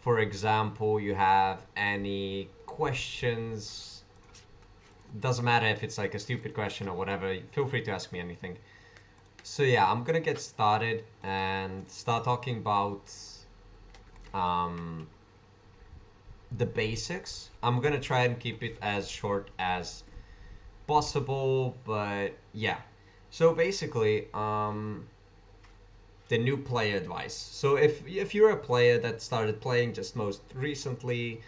for example, you have any questions, doesn't matter if it's like a stupid question or whatever, feel free to ask me anything. So yeah, I'm gonna get started and start talking about um, the basics. I'm gonna try and keep it as short as possible, but yeah. So basically, the new player advice. So if you're a player that started playing just most recently,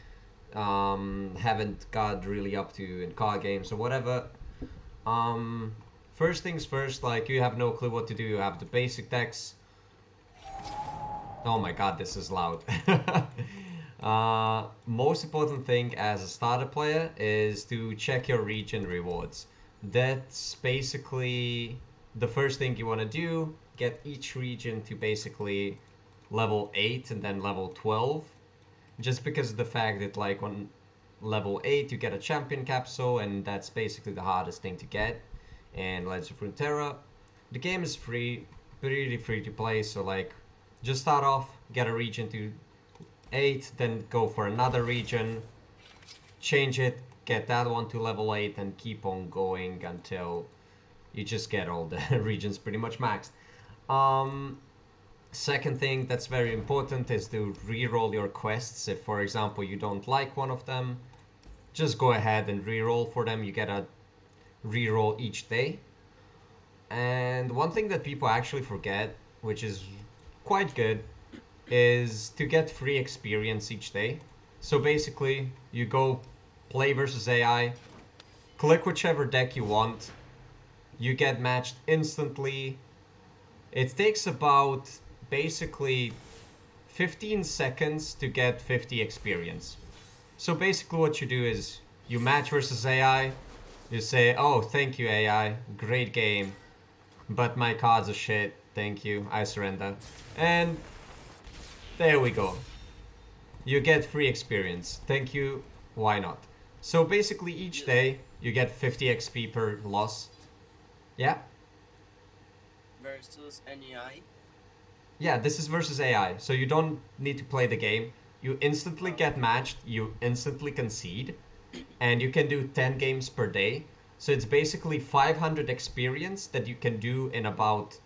haven't got really up to in card games or whatever, um, first things first, like you have no clue what to do. You have the basic decks. Oh my god, this is loud. Most important thing as a starter player is to check your region rewards. That's basically the first thing you want to do. Get each region to basically level 8 and then level 12. Just because of the fact that, like, on level 8 you get a champion capsule, and that's basically the hardest thing to get. And Legends of Runeterra. The game is free, pretty free to play, so like just start off, get a region to 8, then go for another region, change it, get that one to level 8, and keep on going until you just get all the regions pretty much maxed. Um, Second thing that's very important is to re-roll your quests. If, for example, you don't like one of them, just go ahead and re-roll for them. You get a re-roll each day. And one thing that people actually forget, which is quite good, is to get free experience each day. So basically, you go play versus AI, click whichever deck you want, you get matched instantly. It takes about basically 15 seconds to get 50 experience. So basically what you do is you match versus AI, you say, oh, thank you AI, great game, but my cards are shit, thank you, I surrender. And there we go. You get free experience. Thank you. Why not? So basically each You day you get 50 XP per loss. Yeah? versus NEI. Yeah, this is versus AI. So you don't need to play the game. You instantly Oh, get okay. matched, you instantly concede, and you can do 10 games per day. So it's basically 500 experience that you can do in about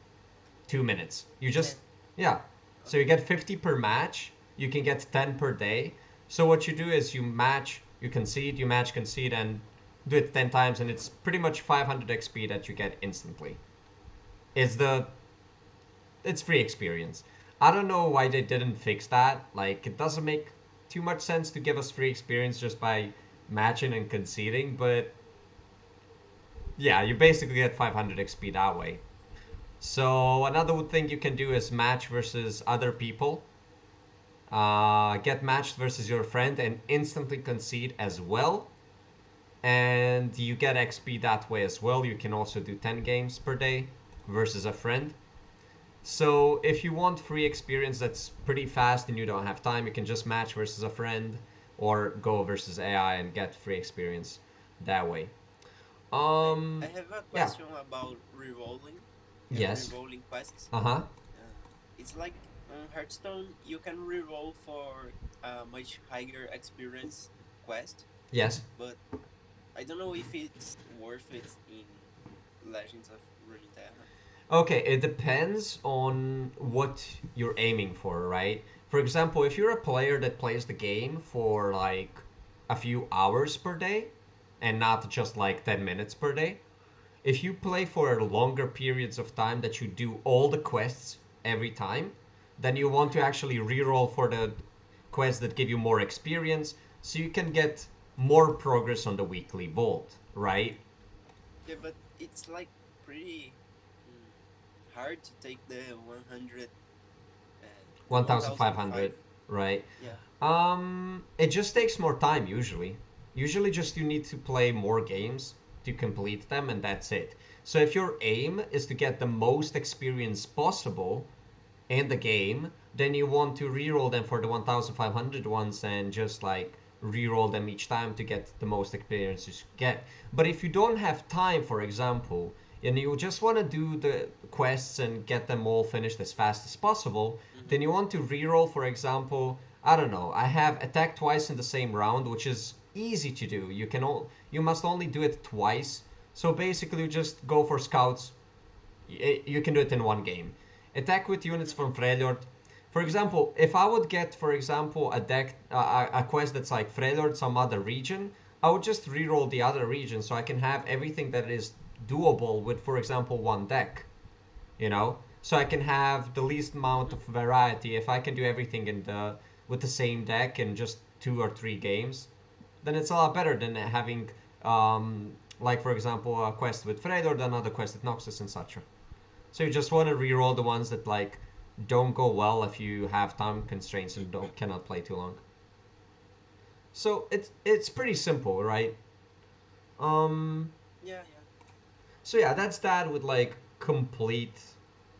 2 minutes. You Ten. just, yeah. So you Okay. get 50 per match. You can get 10 per day. So what you do is you match, you concede, you match, concede, and do it 10 times, and it's pretty much 500 XP that you get instantly. It's the, it's free experience. I don't know why they didn't fix that. Like, it doesn't make too much sense to give us free experience just by matching and conceding, but yeah, you basically get 500 XP that way. So another thing you can do is match versus other people. Get matched versus your friend and instantly concede as well. And you get XP that way as well. You can also do 10 games per day versus a friend. So if you want free experience that's pretty fast and you don't have time, you can just match versus a friend or go versus AI and get free experience that way. I have a Yeah. question about rerolling and Yes. rerolling quests. Uh-huh. It's like on Hearthstone, you can reroll for a much higher experience quest, Yes. but I don't know if it's worth it in Legends of Runeterra. Okay, it depends on what you're aiming for, right? For example, if you're a player that plays the game for like a few hours per day and not just like 10 minutes per day, if you play for longer periods of time that you do all the quests every time, then you want to actually reroll for the quests that give you more experience so you can get more progress on the weekly vault, right? Yeah, but it's like pretty hard to take the 100, the 1005. 1500, right? Yeah. It just takes more time usually. Usually just you need to play more games to complete them and that's it. So if your aim is to get the most experience possible in the game, then you want to reroll them for the 1500 ones and just like reroll them each time to get the most experience you get. But if you don't have time, for example, and you just want to do the quests and get them all finished as fast as possible, then Mm-hmm. you want to reroll, for example, I don't know, I have attacked twice in the same round, which is easy to do. You must only do it twice. So basically, you just go for scouts. You can do it in one game. Attack with units from Mm-hmm. Freljord. For example, if I would get, for example, a quest that's like Freljord, some other region, I would just reroll the other region so I can have everything that is doable with, for example, one deck. You know, so I can have the least amount of variety. If I can do everything in the with the same deck in just 2 or 3 games, then it's a lot better than having, like for example, a quest with Freljord, another quest with Noxus, and such. So you just want to reroll the ones that like don't go well if you have time constraints and don't cannot play too long. So it's pretty simple, right? Um. Yeah, yeah. So yeah, that's that with like complete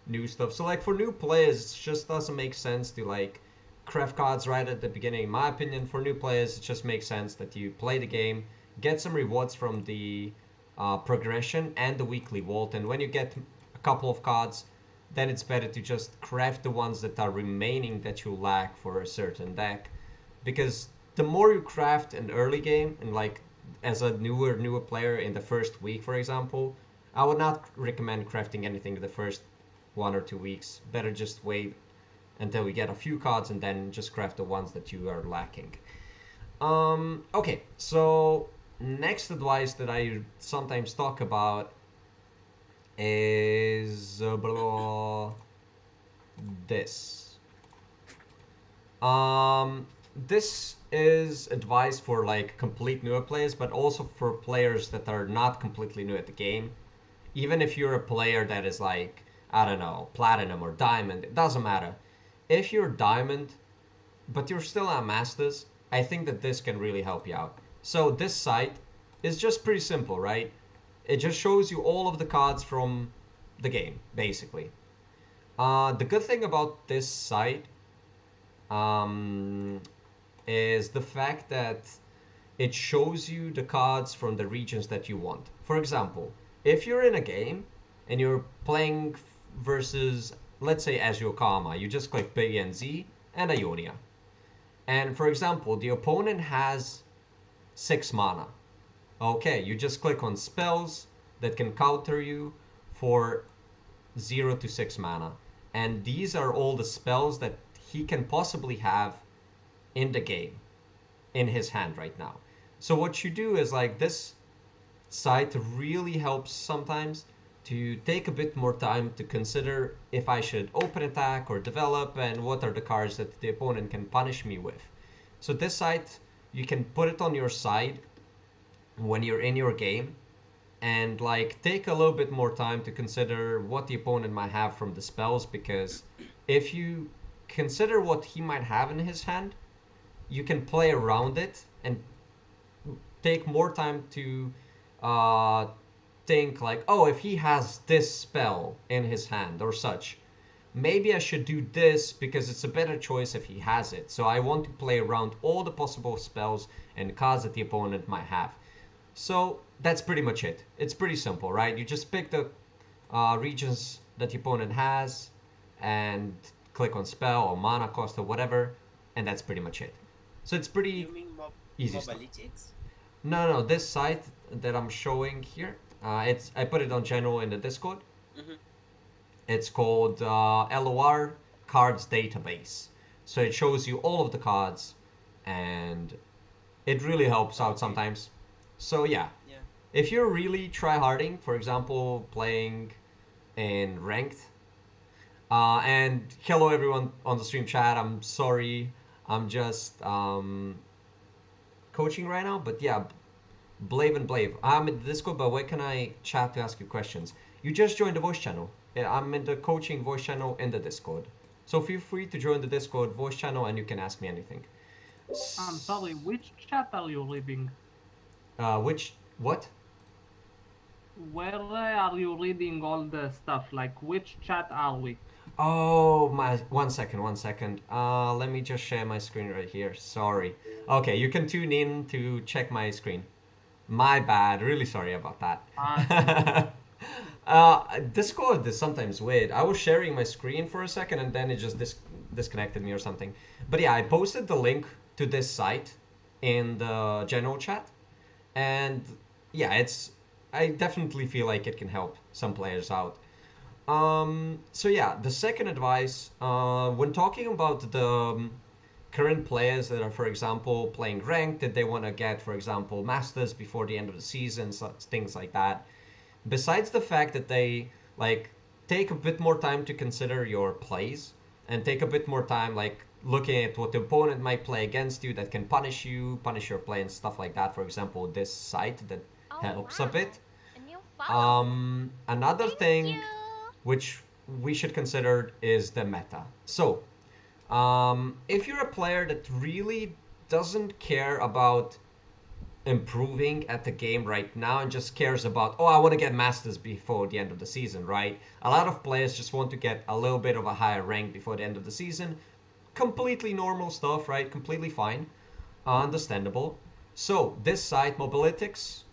new stuff. So like for new players, it just doesn't make sense to like craft cards right at the beginning. In my opinion, for new players, it just makes sense that you play the game, get some rewards from the progression and the weekly vault, and when you get a couple of cards, then it's better to just craft the ones that are remaining that you lack for a certain deck, because the more you craft an early game and like as a newer player in the first week, for example, I would not recommend crafting anything the first 1 or 2 weeks. Better just wait until we get a few cards and then just craft the ones that you are lacking. Okay, so next advice that I sometimes talk about is this. Um, this is advice for like complete newer players, but also for players that are not completely new at the game. Even if you're a player that is like, I don't know, platinum or diamond, it doesn't matter. If you're diamond, but you're still at masters, I think that this can really help you out. So this site is just pretty simple, right? It just shows you all of the cards from the game, basically. The good thing about this site um, is the fact that it shows you the cards from the regions that you want. For example, if you're in a game and you're playing versus, let's say, Azure Karma, you just click B and Z and Ionia. And for example, the opponent has 6 mana. Okay, you just click on spells that can counter you for 0 to 6 mana. And these are all the spells that he can possibly have in the game, in his hand right now. So what you do is like this site really helps sometimes to take a bit more time to consider if I should open attack or develop and what are the cards that the opponent can punish me with. So this site, you can put it on your side when you're in your game and like take a little bit more time to consider what the opponent might have from the spells, because if you consider what he might have in his hand, you can play around it and take more time to uh, think like, oh, if he has this spell in his hand or such, maybe I should do this because it's a better choice if he has it. So I want to play around all the possible spells and cards that the opponent might have. So that's pretty much it. It's pretty simple, right? You just pick the regions that the opponent has and click on spell or mana cost or whatever, and that's pretty much it. So it's pretty You mean easy stuff. mobalytics? No, no, this site that I'm showing here, it's I put it on general in the Discord. Mm-hmm. It's called LOR Cards Database. So it shows you all of the cards, and it really helps out Okay. sometimes. So yeah, Yeah. if you're really tryharding, for example, playing in ranked, and hello everyone on the stream chat. I'm sorry, I'm just coaching right now, but yeah, Blave and Blave. I'm in the Discord, but where can I chat to ask you questions? You just joined the voice channel. Yeah, I'm in the coaching voice channel in the Discord. So feel free to join the Discord voice channel and you can ask me anything. I'm sorry, which chat are you reading? What? Where are you reading all the stuff? Like, which chat are we? Oh, my, 1 second, 1 second. Let me just share my screen right here. Sorry. Okay, you can tune in to check my screen. My bad. Really sorry about It's okay. that. Discord is sometimes weird. I was sharing my screen for a second and then it just disconnected me or something. But yeah, I posted the link to this site in the general chat, and yeah, it's I definitely feel like it can help some players out. So yeah, the second advice, when talking about the current players that are, for example, playing ranked, that they want to get, for example, masters before the end of the season, things like that. Besides the fact that they like take a bit more time to consider your plays and take a bit more time like looking at what the opponent might play against you that can punish you, punish your play and stuff like that. For example, this site that Oh helps a bit. wow, a new follower. Another Thank thing you. which we should consider is the meta. So, if you're a player that really doesn't care about improving at the game right now and just cares about, oh, I want to get masters before the end of the season, right? A lot of players just want to get a little bit of a higher rank before the end of the season. Completely normal stuff, right? Completely fine. Understandable. So, this site, Mobilytics,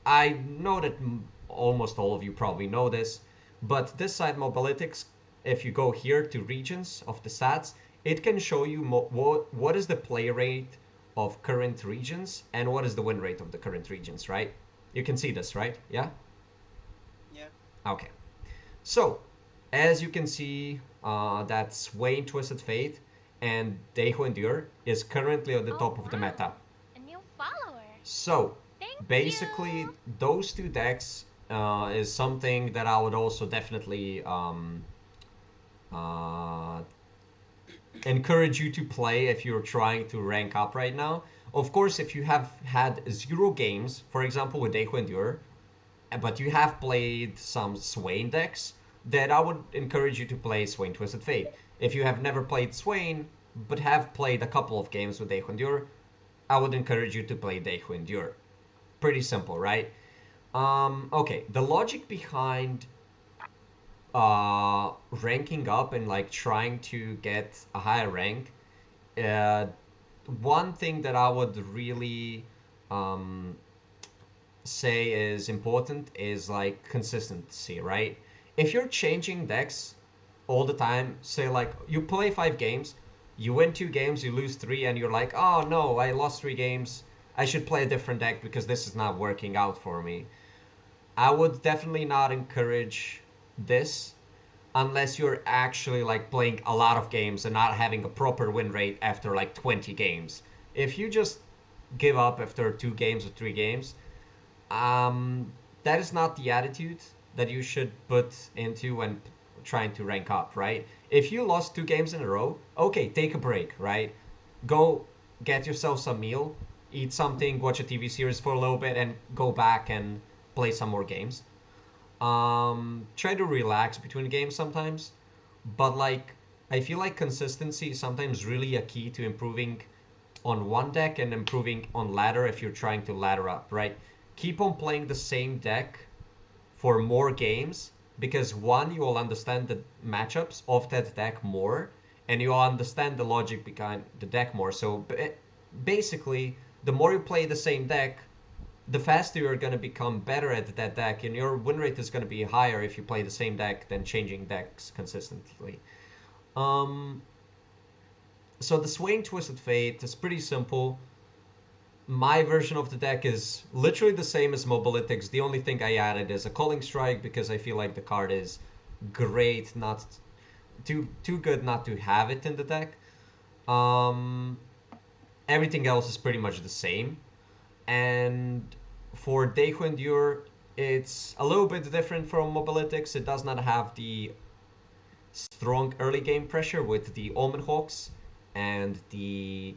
I know that almost all of you probably know this, but this site Mobilytics, if you go here to regions of the stats, it can show you what is the play rate of current regions and what is the win rate of the current regions, right? You can see this, right? Yeah? Yeah. Okay. So, as you can see, that Swain Twisted Fate and Dejo Endure is currently on the Oh top of the meta. wow, a new follower. So, Thank you. basically, those two decks is something that I would also definitely uh, encourage you to play if you're trying to rank up right now. Of course, if you have had 0 games, for example, with Dejo Endure, but you have played some Swain decks, then I would encourage you to play Swain Twisted Fate. If you have never played Swain, but have played a couple of games with Dejo Endure, I would encourage you to play Dejo Endure. Pretty simple, right? Okay, the logic behind ranking up and like trying to get a higher rank, uh, one thing that I would really um, say is important is like consistency, right? If you're changing decks all the time, say like you play 5 games, you win 2 games, you lose three, and you're like, oh no, I lost 3 games. I should play a different deck because this is not working out for me. I would definitely not encourage this unless you're actually like playing a lot of games and not having a proper win rate after like 20 games. If you just give up after 2 games or 3 games, that is not the attitude that you should put into when trying to rank up, right? If you lost 2 games in a row, okay, take a break, right? Go get yourself some meal, eat something, watch a TV series for a little bit, and go back and play some more games. Try to relax between games sometimes, but like I feel like consistency is sometimes really a key to improving on one deck and improving on ladder if you're trying to ladder up, right? Keep on playing the same deck for more games because one, you will understand the matchups of that deck more and you'll understand the logic behind the deck more. So basically, the more you play the same deck, the faster you're going to become better at that deck, and your win rate is going to be higher if you play the same deck than changing decks consistently. Um, so the Swing Twisted Fate is pretty simple. My version of the deck is literally the same as Mobilytics. The only thing I added is a Calling Strike because I feel like the card is great, not too good not to have it in the deck. Um, Everything else is pretty much the same. And for Dejo Endure, it's a little bit different from Mobilytics. It does not have the strong early game pressure with the Omen Hawks and the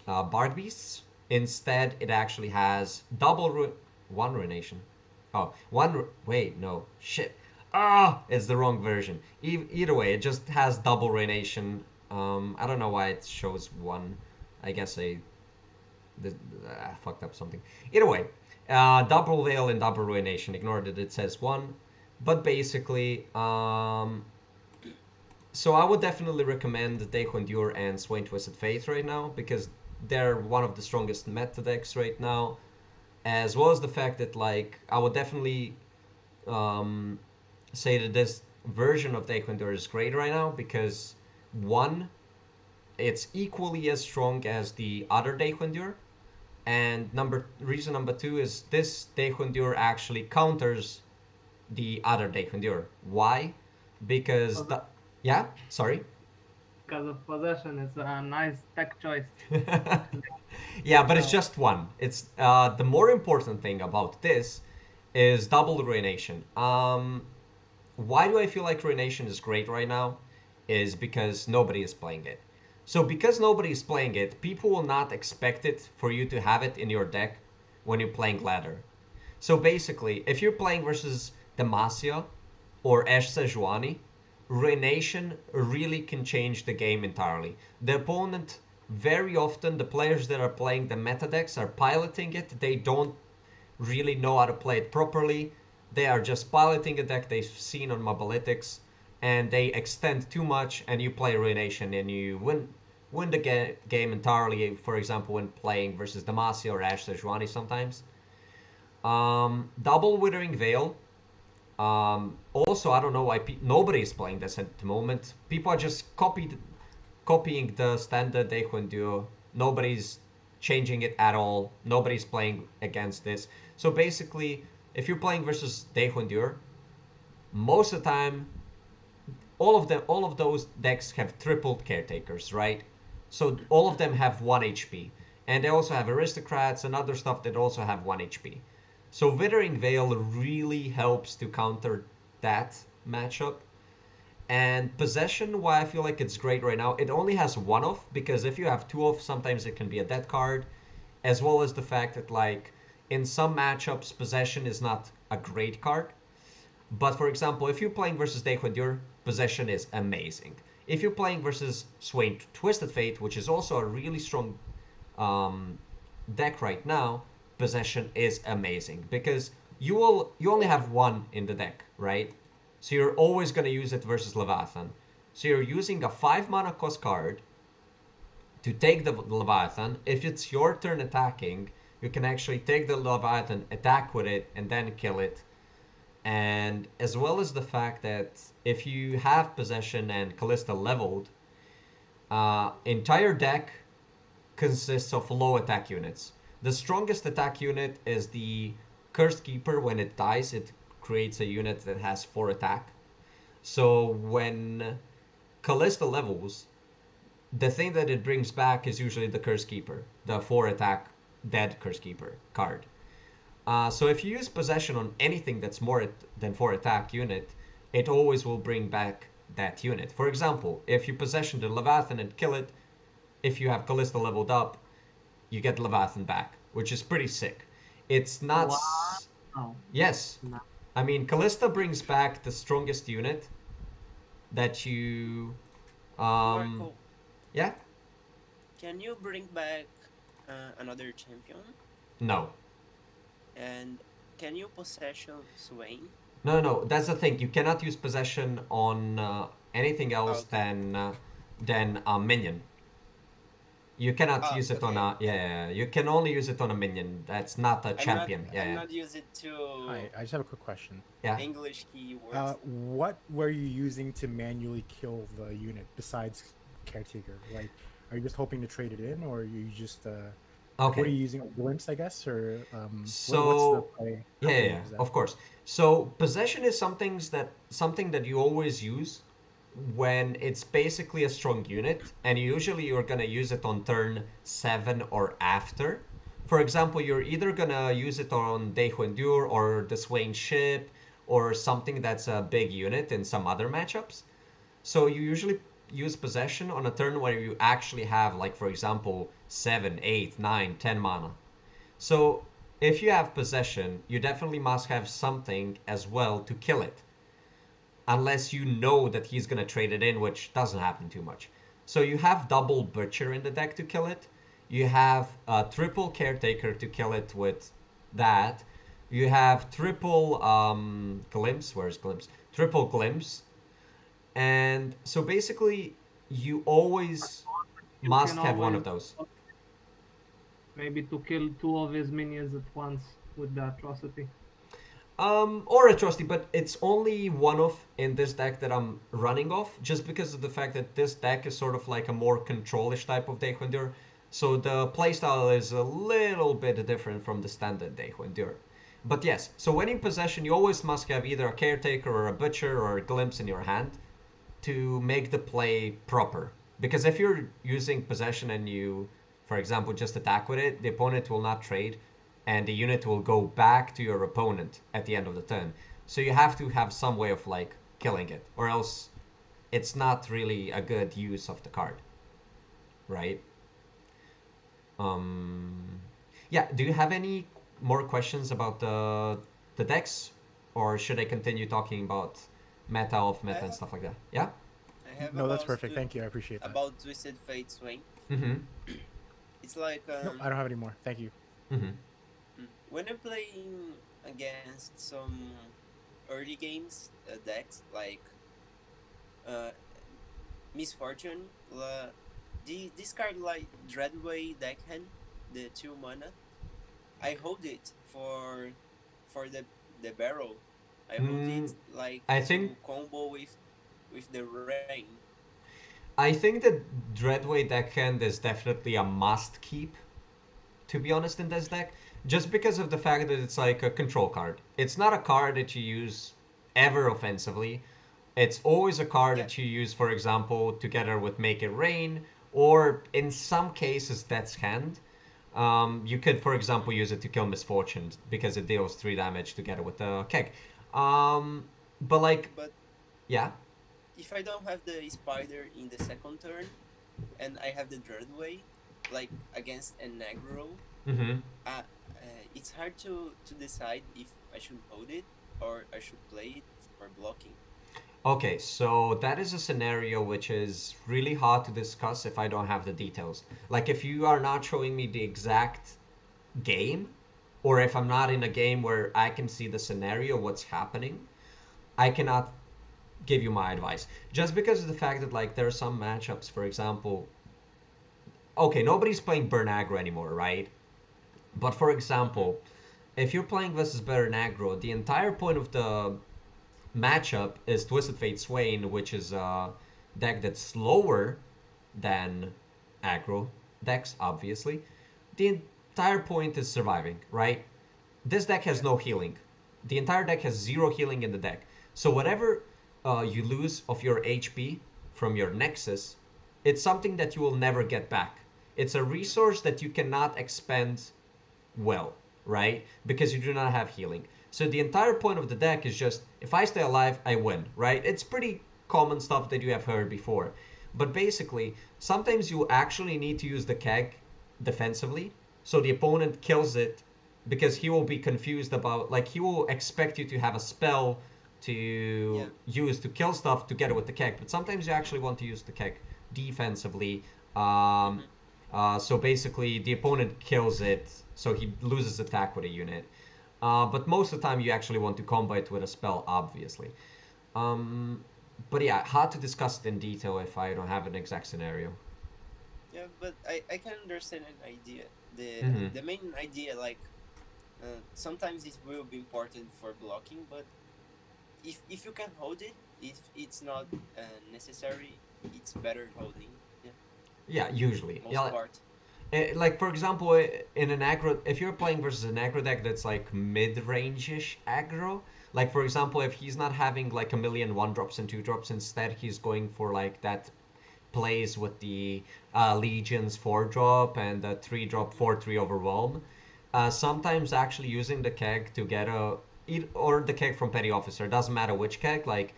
Bard Beasts. Instead, it actually has one ruination. Oh, wait, no, shit. Ah, it's the wrong version. Either way, it just has double ruination. I don't know why it shows one. I guess the, fucked up something. Either way, double veil and double ruination. Ignore that it says one, but basically, so I would definitely recommend Dejo Endure and Swain Twisted Fate right now because they're one of the strongest meta decks right now, as well as the fact that like I would definitely um, say that this version of Dejo Endure is great right now because one, it's equally as strong as the other Daehundur. And reason number two is this Daehundur actually counters the other Daehundur. Why? Because Because the yeah, sorry. of possession, it's a nice tech choice. Yeah, but it's So, just one. It's the more important thing about this is double ruination. Why do I feel like ruination is great right now? Is because nobody is playing it. So because nobody is playing it, people will not expect it for you to have it in your deck when you're playing ladder. So basically, if you're playing versus Demacia or Ash Sejuani, Ruination really can change the game entirely. The opponent, very often, the players that are playing the meta decks are piloting it. They don't really know how to play it properly. They are just piloting a deck they've seen on Mobalytics, and they extend too much, and you play Ruination, and you win the game entirely. For example, when playing versus Demacia or Ash Sejuani sometimes. Double Withering Veil. Also, I don't know why nobody is playing this at the moment. People are just copying the standard Daehun duo. Nobody's changing it at all. Nobody's playing against this. So basically, if you're playing versus Daehun duo, most of the time, all of those decks have tripled caretakers, right? So all of them have 1 HP. And they also have aristocrats and other stuff that also have 1 HP. So Withering Veil really helps to counter that matchup. And Possession, why I feel like it's great right now, it only has one off, because if you have two off, sometimes it can be a dead card, as well as the fact that, like, in some matchups, Possession is not a great card. But for example, if you're playing versus Daehundur, Possession is amazing. If you're playing versus Swain Twisted Fate, which is also a really strong um, deck right now, Possession is amazing because you only have one in the deck, right? So you're always gonna use it versus Leviathan. So you're using a 5 mana cost card to take the Leviathan. If it's your turn attacking, you can actually take the Leviathan, attack with it, and then kill it. And as well as the fact that if you have Possession and Callista leveled, entire deck consists of low attack units. The strongest attack unit is the Cursed Keeper. When it dies, it creates a unit that has 4 attack. So when Callista levels, the thing that it brings back is usually the Cursed Keeper, the 4 attack dead Cursed Keeper card. So if you use Possession on anything that's more than 4 attack unit, it always will bring back that unit. For example, if you Possession the Leviathan and kill it, if you have Callista leveled up, you get Leviathan back, which is pretty sick. It's not. wow. Yes. No. I mean, Callista brings back the strongest unit that you. Um, Marco, yeah? can you bring back another champion? No. And can you possession Swain? No, no, no. That's the thing. You cannot use possession on anything else Okay. than a minion. You cannot use it on Okay. a yeah, yeah, yeah. You can only use it on a minion. That's not a I'm not. champion. Yeah, I'm yeah, not using to Hi, I just have a quick question. yeah. English keywords. What were you using to manually kill the unit besides caretaker? Like, are you just hoping to trade it in, or are you just what are Okay. you using? Glimpse, I guess, or what's the So play? yeah, How yeah, do you yeah, use that? of course. So possession is something that you always use when it's basically a strong unit, and usually you're gonna use it on turn 7 or after. For example, you're either gonna use it on Daehundur or the Swain ship or something that's a big unit in some other matchups. So you usually use possession on a turn where you actually have, like, for example, 7, 8, 9, 10 mana. So if you have possession, you definitely must have something as well to kill it, unless you know that he's going to trade it in, which doesn't happen too much. So you have double Butcher in the deck to kill it. You have a triple Caretaker to kill it with that. You have triple Glimpse. Where's Glimpse? Triple Glimpse. And so basically, you always You can must have one always of those. maybe to kill two of his minions at once with the atrocity. Or a trusty, but it's only one of in this deck that I'm running off, just because of the fact that this deck is sort of like a more controlish type of Dayquandur. So the playstyle is a little bit different from the standard Dayquandur. But yes, so when in possession, you always must have either a caretaker or a butcher or a glimpse in your hand to make the play proper. Because if you're using possession and you, for example, just attack with it, the opponent will not trade, and the unit will go back to your opponent at the end of the turn. So you have to have some way of like killing it, or else it's not really a good use of the card, right? Um, yeah. Do you have any more questions about the decks, or should I continue talking about meta of I meta and have stuff like that? Yeah. I have No, that's perfect. Thank you. I appreciate that. about Twisted Fate Swing. Mm-hmm. It's like No, I don't have any more. Thank you. Mm-hmm. when I'm playing against some early games decks like uh, Misfortune, this card like Dreadway Deckhand, the 2 mana. I hold it for the barrel. I hold it Mm, like I think to combo with the rain. I think that Dreadway Deckhand is definitely a must keep, to be honest, in this deck, just because of the fact that it's like a control card. It's not a card that you use ever offensively. It's always a card Yeah. that you use, for example, together with Make It Rain, or in some cases, Death's Hand. You could, for example, use it to kill Misfortune because it deals 3 damage together with the keg. But like, But yeah. if I don't have the spider in the second turn and I have the Dreadway, like against an aggro, Mm-hmm. it's hard to decide if I should hold it or I should play it for blocking. Okay, so that is a scenario which is really hard to discuss if I don't have the details. Like if you are not showing me the exact game, or if I'm not in a game where I can see the scenario, what's happening, I cannot give you my advice. Just because of the fact that like there are some matchups, for example, okay, nobody's playing Burn Aggro anymore, right? But for Mm-hmm. example, if you're playing versus Burn Aggro, the entire point of the matchup is Twisted Fate Swain, which is a deck that's slower than aggro decks, obviously. The entire point is surviving, right? This deck has Yeah. no healing. The entire deck has zero healing in the deck. So whatever you lose of your HP from your Nexus, it's something that you will never get back. It's a Mm-hmm. resource that you cannot expend well, right? Because you do not have healing. So the entire point of the deck is just if I stay alive, I win, right? It's pretty common stuff that you have heard before. But basically, sometimes you actually need to use the keg defensively so the opponent kills it because he will be confused about like he will expect you to have a spell Yeah. to use to kill stuff together with the keg, but sometimes you actually want to use the keg defensively. Um, Mm-hmm. so basically, the opponent kills it, so he loses attack with a unit. But most of the time, you actually want to combo it with a spell, obviously. Um, but yeah, hard to discuss it in detail if I don't have an exact scenario. Yeah, but I can understand an idea. Mm-hmm. The main idea, like sometimes it will be important for blocking, but if you can hold it, if it's not necessary, it's better holding. Yeah, Yeah, usually. most Yeah, part. like for example, in an aggro, if you're playing versus an aggro deck that's like mid-range-ish aggro, like for example, if he's not having like a million one drops and two drops, instead he's going for like that plays with the Legion's 4 drop and the 3 drop Mm-hmm. 4/3 overwhelm. Sometimes actually using the keg to get a or the keg from Petty Officer, doesn't matter which keg, like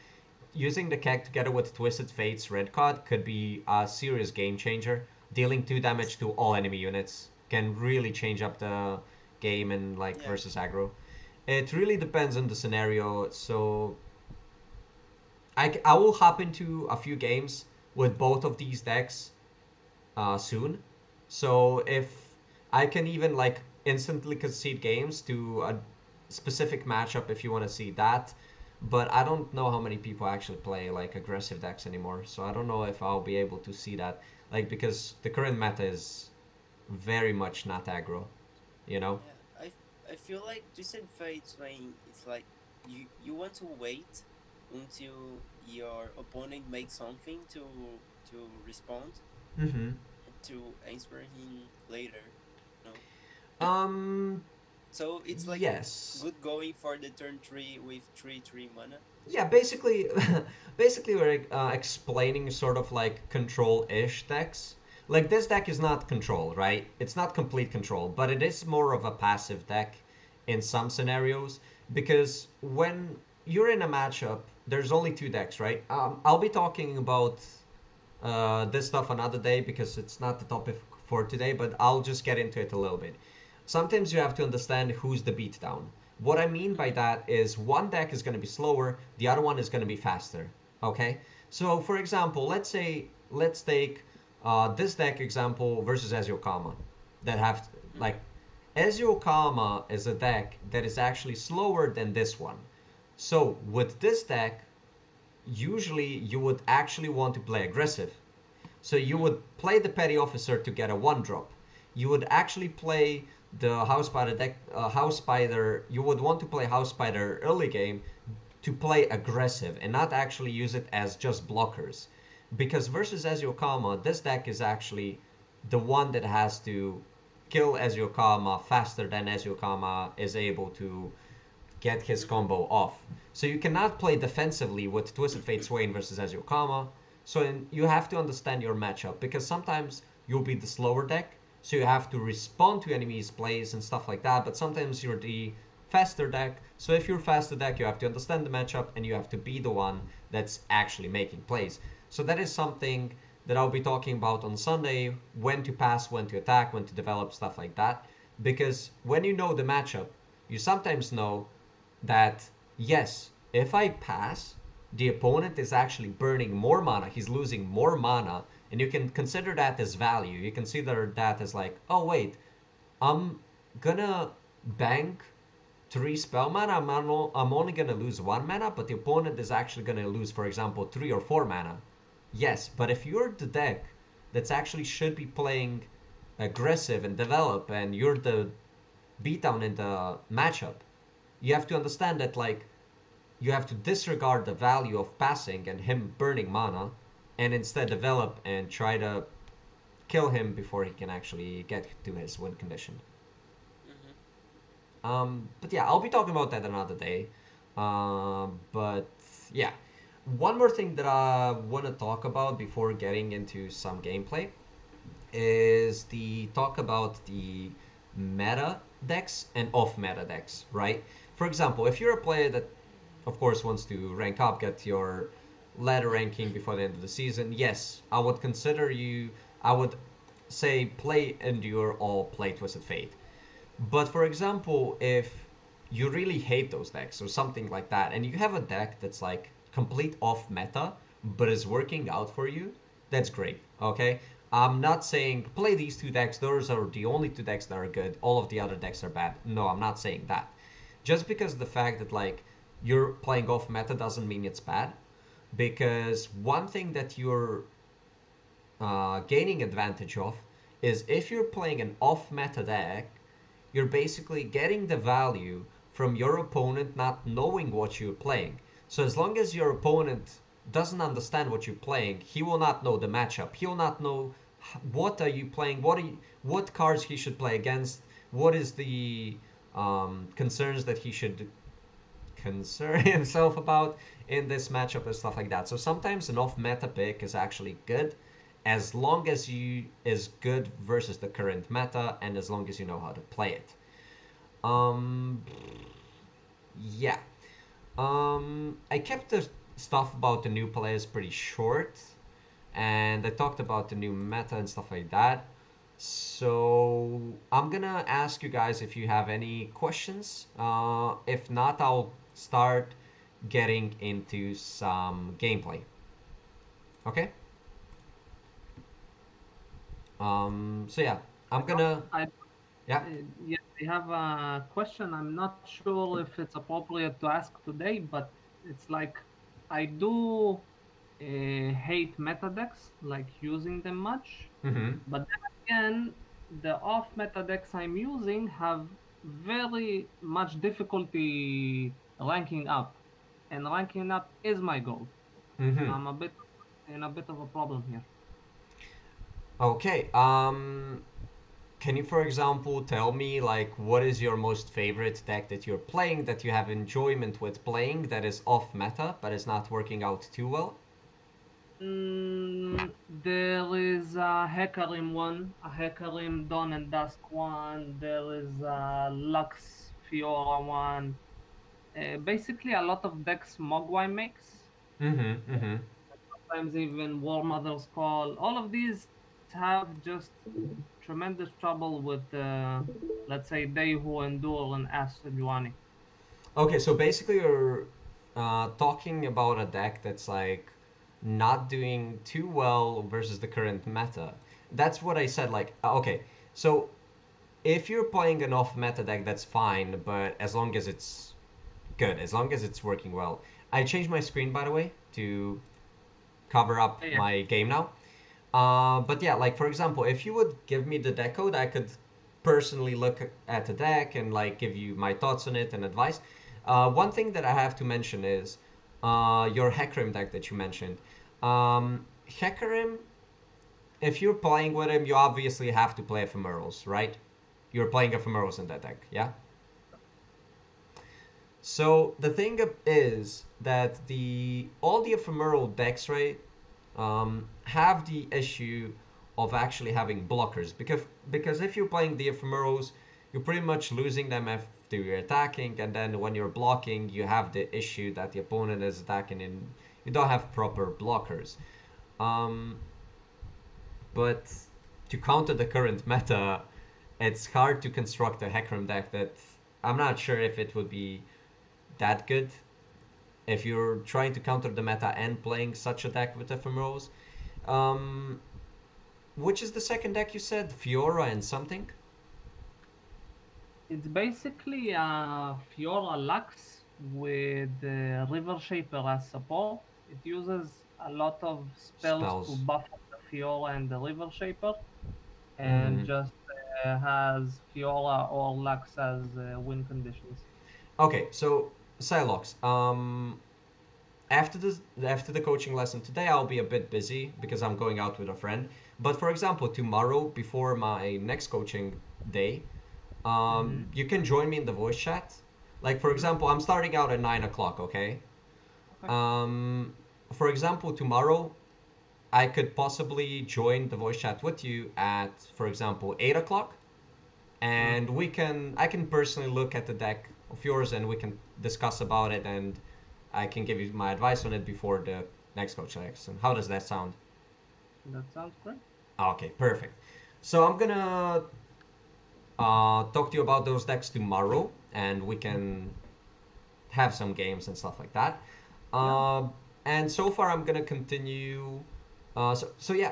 using the keg together with Twisted Fate's red card could be a serious game changer. Dealing 2 damage to all enemy units can really change up the game in like Yeah, versus aggro. It really depends on the scenario. So I will hop into a few games with both of these decks soon. So if I can even like instantly concede games to a specific matchup if you want to see that. But I don't know how many people actually play like aggressive decks anymore. So I don't know if I'll be able to see that. Like because the current meta is very much not aggro, you know? yeah. I I feel like Twisted Fate's playing. It's like you want to wait until your opponent makes something to respond Mm-hmm. to answer him later. No, Um, so it's like yes. good going for the turn three with 3/3 mana. Yeah, basically, basically we're explaining sort of like control-ish decks. Like this deck is not control, right? It's not complete control, but it is more of a passive deck in some scenarios because when you're in a matchup, there's only two decks, right? I'll be talking about this stuff another day because it's not the topic for today, but I'll just get into it a little bit. Sometimes you have to understand who's the beatdown. What I mean by Mm-hmm. that is one deck is going to be slower, the other one is going to be faster. Okay? So, for example, let's take this deck example versus Ezio Kama. That have, Mm-hmm. like, Ezio Kama is a deck that is actually slower than this one. So, with this deck, usually you would actually want to play aggressive. So you Mm-hmm. would play the petty officer to get a one drop. You would actually play the house spider deck. House spider. You would want to play house spider early game to play aggressive and not actually use it as just blockers. Because versus Ezio this deck is actually the one that has to kill Ezio faster than Ezio is able to get his Mm-hmm. combo off. So you cannot play defensively with Twisted Fate Swain versus Azure. So you have to understand your matchup because sometimes you'll be the slower deck, so you have to respond to enemies' plays and stuff like that. But sometimes you're the faster deck, so if you're faster deck, you have to understand the matchup and you have to be the one that's actually making plays. So that is something that I'll be talking about on Sunday: when to pass, when to attack, when to develop, stuff like that. Because when you know the matchup, you sometimes know that yes, if I pass, the opponent is actually burning more mana, he's losing more mana, and you can consider that as value. You consider that as like, oh wait, I'm gonna bank three spell mana, I'm only gonna lose one mana, but the opponent is actually gonna lose, for example, three or four mana. Yes, but if you're the deck that's actually should be playing aggressive and develop, and you're the beatdown in the matchup, you have to understand that like you have to disregard the value of passing and him burning mana and instead develop and try to kill him before he can actually get to his win condition. Mm-hmm. But yeah, I'll be talking about that another day. But yeah, one more thing that I want to talk about before getting into some gameplay is the talk about the meta decks and off meta decks, right? For example, if you're a player that, of course, wants to rank up, get your ladder ranking before the end of the season, yes, I would consider you, I would say play Endure or play Twisted Fate. But for example, if you really hate those decks or something like that, and you have a deck that's like complete off meta, but is working out for you, that's great. Okay? I'm not saying play these two decks, those are the only two decks that are good, all of the other decks are bad. No, I'm not saying that. Just because the fact that like you're playing off meta doesn't mean it's bad. Because one thing that you're gaining advantage of is if you're playing an off meta deck, you're basically getting the value from your opponent not knowing what you're playing. So as long as your opponent doesn't understand what you're playing, he will not know the matchup. He will not know what are you playing, what cards he should play against, what is the concerns that he should concern himself about in this matchup and stuff like that. So sometimes an off meta pick is actually good as long as you is good versus the current meta and as long as you know how to play it. Um, yeah. I kept the stuff about the new players pretty short, and I talked about the new meta and stuff like that. So I'm gonna ask you guys if you have any questions. If not, I'll start getting into some gameplay. Okay. So yeah, I'm gonna. I Yeah. yes, I have a question. I'm not sure if it's appropriate to ask today, but it's like I do hate meta decks, like using them much. Mm-hmm. But then again, the off meta decks I'm using have very much difficulty ranking up, and ranking up is my goal. So Mm-hmm. I'm a bit in a bit of a problem here. Okay. Can you, for example, tell me like what is your most favorite deck that you're playing that you have enjoyment with playing that is off meta but is not working out too well? There is a Hecarim one, a Hecarim Dawn and Dusk one. There is a Lux Fiora one. Basically, a lot of decks Mogwai makes. Mm-hmm. Mm-hmm. Sometimes even War Mother's Call. All of these have just tremendous trouble with, let's say, They Who Endure and Astujuani. Okay, so basically you're talking about a deck that's like not doing too well versus the current meta. That's what I said. Like, okay, so if you're playing an off meta deck, that's fine, but as long as it's good, as long as it's working well. I changed my screen, by the way, to cover up Yeah, my game now. But yeah, like for example, if you would give me the deck code, I could personally look at the deck and like give you my thoughts on it and advice. One thing that I have to mention is your Hecarim deck that you mentioned. Hecarim, if you're playing with him, you obviously have to play ephemerals, right? You're playing ephemerals in that deck, yeah? So the thing is that the all the ephemeral decks, right, have the issue of actually having blockers because if you're playing the ephemerals, you're pretty much losing them after you're attacking, and then when you're blocking, you have the issue that the opponent is attacking and you don't have proper blockers. Um, but to counter the current meta, it's hard to construct a Hecarim deck that I'm not sure if it would be that good if you're trying to counter the meta and playing such a deck with ephemerals. Um, which is the second deck you said? Fiora and something? it's basically a Fiora Lux with River Shaper as support. It uses a lot of spells to Spells. buff the Fiora and the River Shaper, and Mm. just has Fiora or Lux as win conditions. Okay, so Psylocke. After the coaching lesson today, I'll be a bit busy because I'm going out with a friend. But for example, tomorrow before my next coaching day, Mm-hmm. you can join me in the voice chat. Like for Mm-hmm. example, I'm starting out at 9 o'clock. Okay. Okay. Um, for example, tomorrow I could possibly join the voice chat with you at, for example, 8 o'clock, and Mm-hmm. I can personally look at the deck of yours and we can discuss about it, and I can give you my advice on it before the next coach selection. How does that sound? That sounds great. Okay, perfect. So I'm gonna talk to you about those decks tomorrow, and we Mm-hmm. can have some games and stuff like that. Yeah. Uh, and so far, I'm gonna continue. So yeah,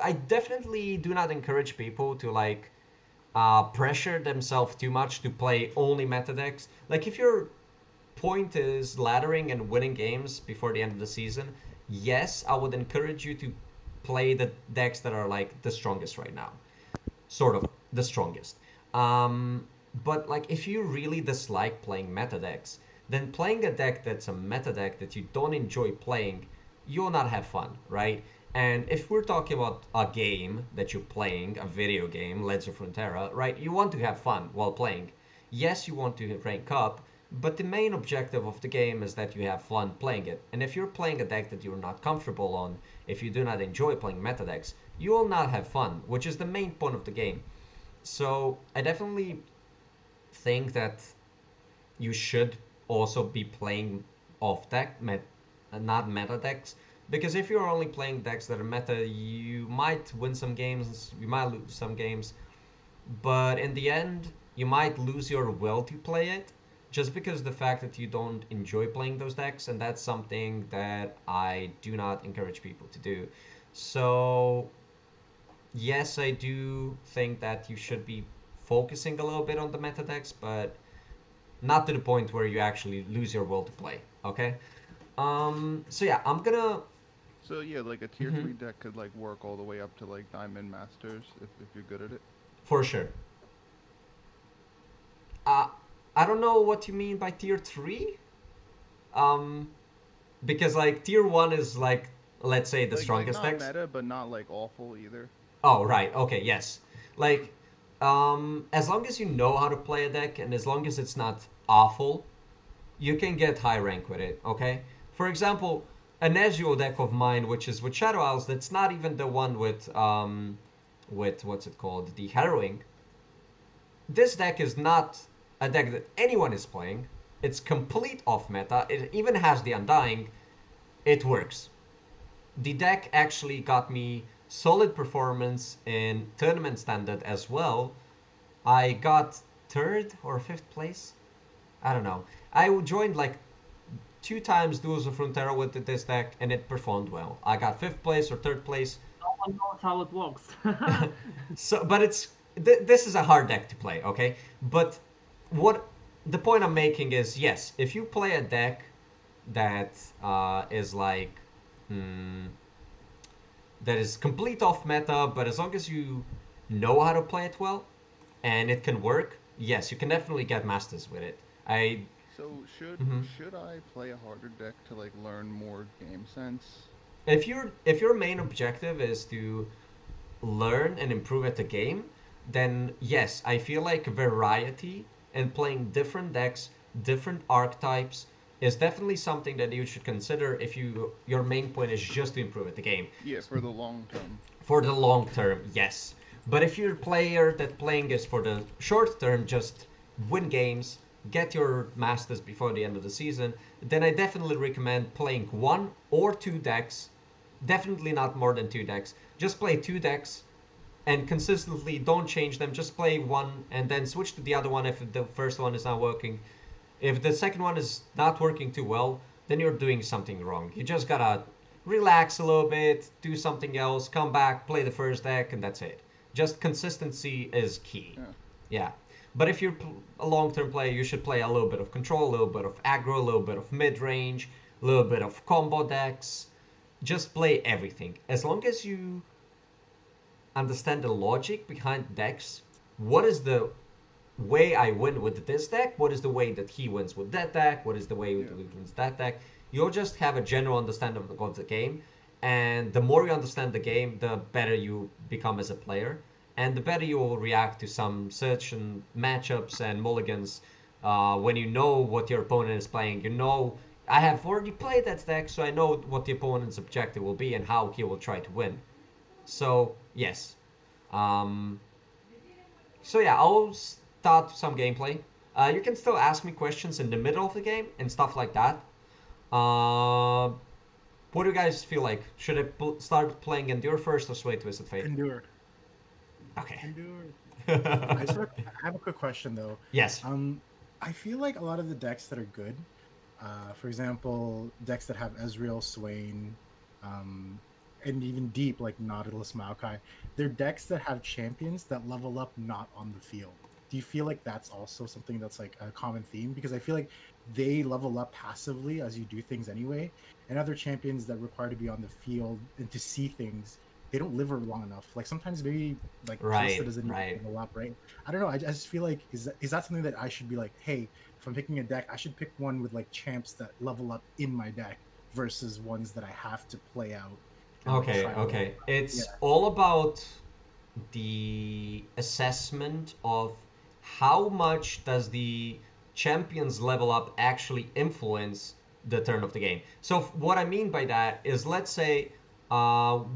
I definitely do not encourage people to like pressure themselves too much to play only meta decks. Like if your point is laddering and winning games before the end of the season, yes, I would encourage you to play the decks that are like the strongest right now, sort of the strongest. But like if you really dislike playing meta decks, then playing a deck that's a meta deck that you don't enjoy playing, you'll not have fun, right? And if we're talking about a game that you're playing, a video game, Legends of Frontera, right? You want to have fun while playing. Yes, you want to rank up, but the main objective of the game is that you have fun playing it. And if you're playing a deck that you're not comfortable on, if you do not enjoy playing meta decks, you will not have fun, which is the main point of the game. So I definitely think that you should also be playing off deck, not meta decks. Because if you're only playing decks that are meta, you might win some games, you might lose some games, but in the end, you might lose your will to play it just because the fact that you don't enjoy playing those decks, and that's something that I do not encourage people to do. So yes, I do think that you should be focusing a little bit on the meta decks, but not to the point where you actually lose your will to play. Okay. So yeah, I'm gonna. So yeah, like a tier Mhm. 3 deck could like work all the way up to like Diamond Masters if you're good at it. For sure. Uh, I don't know what you mean by tier three. Um, because like tier one is like, let's say, the Like strongest not decks. meta, but not like awful either. Oh, right. Okay, yes. Like, as long as you know how to play a deck and as long as it's not awful, you can get high rank with it, okay? For example, an Ezreal deck of mine, which is with Shadow Isles, that's not even the one with what's it called? The Harrowing. This deck is not a deck that anyone is playing. It's complete off meta. It even has the Undying. It works. The deck actually got me solid performance in tournament standard as well. I got third or fifth place. I don't know. I joined like two times Duels of Frontera with this deck, and it performed well. I got fifth place or third place. No one knows how it works. So, but this is a hard deck to play, okay? But what the point I'm making is, yes, if you play a deck that is like mm, that is complete off meta, but as long as you know how to play it well and it can work, yes, you can definitely get masters with it. I So mhm. should I play a harder deck to like learn more game sense? If your main objective is to learn and improve at the game, then yes, I feel like variety and playing different decks, different archetypes is definitely something that you should consider if your main point is just to improve at the game. Yeah, for the long term. For the long term, yes. But if you're a player that playing is for the short term, just win games, get your masters before the end of the season, then I definitely recommend playing one or two decks. Definitely not more than two decks. Just play two decks and consistently don't change them. Just play one and then switch to the other one if the first one is not working. If the second one is not working too well, then you're doing something wrong. You just gotta relax a little bit, do something else, come back, play the first deck, and that's it. Just consistency is key. Yeah. Yeah. But if you're a long term player, you should play a little bit of control, a little bit of aggro, a little bit of mid range, a little bit of combo decks. Just play everything. As long as you understand the logic behind decks, what is the way I win with this deck, what is the way that he wins with that deck, what is the way Yeah. that he wins that deck. You'll just have a general understanding of the game, and the more you understand the game, the better you become as a player, and the better you will react to some certain matchups and mulligans when you know what your opponent is playing. You know, I have already played that deck, so I know what the opponent's objective will be and how he will try to win. So, yes. Um, so yeah, I'll start some gameplay. You can still ask me questions in the middle of the game and stuff like that. Uh, what do you guys feel like? Should I start playing Endure first or Sway Twisted Fate? Endure. Okay. Endure. I have a quick question though. Yes. Um, I feel like a lot of the decks that are good, for example, decks that have Ezreal, Swain, um, and even deep like Nautilus, Maokai, they're decks that have champions that level up not on the field. Do you feel like that's also something that's like a common theme? Because I feel like they level up passively as you do things anyway, and other champions that require to be on the field and to see things, they don't live for long enough. Like sometimes maybe like Kalista Right. doesn't need Right. to level up, right? I don't know. I just feel like is that something that I should be like, hey, if I'm picking a deck, I should pick one with like champs that level up in my deck versus ones that I have to play out and like Okay. try to level Okay. up. Yeah. It's all about the assessment of how much does the champions level up actually influence the turn of the game. So what I mean by that is, let's say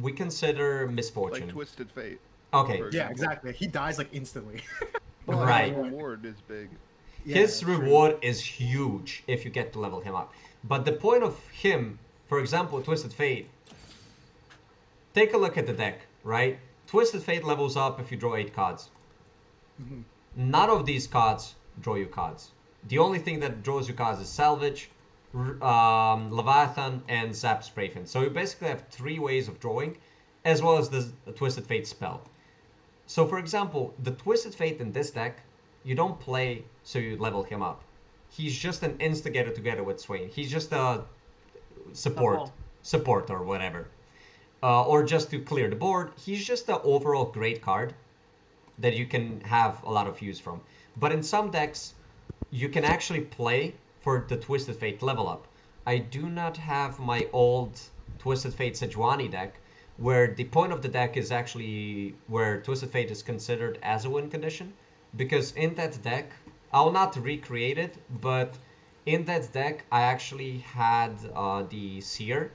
we consider Like misfortune. Twisted Fate, Okay, for Yeah, example. exactly. He dies like instantly. But his right. reward is big. Yeah, His true. reward is huge if you get to level him up. But the point of him, for example, Twisted Fate, take a look at the deck, right? Twisted Fate levels up if you draw 8 cards. Mhm. None of these cards draw you cards. The only thing that draws you cards is Salvage, Leviathan, and Zap Sprayfin. So you basically have 3 ways of drawing, as well as the Twisted Fate spell. So for example, the Twisted Fate in this deck, you don't play so you level him up. He's just an instigator together with Swain. He's just a support, Support. support or whatever. Or just to clear the board. He's just an overall great card. that you can have a lot of use from. But in some decks, you can actually play for the Twisted Fate level up. I do not have my old Twisted Fate Sejuani deck, where the point of the deck is actually where Twisted Fate is considered as a win condition. Because in that deck, I'll not recreate it, but in that deck, I actually had the Seer.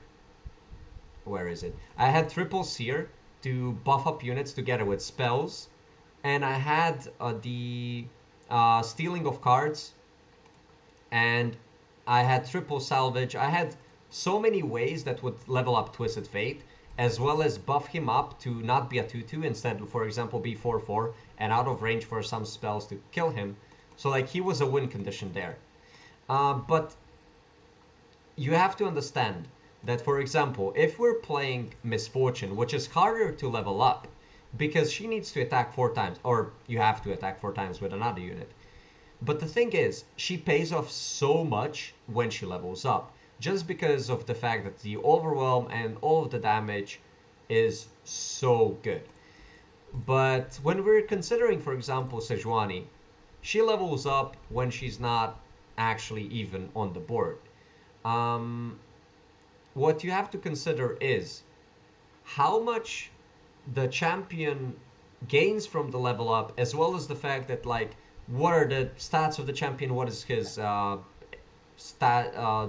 Where is it? I had triple Seer to buff up units together with spells, and I had the stealing of cards, and I had triple salvage. I had so many ways that would level up Twisted Fate, as well as buff him up to not be a 2/2, instead, for example, be 4/4 and out of range for some spells to kill him. So, like, he was a win condition there. But you have to understand that, for example, if we're playing Misfortune, which is harder to level up, because she needs to attack 4 times, or you have to attack 4 times with another unit. But the thing is, she pays off so much when she levels up, just because of the fact that the overwhelm and all of the damage is so good. But when we're considering, for example, Sejuani, she levels up when she's not actually even on the board. Um, what you have to consider is how much the champion gains from the level up, as well as the fact that, like, what are the stats of the champion, what is his stat uh,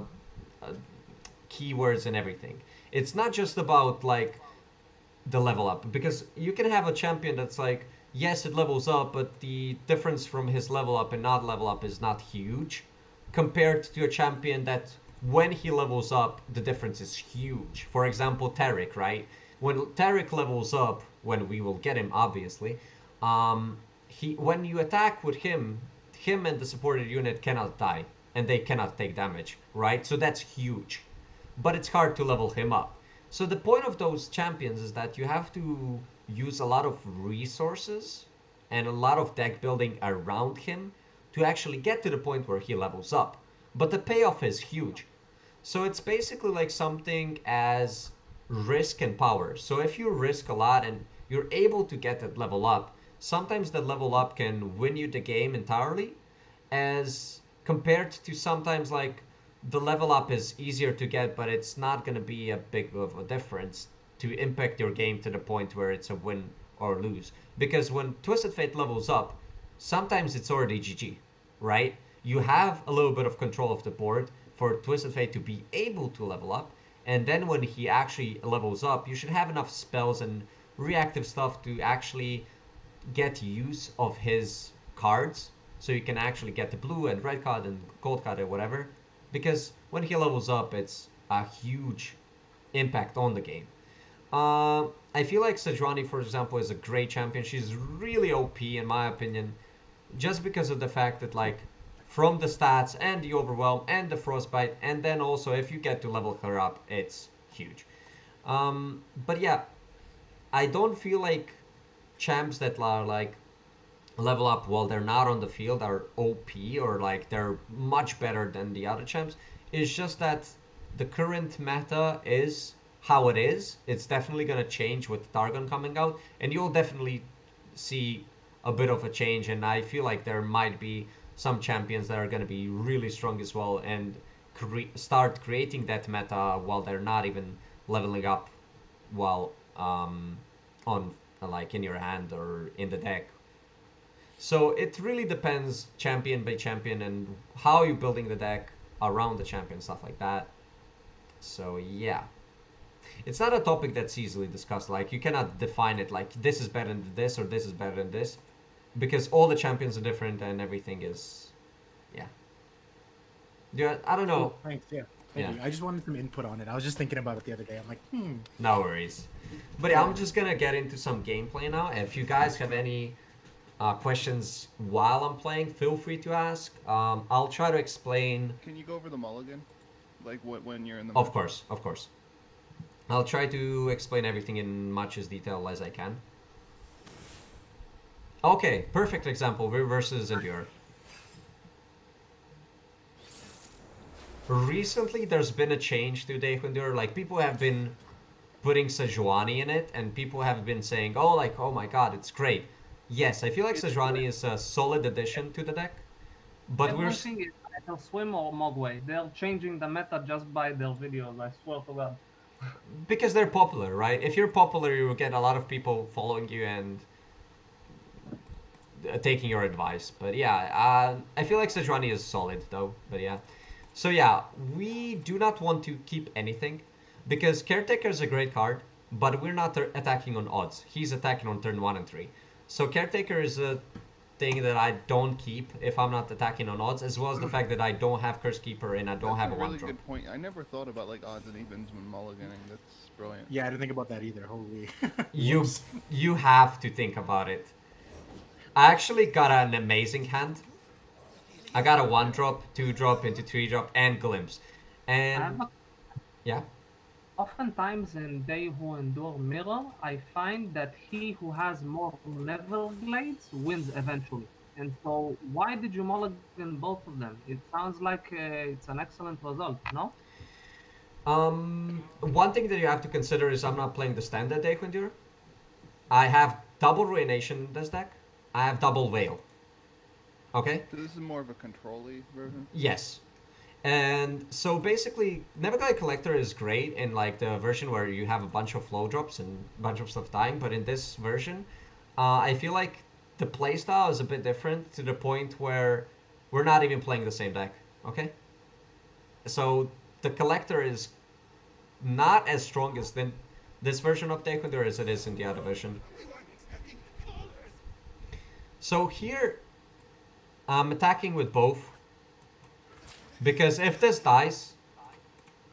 keywords and everything. It's not just about, like, the level up, because you can have a champion that's like, yes, it levels up, but the difference from his level up and not level up is not huge, compared to a champion that when he levels up, the difference is huge. For example, Tarek, right? When Tarek levels up, when we will get him, obviously, he when you attack with him and the supported unit cannot die, and they cannot take damage, right? So that's huge. But it's hard to level him up. So the point of those champions is that you have to use a lot of resources and a lot of deck building around him to actually get to the point where he levels up. But the payoff is huge. So it's basically like something as risk and power. So if you risk a lot and you're able to get that level up, sometimes that level up can win you the game entirely, as compared to sometimes, like, the level up is easier to get, but it's not going to be a big of a difference to impact your game to the point where it's a win or lose. Because when Twisted Fate levels up, sometimes it's already GG, right? You have a little bit of control of the board for Twisted Fate to be able to level up, and then when he actually levels up, you should have enough spells and reactive stuff to actually get use of his cards, so you can actually get the blue and red card and gold card or whatever, because when he levels up, it's a huge impact on the game. I feel like Sejuani, for example, is a great champion. She's really OP in my opinion, just because of the fact that, like, from the stats and the overwhelm and the frostbite, and then also if you get to level her up, it's huge. But yeah, I don't feel like champs that are like level up while they're not on the field are OP, or like they're much better than the other champs. It's just that the current meta is how it is. It's definitely gonna change with Targon coming out, and you'll definitely see a bit of a change. And I feel like there might be some champions that are gonna be really strong as well, and start creating that meta while they're not even leveling up, while on like in your hand or in the deck. So it really depends champion by champion and how you're building the deck around the champion, stuff like that. So yeah, it's not a topic that's easily discussed. Like, you cannot define it like this is better than this or this is better than this, because all the champions are different and everything is, yeah. Yeah, I don't know. Cool, thanks. Yeah. Thank you. I just wanted some input on it. I was just thinking about it the other day. I'm like, No worries. But yeah, I'm just gonna get into some gameplay now. If you guys have any questions while I'm playing, feel free to ask. I'll try to explain. Can you go over the mulligan? Like what when you're in the Of course, of course. I'll try to explain everything in much as detail as I can. Okay, perfect example. Versus Endure. Recently, there's been a change to Death Endure. Like, people have been putting Sejuani in it, and people have been saying, "Oh, like, oh my God, it's great." Yes, I feel like It's Sejuani is a solid addition to the deck, but and we're one thing is either Swim or Mogwai. They're changing the meta just by their videos. I swear to God. because they're popular, right? If you're popular, you will get a lot of people following you and taking your advice. But yeah, I feel like Sejuani is solid though. But yeah, so yeah, we do not want to keep anything because Caretaker is a great card, but we're not attacking on odds. He's attacking on turn 1 and 3. So Caretaker is a thing that I don't keep if I'm not attacking on odds, as well as the fact that I don't have Curse Keeper and I don't That's have a a one really drop. good point. I never thought about like odds and evens when mulliganing. That's brilliant. Yeah, I didn't think about that either. Holy. You Whoops. you have to think about it. I actually got an amazing hand. I got a one drop, two drop into three drop, and glimpse. I have And a, yeah, oftentimes in They Who Endure Mirror, I find that he who has more level glades wins eventually. And so, why did you mulligan both of them? It sounds like it's an excellent result, no? one thing that you have to consider is I'm not playing the standard deck Endure. I have double ruination in this deck. I have double veil. Okay. So this is more of a control-y version. Yes. And so basically, Neverglade Collector is great in like the version where you have a bunch of flow drops and a bunch of stuff dying. But in this version, I feel like the playstyle is a bit different to the point where we're not even playing the same deck. Okay. So the Collector is not as strong as this version of Taekwondo as it is in the other version. So here, I'm attacking with both. Because if this dies,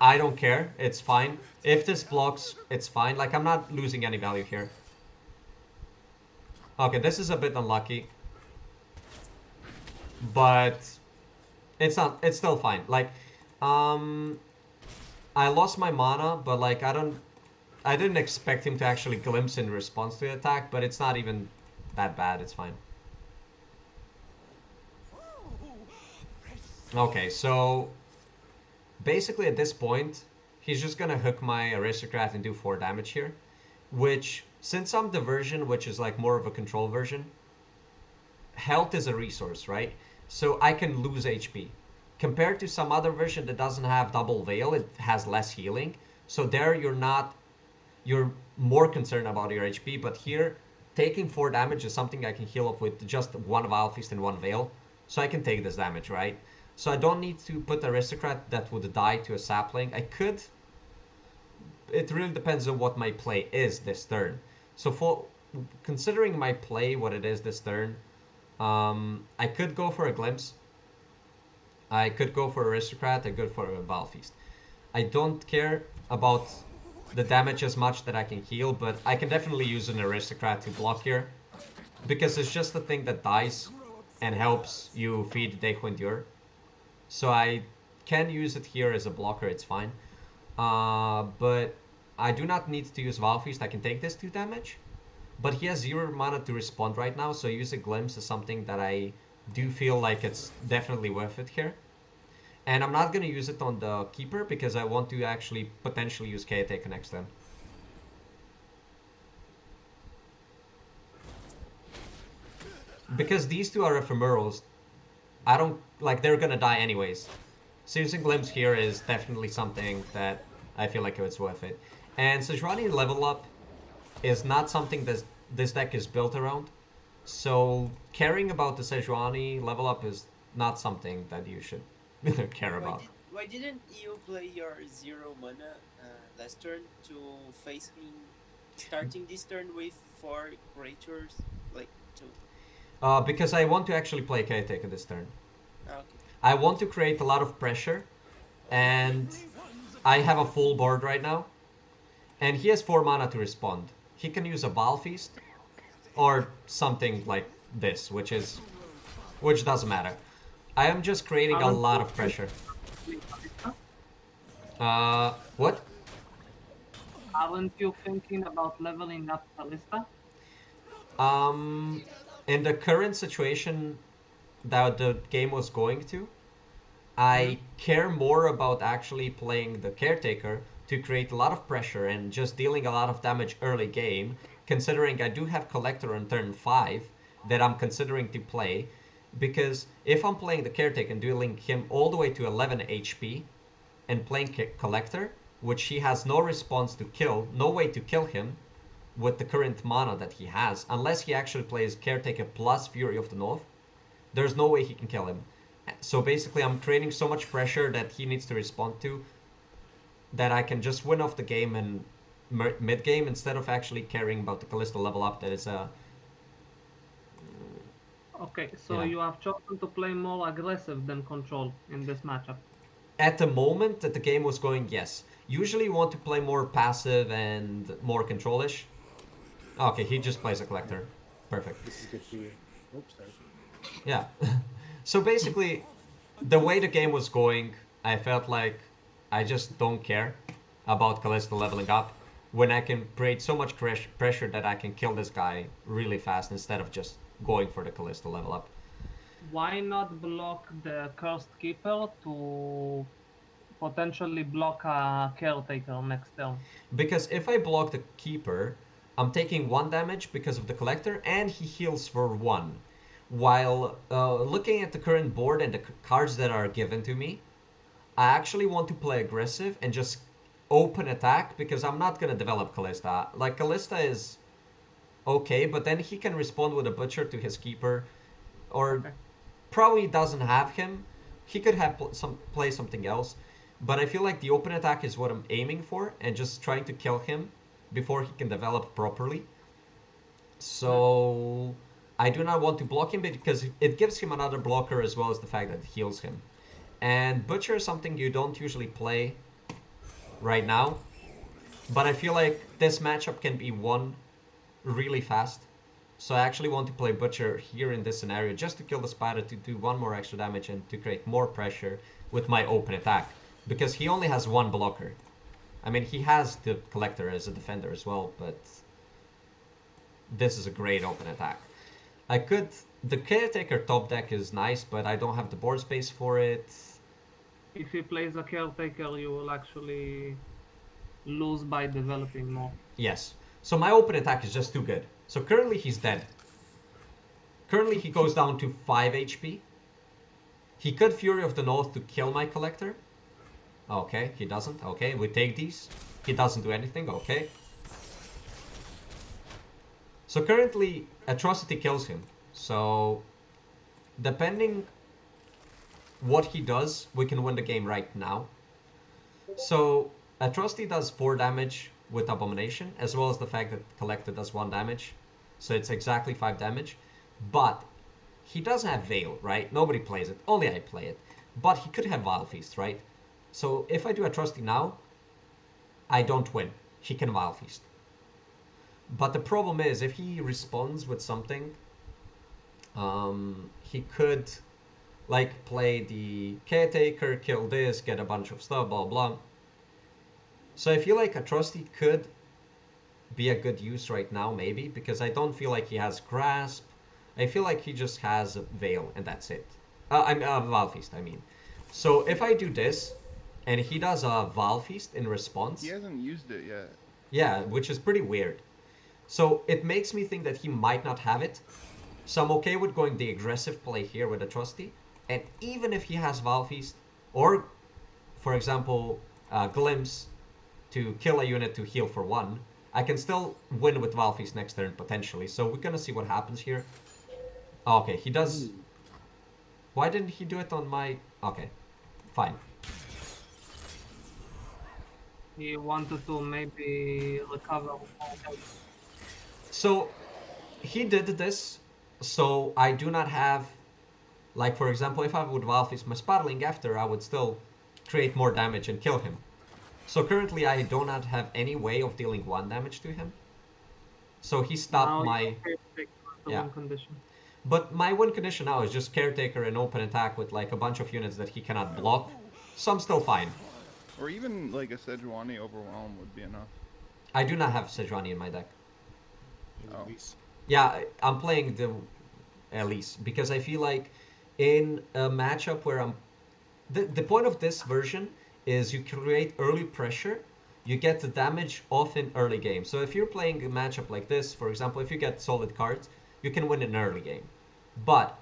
I don't care. It's fine. If this blocks, it's fine. Like, I'm not losing any value here. Okay, this is a bit unlucky. But it's not. It's still fine. Like, I lost my mana, but like, I didn't expect him to actually glimpse in response to the attack, but it's not even that bad. It's fine. Okay, so basically at this point, he's just gonna hook my aristocrat and do 4 damage here. Which, since I'm the version which is like more of a control version, health is a resource, right? So I can lose HP. Compared to some other version that doesn't have double veil, it has less healing. So there you're more concerned about your HP, but here taking 4 damage is something I can heal up with just one Vile Feast and one Veil. So I can take this damage, right? So I don't need to put Aristocrat that would die to a sapling. I could. It really depends on what my play is this turn. So for considering my play, what it is this turn, I could go for a Glimpse. I could go for Aristocrat. I could go for a Vile Feast. I don't care about the damage as much that I can heal, but I can definitely use an Aristocrat to block here. Because it's just the thing that dies and helps you feed Deku Endure. So I can use it here as a blocker, it's fine. But I do not need to use Vile Feast. I can take this 2 damage. But he has 0 mana to respond right now, so using Glimpse is something that I do feel like it's definitely worth it here. And I'm not going to use it on the Keeper because I want to actually potentially use Caretaker next turn. Because these two are ephemerals, I don't, like, they're gonna die anyways. So using Glimpse here is definitely something that I feel like it's worth it. And Sejuani level up is not something that this deck is built around. So caring about the Sejuani level up is not something that you should care about. Why didn't you play your 0 mana last turn to face him starting this turn with 4 creatures? Like, to. Because I want to actually play Caretaker this turn. Okay. I want to create a lot of pressure, and I have a full board right now. And he has 4 mana to respond. He can use a Vile Feast, or something like this, which doesn't matter. I am just creating a lot of pressure. What? Aren't you thinking about leveling up Kalista? In the current situation that the game was going to, I care more about actually playing the Caretaker to create a lot of pressure and just dealing a lot of damage early game, considering I do have Collector on turn 5, that I'm considering to play, because if I'm playing the Caretaker and dueling him all the way to 11 HP and playing Collector, which he has no response to kill, no way to kill him with the current mana that he has, unless he actually plays Caretaker plus Fury of the North, there's no way he can kill him. So basically, I'm creating so much pressure that he needs to respond to that I can just win off the game in mid game instead of actually caring about the Callisto level up. That is a Okay, so yeah. you have chosen to play more aggressive than control in this matchup. At the moment that the game was going, yes. Usually you want to play more passive and more controlish. Okay, he just plays a collector. Perfect. This is good for you. Oops, sorry. Yeah. So basically, the way the game was going, I felt like I just don't care about Callisto leveling up when I can create so much pressure that I can kill this guy really fast instead of just going for the Callisto level up. Why not block the Cursed Keeper to potentially block a Caretaker next turn? Because if I block the Keeper, I'm taking 1 damage because of the Collector, and he heals for 1. While looking at the current board and the cards that are given to me, I actually want to play aggressive and just open attack because I'm not going to develop Callista. Like, Callista is okay, but then he can respond with a Butcher to his Keeper, or Okay. probably doesn't have him. He could have play something else, but I feel like the open attack is what I'm aiming for, and just trying to kill him before he can develop properly. So I do not want to block him because it gives him another blocker as well as the fact that it heals him. And Butcher is something you don't usually play right now, but I feel like this matchup can be won really fast. So I actually want to play Butcher here in this scenario just to kill the spider, to do 1 more extra damage and to create more pressure with my open attack. Because he only has 1 blocker. I mean, he has the Collector as a defender as well, but this is a great open attack. I could... The Caretaker top deck is nice, but I don't have the board space for it. If he plays a Caretaker, you will actually lose by developing more. Yes. So my open attack is just too good. So currently he's dead. Currently he goes down to 5 HP. He could Fury of the North to kill my Collector. Okay, he doesn't. Okay, we take these. He doesn't do anything. Okay. So currently Atrocity kills him. So depending what he does, we can win the game right now. So Atrocity does 4 damage with Abomination, as well as the fact that Collector does 1 damage. So it's exactly 5 damage. But he does have Veil, right? Nobody plays it. Only I play it. But he could have Vile Feast, right? So if I do Atrocity now, I don't win. He can Vile Feast. But the problem is, if he responds with something, he could like play the Caretaker, kill this, get a bunch of stuff, blah blah. So I feel like Atrocity could be a good use right now, maybe, because I don't feel like he has Grasp. I feel like he just has a Veil, and that's it. I'm Vile Feast, I mean. So if I do this, and he does a Vile Feast in response... He hasn't used it yet. Yeah, which is pretty weird. So it makes me think that he might not have it. So I'm okay with going the aggressive play here with Atrocity. And even if he has Vile Feast, or, for example, Glimpse to kill a unit to heal for 1, I can still win with Vile Feast next turn, potentially. So we're gonna see what happens here. Okay, he does... Why didn't he do it on my... Okay, fine. He wanted to maybe recover more health. So he did this, so I do not have... Like, for example, if I would Vile Feast my Sparling after, I would still create more damage and kill him. So currently I do not have any way of dealing 1 damage to him. So he stopped Now my... you take the Yeah. win condition. But my win condition now is just Caretaker and open attack with like a bunch of units that he cannot block. So I'm still fine. Or even like a Sejuani Overwhelm would be enough. I do not have Sejuani in my deck. Oh. Yeah, I'm playing the Elise because I feel like in a matchup where I'm... The point of this version is you create early pressure, you get the damage off in early game. So if you're playing a matchup like this, for example, if you get solid cards, you can win in early game. But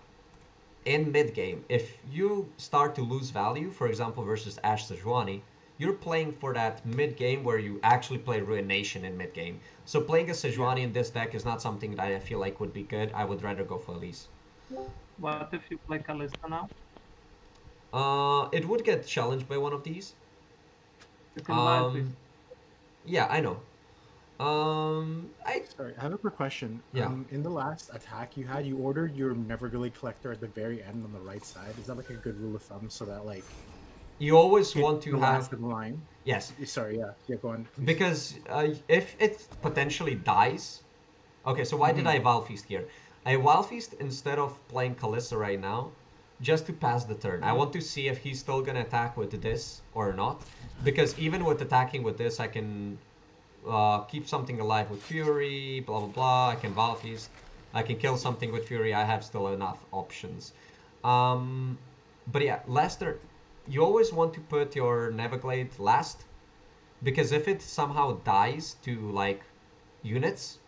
in mid game, if you start to lose value, for example, versus Ash Sejuani, you're playing for that mid game where you actually play Ruination in mid game. So playing a Yeah. Sejuani in this deck is not something that I feel like would be good. I would rather go for Elise. What if you play Kalista now? It would get challenged by one of these. You can wild beast. Um, yeah, I know. I Sorry, I have a quick question. Yeah. In the last attack you had, you ordered your Neverglade collector at the very end on the right side. Is that like a good rule of thumb so that like You always it's want to the last have of the line? yes, Sorry, yeah, go on. Please. because if it potentially dies. Okay, so why did Mhm. I Wild Feast here? I Wild Feast instead of playing Kalista right now, just to pass the turn. I want to see if he's still gonna attack with this or not, because even with attacking with this, I can keep something alive with Fury, blah blah blah. I can Wild Feast. I can kill something with Fury. I have still enough options. Um, but yeah, Lester, you always want to put your Neverglade last, because if it somehow dies to like units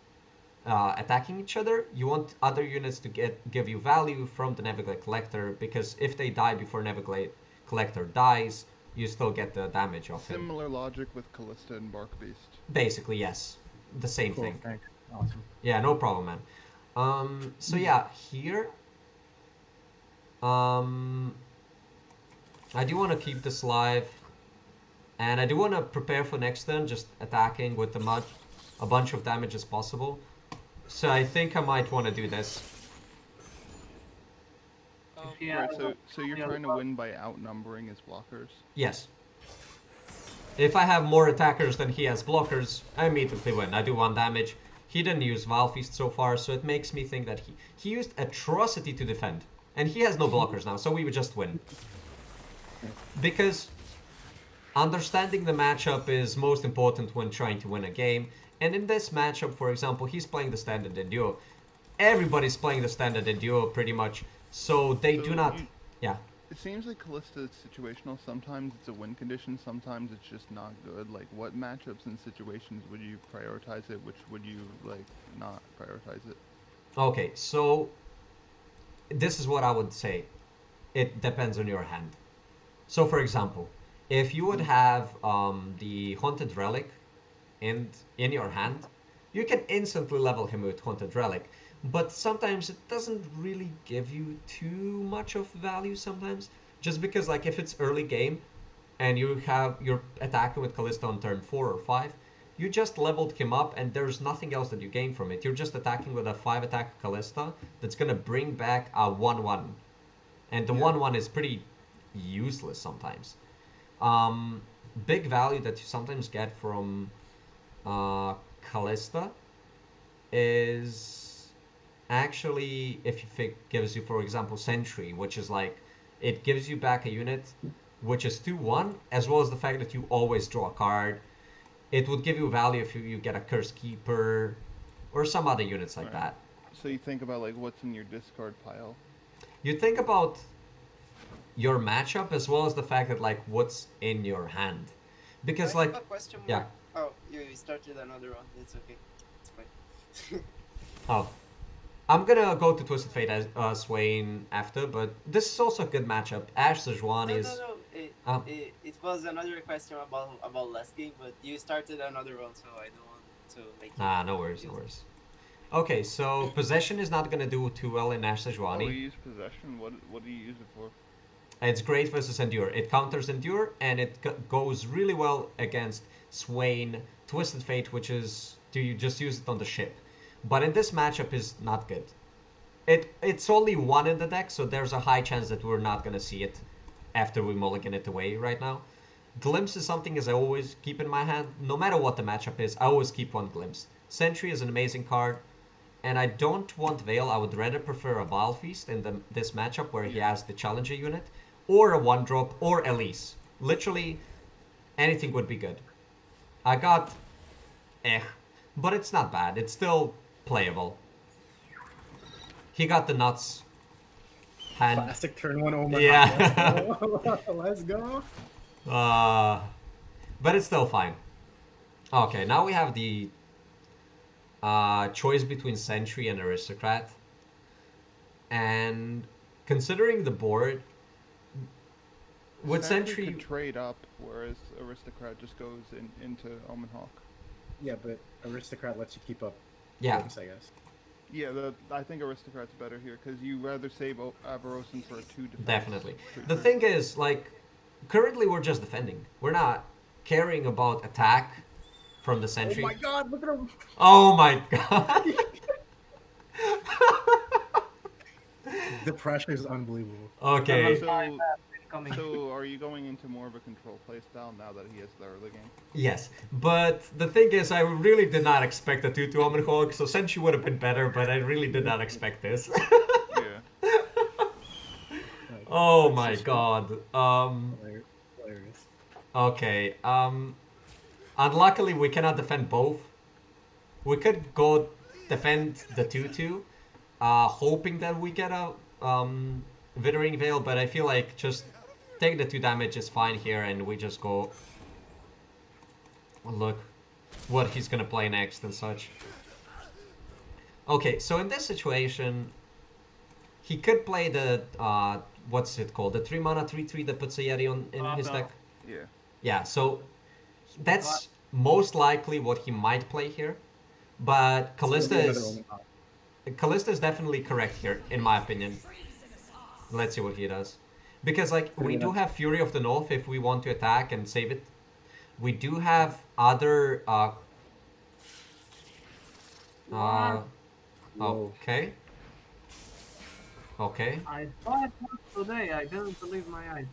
attacking each other, you want other units to give you value from the Neverglade Collector, because if they die before Neverglade Collector dies, you still get the damage of him. Similar logic with Callista and Bark Beast. Basically, yes, the same Cool, thing. thanks. Awesome. Yeah, no problem, man. So yeah, here, um, I do want to keep this live, and I do want to prepare for next turn, just attacking with a bunch of damage as possible. So I think I might want to do this. If he Right, has so you're yeah, trying to win by outnumbering his blockers. Yes. If I have more attackers than he has blockers, I immediately win. I do 1 damage. He didn't use Wild Feast so far, so it makes me think that he used Atrocity to defend. And he has no blockers now, so we would just win. Because understanding the matchup is most important when trying to win a game. And in this matchup, for example, he's playing the standard in duo. Everybody's playing the standard in duo pretty much, so they So do not. Yeah. It seems like Callista is situational. Sometimes it's a win condition, sometimes it's just not good. Like, what matchups and situations would you prioritize it? Which would you, like, not prioritize it? Okay, so this is what I would say. It depends on your hand. So, for example, if you would have the Haunted Relic in your hand, you can instantly level him with Haunted Relic. But sometimes it doesn't really give you too much of value sometimes. Just because like if it's early game and you're attacking with Callisto on turn 4 or 5, you just leveled him up and there's nothing else that you gain from it. You're just attacking with a 5 attack Callista that's gonna bring back a 1/1. And the 1/1 is pretty useless sometimes. Um, Big value that you sometimes get from Callista is actually if it gives you, for example, Sentry, which is like it gives you back a unit which is 2/1, as well as the fact that you always draw a card. It would give you value if you get a Curse Keeper or some other units like Right. that. So you think about, like, what's in your discard pile. You think about your matchup as well as the fact that like what's in your hand, because I like have a question yeah. mark. Oh, you started another one. It's okay. It's fine. Oh, I'm gonna go to Twisted Fate as Swain after, but this is also a good matchup. Ash Sejuani No, is. no, no. It was another question about last game, but you started another one, so I don't want to make. Ah, no worries, no worries. Okay, so Possession is not gonna do too well in Ash Oh, Sejuani. you use Possession? What do you use it for? It's great versus Endure. It counters Endure, and it goes really well against Swain, Twisted Fate, which is do you just use it on the ship. But in this matchup is not good. It's only 1 in the deck, so there's a high chance that we're not gonna see it after we mulligan it away right now. Glimpse is something as I always keep in my hand. No matter what the matchup is, I always keep 1 Glimpse. Sentry is an amazing card, and I don't want Veil. I would rather prefer a Vile Feast in this matchup where he has the Challenger unit, or a 1-drop, or Elise. Literally, anything would be good. I got but it's not bad. It's still playable. He got the nuts. And Classic turn 1 Omaha. Yeah. Let's go. But it's still fine. Okay, now we have the choice between Sentry and Aristocrat. And considering the board, with Sentry Sentry, could trade up, whereas Aristocrat just goes into Omen Hawk. Yeah, but Aristocrat lets you keep up yeah, glimpse, I guess. Yeah, I think Aristocrat's better here because you rather save Avarosan for a 2 defense. definitely. Three The turns. thing is, like, currently we're just defending. We're not caring about attack from the Oh Sentry. my god, look at him! Oh my god. The pressure is unbelievable. Okay. So, Coming. so are you going into more of a control playstyle now that he has the early game? Yes, but the thing is, I really did not expect a 2-2 Omen Hawk, so Sentry would have been better, but I really did not expect this. Yeah. Oh That's my just god. hilarious. Okay. Unluckily, we cannot defend both. We could go defend the 2-2, hoping that we get a Withering Veil, but I feel like just take the 2 damage is fine here, and we just go look what he's gonna play next and such. Okay, so in this situation, he could play the what's it called? The 3 mana 3/3 that puts a Yeti on in his no. deck. Yeah. Yeah, so that's most likely what he might play here. But Callista is definitely correct here, in my opinion. Let's see what he does. Because like we do have Fury of the North if we want to attack and save it. We do have other What? okay. Okay. I saw it once today. I didn't believe my eyes.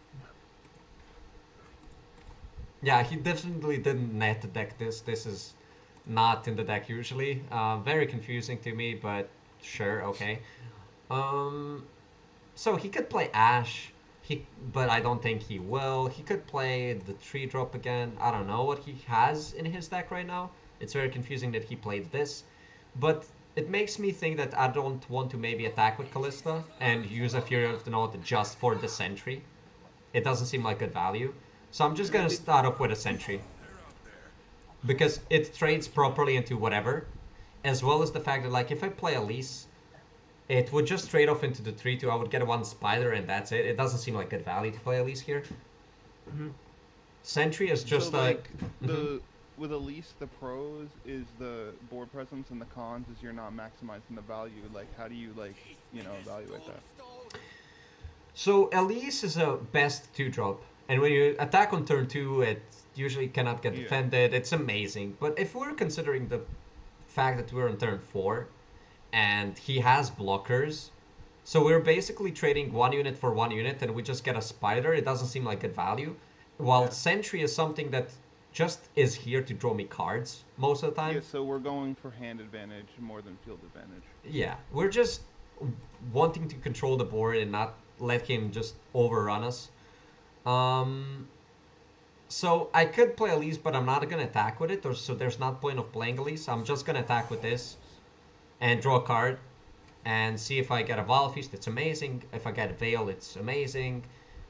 Yeah, he definitely didn't net deck this. This is not in the deck usually. Very confusing to me, but sure, okay. Um, so he could play Ash, but I don't think he will. He could play the 3-drop again. I don't know what he has in his deck right now. It's very confusing that he played this, but it makes me think that I don't want to maybe attack with Callista and use a Fury of the North just for the Sentry. It doesn't seem like good value. So I'm just gonna start off with a Sentry. Because it trades properly into whatever. As well as the fact that like if I play Elise, it would just trade off into the 3-2. I would get 1 Spider and that's it. It doesn't seem like good value to play Elise here. Sentry is just so, like, Mhm. with Elise, the pros is the board presence, and the cons is you're not maximizing the value. Like, how do you evaluate that? So Elise is a best 2-drop. And when you attack on turn 2, it usually cannot get Yeah. defended. It's amazing. But if we're considering the fact that we're on turn 4 and he has blockers, so we're basically trading 1 unit for 1 unit and we just get a spider, it doesn't seem like good value. While Yeah. Sentry is something that just is here to draw me cards most of the time. Yeah, so we're going for hand advantage more than field advantage. Yeah, we're just wanting to control the board and not let him just overrun us. So I could play Elise, but I'm not gonna attack with it, so there's not point of playing Elise. I'm just gonna attack with this and draw a card and see if I get a Vaal Feast. It's amazing. If I get a Veil, it's amazing.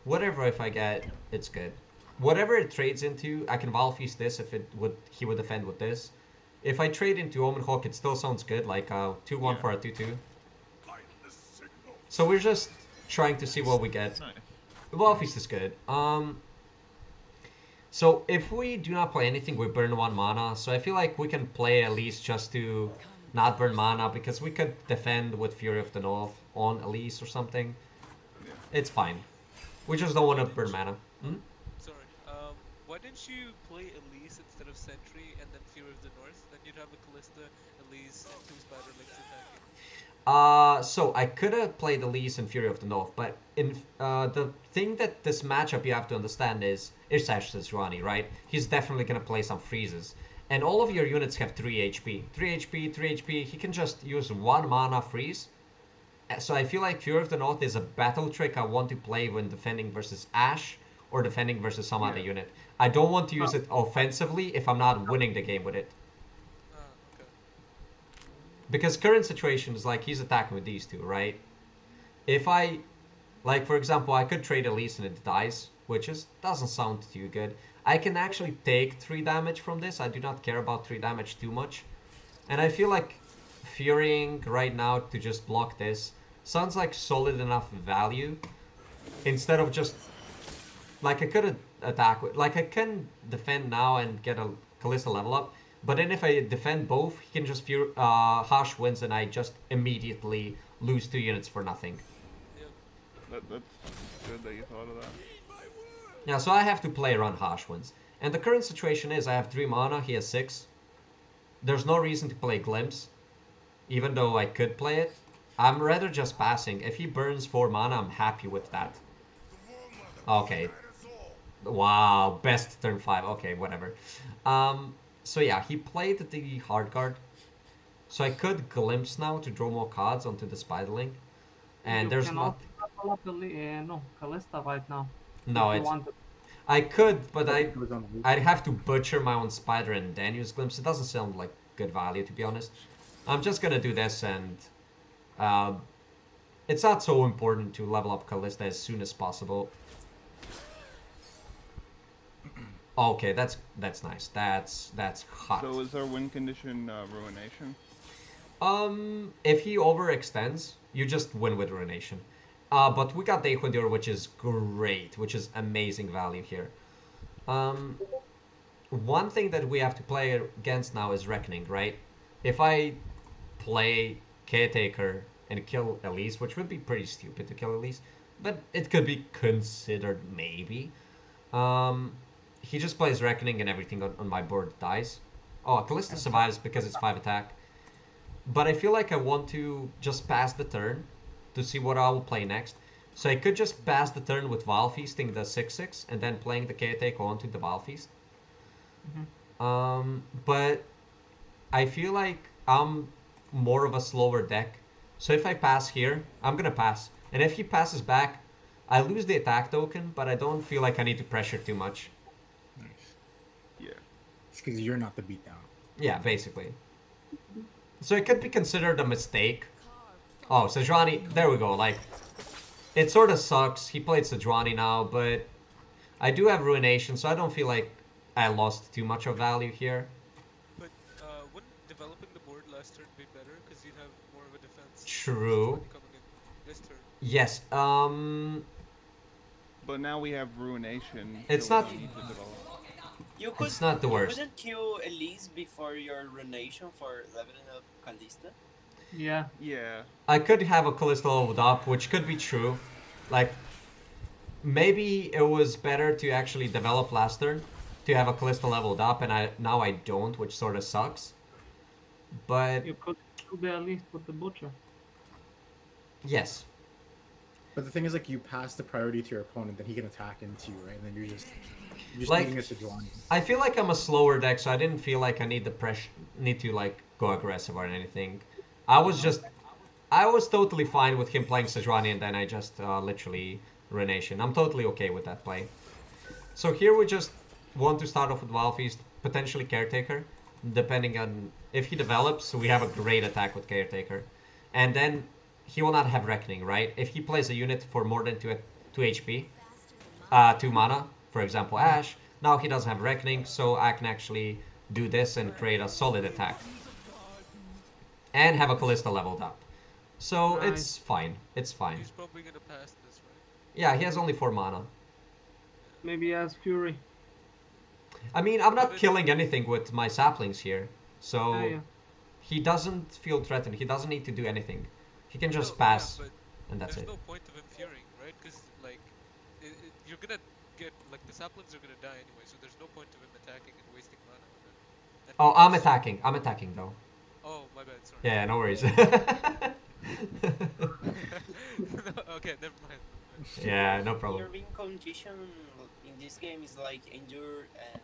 Whatever if I get, it's good. Whatever it trades into, I can Vaal Feast this if he would defend with this. If I trade into Omen Hawk, it still sounds good, like a 2-1 Yeah. for a 2-2. So we're just trying to see what we get. Nice. Vaal Feast is good. So if we do not play anything, we burn 1 mana. So I feel like we can play Elise just to not burn mana because we could defend with Fury of the North on Elise or something. Yeah. It's fine. We just don't want to burn mana. Sorry. Why didn't you play Elise instead of Sentry and then Fury of the North? Then you'd have a Callista, Elise, and 2 Spiderlings attacking. So I could have played Elise and Fury of the North, but the thing that this matchup you have to understand is Irsash Sejuani, right? He's definitely gonna play some freezes. And all of your units have 3 HP. 3 HP, 3 HP, he can just use 1 mana freeze. So I feel like Fury of the North is a battle trick I want to play when defending versus Ash or defending versus some other Yeah. unit. I don't want to use it offensively if I'm not winning the game with it. Okay. Because current situation is like he's attacking with these two, right? If I, like for example, I could trade Elise and it dies, which doesn't sound too good. I can actually take 3 damage from this. I do not care about 3 damage too much. And I feel like Furying right now to just block this sounds like solid enough value instead of just like I could attack with like I can defend now and get a Kalista level up, but then if I defend both, he can just harsh wins and I just immediately lose 2 units for nothing. Yep. That's good that you thought of that. Yeah, so I have to play around harsh wins. And the current situation is I have 3 mana, he has 6. There's no reason to play Glimpse, even though I could play it. I'm rather just passing. If he burns 4 mana, I'm happy with that. Okay. Wow, best turn 5. Okay, whatever. So yeah, he played the hard card. So I could Glimpse now to draw more cards onto the Spiderling. And You there's can not... also level up no, Kalista right now. No, if you it's... want to. I could, but It was on the- I'd have to butcher my own spider and then use Glimpse. It doesn't sound like good value, to be honest. I'm just gonna do this, and it's not so important to level up Callista as soon as possible. Okay, that's nice. That's hot. So is our win condition Ruination? If he overextends, you just win with Ruination. But we got Daequandur, which is great, which is amazing value here. One thing that we have to play against now is Reckoning, right? If I play Caretaker and kill Elise, which would be pretty stupid to kill Elise, but it could be considered maybe. He just plays Reckoning and everything on my board dies. Oh, Callista survives because it's 5 attack. But I feel like I want to just pass the turn to see what I will play next. So I could just pass the turn with Vile Feasting the 6/6 and then playing the Caretaker onto the Vile Feast. But I feel like I'm more of a slower deck. So if I pass here, I'm gonna pass. And if he passes back, I lose the attack token, but I don't feel like I need to pressure too much. Nice. Yeah. It's because you're not the beatdown. Yeah, basically. So it could be considered a mistake. Oh, Sejuani, there we go. Like, it sort of sucks. He played Sejuani now, but I do have Ruination, so I don't feel like I lost too much of value here. But wouldn't developing the board last turn be better? Because you'd have more of a defense. True. Coming in this turn. Yes. But now we have Ruination. It's so we not- don't need to develop. You could. It's not the you worst. couldn't kill Elise before your Ruination for leveling up Kalista. Yeah. Yeah. I could have a Callista leveled up, which could be true. Like, maybe it was better to actually develop last turn to have a Callista leveled up, and now I don't, which sort of sucks. But You could be at least with the butcher. yes, But the thing is, like, you pass the priority to your opponent, then he can attack into you, right? And then you're just Like- needing a Sejuani. I feel like I'm a slower deck, so I didn't feel like I need to like go aggressive or anything. I was totally fine with him playing Sejuani, and then I just literally Ruination. I'm totally okay with that play. So here we just want to start off with Vile Feast, potentially Caretaker, depending on if he develops. We have a great attack with Caretaker, and then he will not have Reckoning, right? If he plays a unit for more than 2 HP, 2 mana, for example Ash, now he doesn't have Reckoning, so I can actually do this and create a solid attack. And have a Callista leveled up. So Nice. it's fine. It's fine. He's probably gonna pass this, right? Yeah, he has only 4 mana. Maybe as Fury. I mean, I'm not killing anything with my saplings here. So Yeah. he doesn't feel threatened. He doesn't need to do anything. He can just No, yeah, pass, but and that's there's it. no point of him fearing, right? Because like, you're gonna get like the saplings are gonna die anyway, so there's no point of him attacking and wasting mana on it. And Oh, I'm plus- attacking. I'm attacking though. Oh, my bad. Sorry. Yeah, no worries. Okay, never mind. Yeah, no Your problem. win condition in this game is like endure and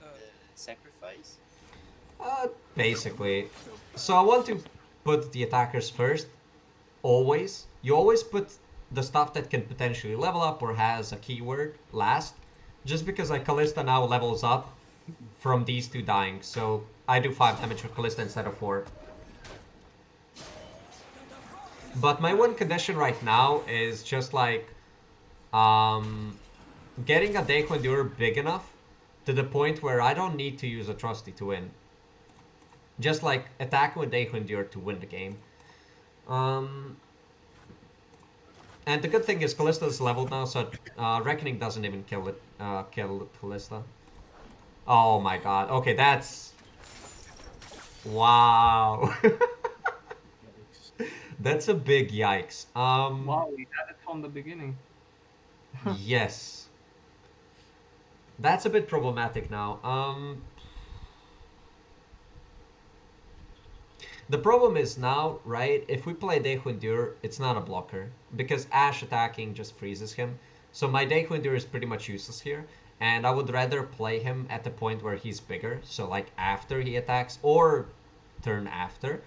sacrifice. Basically. So I want to put the attackers first. Always. You always put the stuff that can potentially level up or has a keyword last. Just because like Callista now levels up from these two dying. So I do 5 damage with Callista instead of 4. But my win condition right now is just like getting a Daequandur big enough to the point where I don't need to use Atrocity to win. Just like attacking with Daequandur to win the game. And the good thing is Callista's leveled now, so Reckoning doesn't even kill Callista. Oh my god. Okay, that's wow. Yikes. That's a big yikes. Wow, we had it from the beginning. Yes. That's a bit problematic now. The problem is now, right? If we play Deku Endure, it's not a blocker because Ash attacking just freezes him. So my Deku Endure is pretty much useless here, and I would rather play him at the point where he's bigger, so like after he attacks or turn after.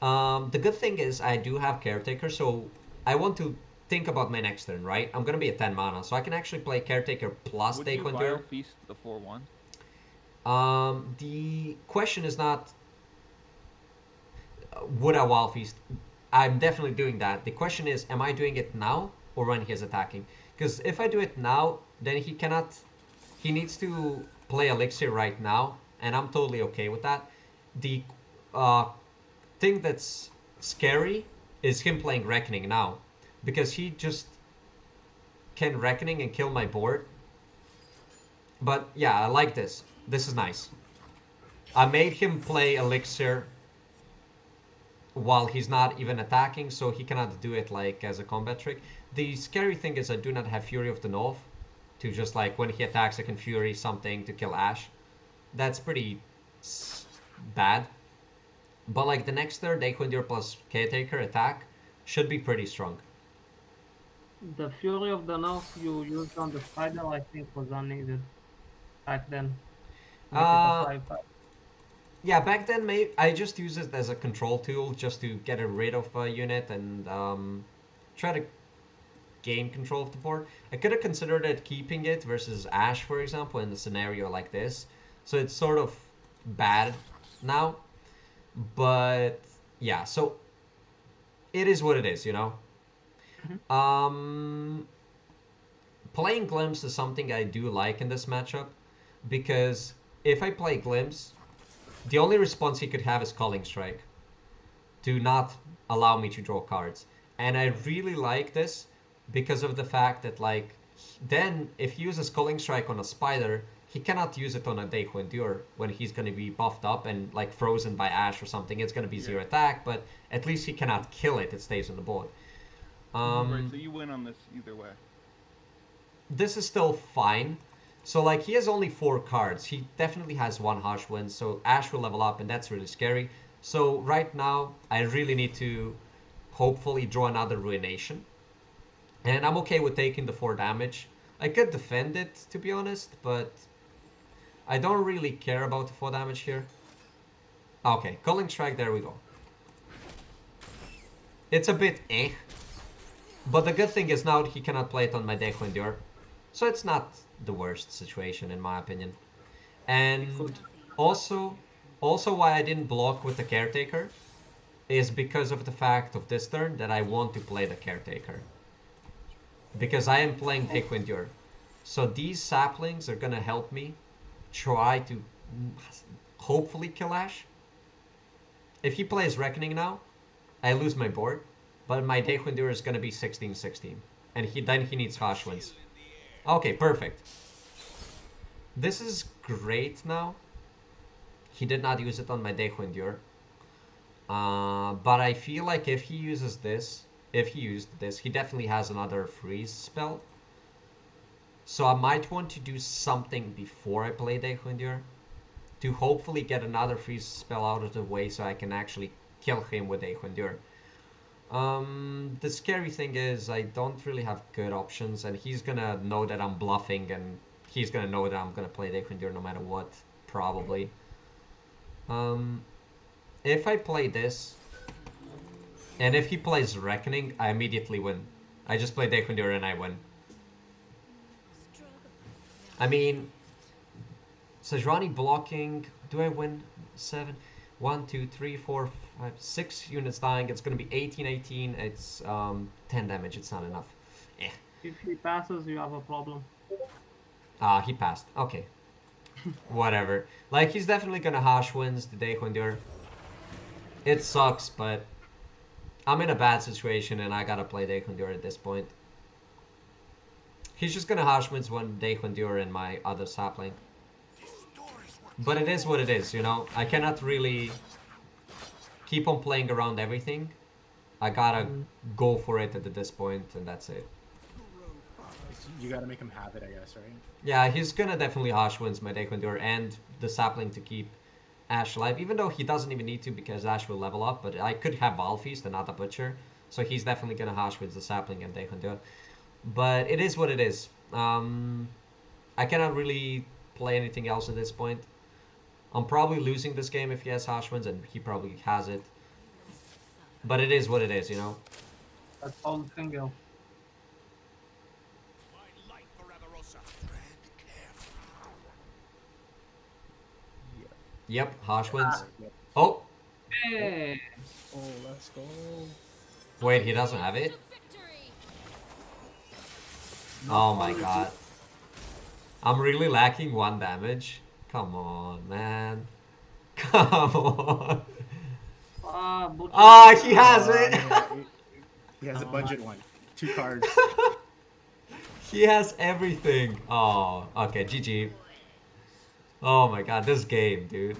The good thing is I do have Caretaker, so I want to think about my next turn, right? I'm gonna be at 10 mana, so I can actually play Caretaker plus Would you Deku Vile Endure. Feast the 4-1? The question is not would I Wild Feast? I'm definitely doing that. The question is, am I doing it now or when he's attacking? Because if I do it now, then he cannot. He needs to play Elixir right now, and I'm totally okay with that. The uh, thing that's scary is him playing Reckoning now, because he just can Reckoning and kill my board. But yeah, I like this. This is nice. I made him play Elixir while he's not even attacking, so he cannot do it like as a combat trick. The scary thing is I do not have Fury of the North to just like when he attacks I can Fury something to kill Ash. That's pretty bad. But like the next third, Daquindir plus Caretaker attack should be pretty strong. The Fury of the North you used on the spider, I think, was unneeded back then. Make it a Uh, 5/5. yeah, back then I just used it as a control tool just to get rid of a unit and try to gain control of the board. I could have considered it keeping it versus Ash, for example, in a scenario like this. So it's sort of bad now. But yeah, so it is what it is, you know? Mhm. Um, Playing Glimpse is something I do like in this matchup because if I play Glimpse, the only response he could have is Calling Strike to not allow me to draw cards. And I really like this because of the fact that like then if he uses Calling Strike on a spider, he cannot use it on a Deku Endure when he's gonna be buffed up and like frozen by Ash or something. It's gonna be zero Yeah. attack, but at least he cannot kill it. It stays on the board. Right, Um, so you win on this either way. this is still fine. So like he has only 4 cards. He definitely has one harsh wind, so Ash will level up, and that's really scary. So right now, I really need to hopefully draw another Ruination. And I'm okay with taking the 4 damage. I could defend it, to be honest, but I don't really care about the 4 damage here. Okay, Culling Strike, there we go. It's a bit eh. But the good thing is now he cannot play it on my Deku Endure. So it's not the worst situation in my opinion. And also why I didn't block with the Caretaker is because of the fact of this turn that I want to play the Caretaker. Because I am playing Deku Endure. So these saplings are gonna help me try to hopefully kill Ash. If he plays Reckoning now, I lose my board, but my Deku Endure is gonna be 16/16. And then he needs Harsh Winds. Okay, perfect. This is great now. He did not use it on my Deku Endure. But I feel like if he used this, he definitely has another freeze spell. So I might want to do something before I play Deku Endure to hopefully get another freeze spell out of the way so I can actually kill him with Deku Endure. The scary thing is I don't really have good options, and he's gonna know that I'm bluffing, and he's gonna know that I'm gonna play Deku Endure no matter what, probably. Um, if I play this, and if he plays Reckoning, I immediately win. I just play Deku Endure and I win. I mean, Sejuani blocking. Do I win 7? 1, 2, 3, 4, 5, 6 units dying. It's gonna be 18/18. It's 10 damage. It's not enough. Eh. If he passes, you have a problem. Ah, he passed. Okay. Whatever. Like he's definitely gonna hash wins the Deku Endure. It sucks, but I'm in a bad situation and I gotta play Deku Endure at this point. He's just gonna Hashmans one day Hondur in my other sapling. But it is what it is, you know? I cannot really keep on playing around everything. I gotta Mm. go for it at this point, and that's it. You got to make him have it, I guess, right? Yeah, he's gonna definitely Hashwins my Dekundur and the sapling to keep Ash alive, even though he doesn't even need to because Ash will level up, but I could have Valfeast and not a Butcher, so he's definitely gonna Hashwins the sapling and Dekundur. But it is what it is. I cannot really play anything else at this point. I'm probably losing this game if he has Hashwins, and he probably has it. But it is what it is, you know? That's all single. Yep, Hashwins. Yep. Oh, Hey! Oh, let's go. wait, he doesn't have it? Oh my god. I'm really lacking 1 damage. Come on, man. Come on. Butcher. Ah, he has it. Yeah, he has a Oh, budget one. 2 cards. He has everything. Oh, okay, GG. Oh my god, this game, dude.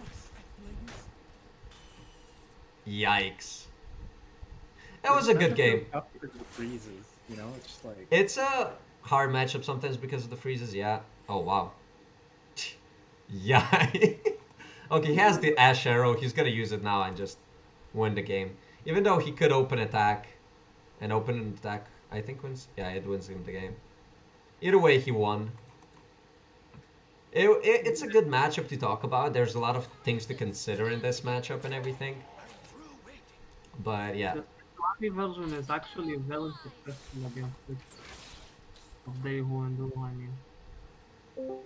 Yikes. That was a good game. Tough because of the freezes, you know? It's just like... It's a hard matchup sometimes because of the freezes, yeah. Oh, wow. Yeah. Okay, he has the Ash Arrow. He's gonna use it now and just win the game. Even though he could open attack. And open an attack, I think wins. Yeah, it wins him the game. Either way, he won. It's a good matchup to talk about. There's a lot of things to consider in this matchup and everything. But yeah. The Slavi version is actually very successful against it. Of Daewoo and Duo, I mean.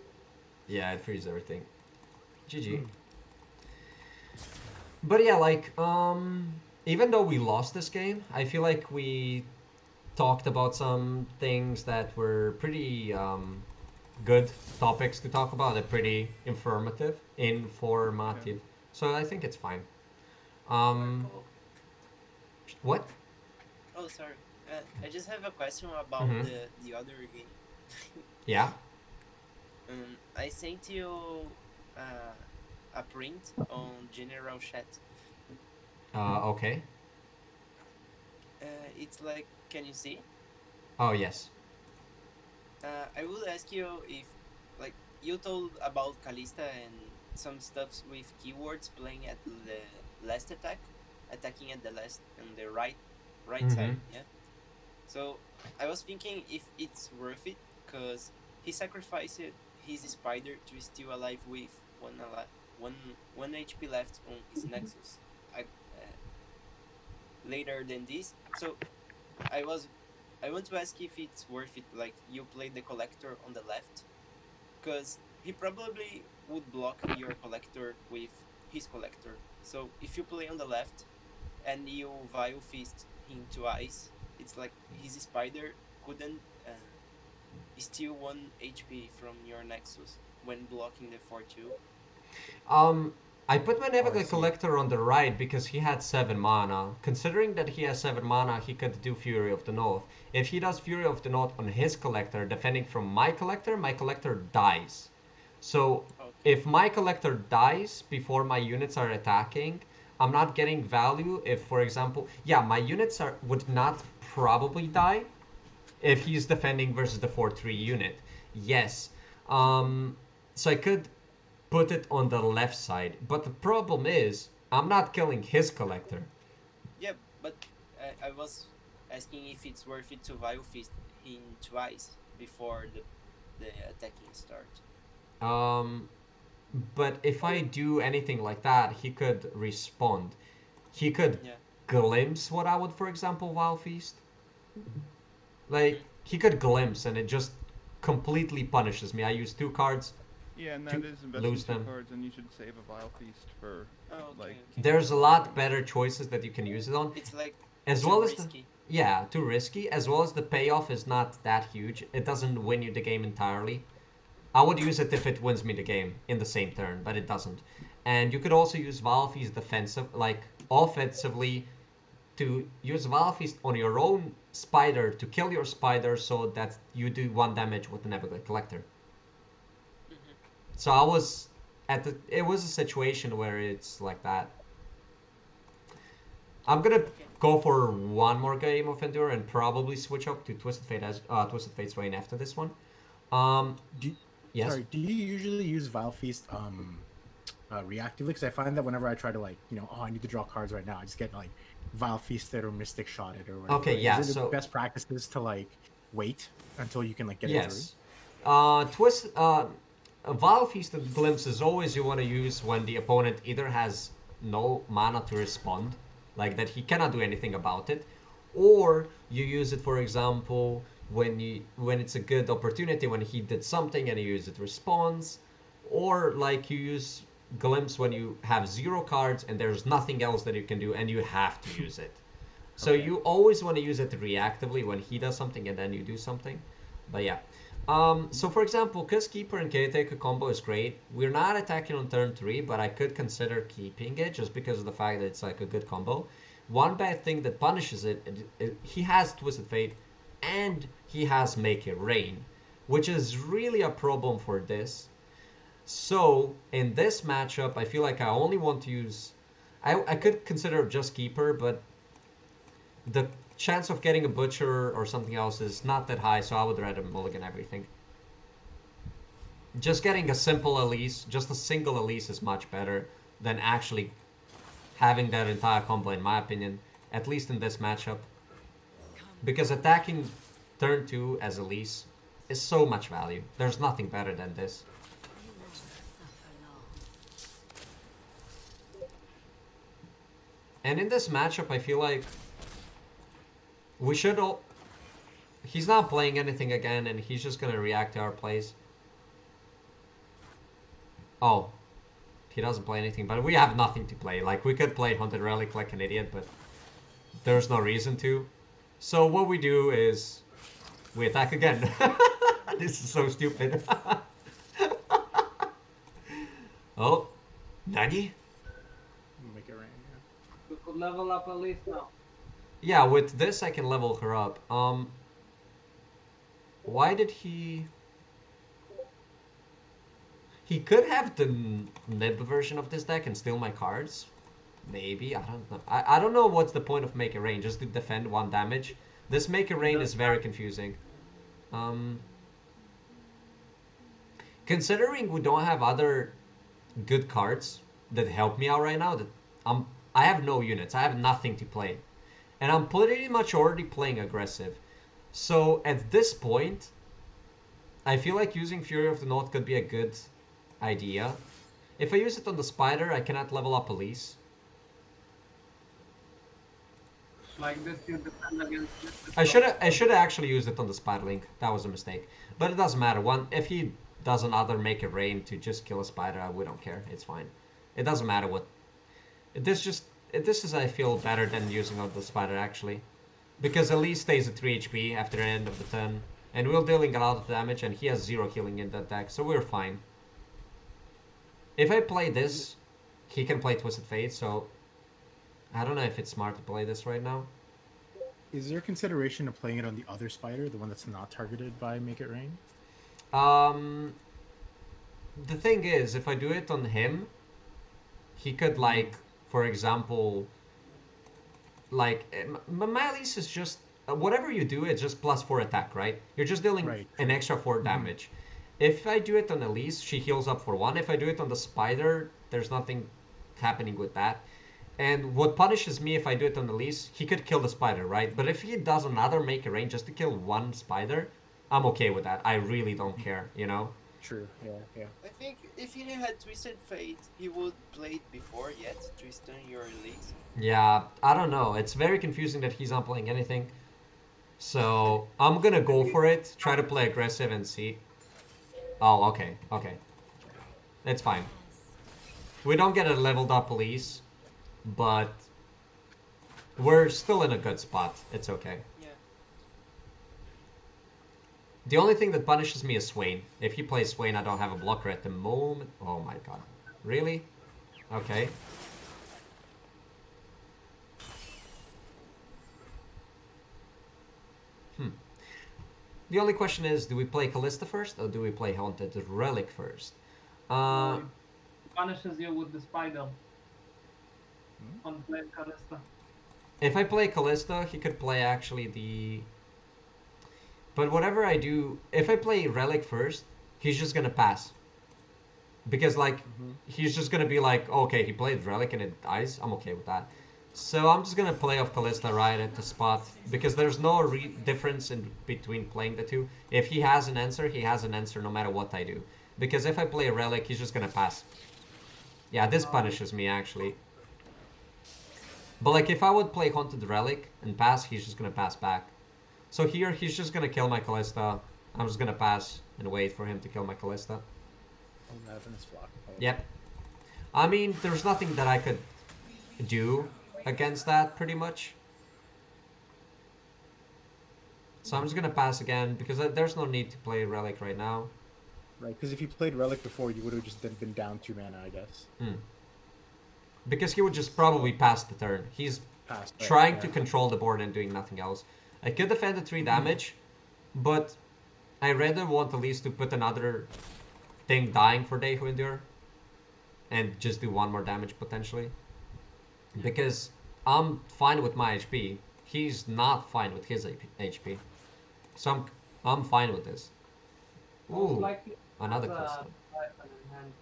Yeah, it frees everything. GG. But yeah, like, even though we lost this game, I feel like we talked about some things that were pretty good topics to talk about. They're pretty informative. So I think it's fine. What? Oh, sorry. I just have a question about Mhm. the other game. Yeah. I sent you a print on general chat. Okay. It's like, can you see? Oh, yes. I would ask you if, like, you told about Kalista and some stuffs with keywords playing at the last attack, attacking at the last on the right side, yeah. So I was thinking if it's worth it, cause he sacrificed his spider to still alive with one HP left on his Nexus. Later than this, so I want to ask if it's worth it. Like, you play the collector on the left, because he probably would block your collector with his collector. So if you play on the left and you Vile Fist him twice, it's like his spider couldn't steal 1 HP from your Nexus when blocking the 4-2. I put my I Navigator see. Collector on the right because he had 7 mana. Considering that he has 7 mana, he could do Fury of the North. If he does Fury of the North on his collector, defending from my collector dies. So Okay. if my collector dies before my units are attacking, I'm not getting value if, for example, yeah, my units would not probably die if he's defending versus the 4-3 unit. Yes. So I could put it on the left side. But the problem is, I'm not killing his collector. Yeah, but I was asking if it's worth it to Vile Fist him twice before the attacking start. But if I do anything like that, he could respond. He could Yeah. glimpse what I would, for example, Wild Feast. Like, he could glimpse and it just completely punishes me. I use 2 cards. Yeah, and To that is lose investing 2 them. cards, and you should save a Vile Feast for Oh, okay, like. okay. There's a lot better choices that you can use it on. It's like As too well as the, risky. yeah, too risky. As well as the payoff is not that huge. It doesn't win you the game entirely. I would use it if it wins me the game in the same turn, but it doesn't. And you could also use Valfi's defensive, like offensively. to use Vile Feast on your own spider to kill your spider so that you do 1 damage with the Nebula Collector. Mhm. So I was it was a situation where it's like that. I'm gonna Okay. go for one more game of Endure and probably switch up to Twisted Fate Swain after this one. Do, Yes. sorry, do you usually use Vile Feast reactively? Because I find that whenever I try to like, oh, I need to draw cards right now, I just get like Vile Feasted or Mystic Shotted or whatever. Okay, yeah, Is it the so best practices to like wait until you can like get it through? yes. A Vile Feasted Glimpse is always you want to use when the opponent either has no mana to respond, like that he cannot do anything about it, or you use it, for example, when it's a good opportunity when he did something and you use it response, or like you use Glimpse when you have 0 cards and there's nothing else that you can do and you have to use it. So Okay. you always want to use it reactively when he does something and then you do something. But yeah. So for example, because Keeper and Caretaker combo is great, we're not attacking on turn 3, but I could consider keeping it just because of the fact that it's like a good combo. One bad thing that punishes it, he has Twisted Fate and he has Make It Rain, which is really a problem for this. So in this matchup, I feel like I only want to use. I could consider just Keeper, but the chance of getting a Butcher or something else is not that high, so I would rather mulligan everything. Just getting a simple Elise, just a single Elise is much better than actually having that entire combo, in my opinion, at least in this matchup. Because attacking turn 2 as Elise is so much value. There's nothing better than this. And in this matchup, I feel like we should all. He's not playing anything again, and he's just gonna react to our plays. Oh, he doesn't play anything, but we have nothing to play. Like, we could play Haunted Relic like an idiot, but there's no reason to. So what we do is we attack again. This is so stupid. Oh, Nani? Make it rain. Yeah. We could level up at least now. Yeah, with this I can level her up. Why did he? He could have the nib version of this deck and steal my cards. Maybe, I don't know. I don't know what's the point of Make a Rain, just to defend 1 damage. This Make a Rain is very confusing. Um, Considering we don't have other good cards that help me out right now, that I have no units, I have nothing to play. And I'm pretty much already playing aggressive. So at this point, I feel like using Fury of the North could be a good idea. If I use it on the spider, I cannot level up Elise. Like this, you defend against this. I should have actually used it on the spider link. That was a mistake. But it doesn't matter. If he does another Make It Rain to just kill a spider, we don't care. It's fine. It doesn't matter what. This is, I feel, better than using on the spider actually, because Elise stays at 3 HP after the end of the turn, and we're dealing a lot of damage, and he has 0 healing in that deck, so we're fine. If I play this, he can play Twisted Fate, so I don't know if it's smart to play this right now. Is there consideration of playing it on the other spider, the one that's not targeted by Make It Rain? The thing is, if I do it on him, he could, like, for example, like, my Elise is just, whatever you do, it's just +4 attack, right? You're just dealing Right. an extra 4 damage. If I do it on Elise, she heals up for 1. If I do it on the spider, there's nothing happening with that. And what punishes me if I do it on Elise, he could kill the spider, right? But if he does another Make a Rain just to kill 1 spider, I'm okay with that. I really don't care, you know? True. Yeah. Yeah. I think if he had Twisted Fate, he would play it before yet, Tristan, your Elise. Yeah, I don't know. It's very confusing that he's not playing anything. So I'm gonna go for it. Try to play aggressive and see. Oh, okay, okay. It's fine. We don't get a leveled up Elise, but we're still in a good spot. It's okay. Yeah. The only thing that punishes me is Swain. If he plays Swain, I don't have a blocker at the moment. Oh my god. Really? Okay. The only question is, do we play Callista first or do we play Haunted Relic first? Uh, It punishes you with the spider Hmm? on playing Calista. if I play Callista, he could play actually the. But whatever I do, if I play Relic first, he's just gonna pass. Because, like, Mm-hmm. he's just gonna be like, okay, he played Relic and it dies. I'm okay with that. So I'm just gonna play off Callista right at the spot. Because there's no difference in between playing the two. If he has an answer, he has an answer no matter what I do. Because if I play a Relic, he's just gonna pass. Yeah, this punishes me actually. But like if I would play Haunted Relic and pass, he's just gonna pass back. So here he's just gonna kill my Callista. I'm just gonna pass and wait for him to kill my Callista. 11 is flock. Oh. Yep. I mean, there's nothing that I could do against that pretty much. So I'm just gonna pass again because there's no need to play Relic right now. Right, because if you played Relic before, you would have just been down 2 mana, I guess. Hmm. Because he would just probably pass the turn. He's Passed, right, trying yeah. to control the board and doing nothing else. I could defend the 3 damage, but I rather want at least to put another thing dying for Dehu Endure and just do 1 more damage potentially. Because I'm fine with my HP. He's not fine with his HP. So I'm fine with this. Most Ooh, likely another has cluster. a weapon in hand.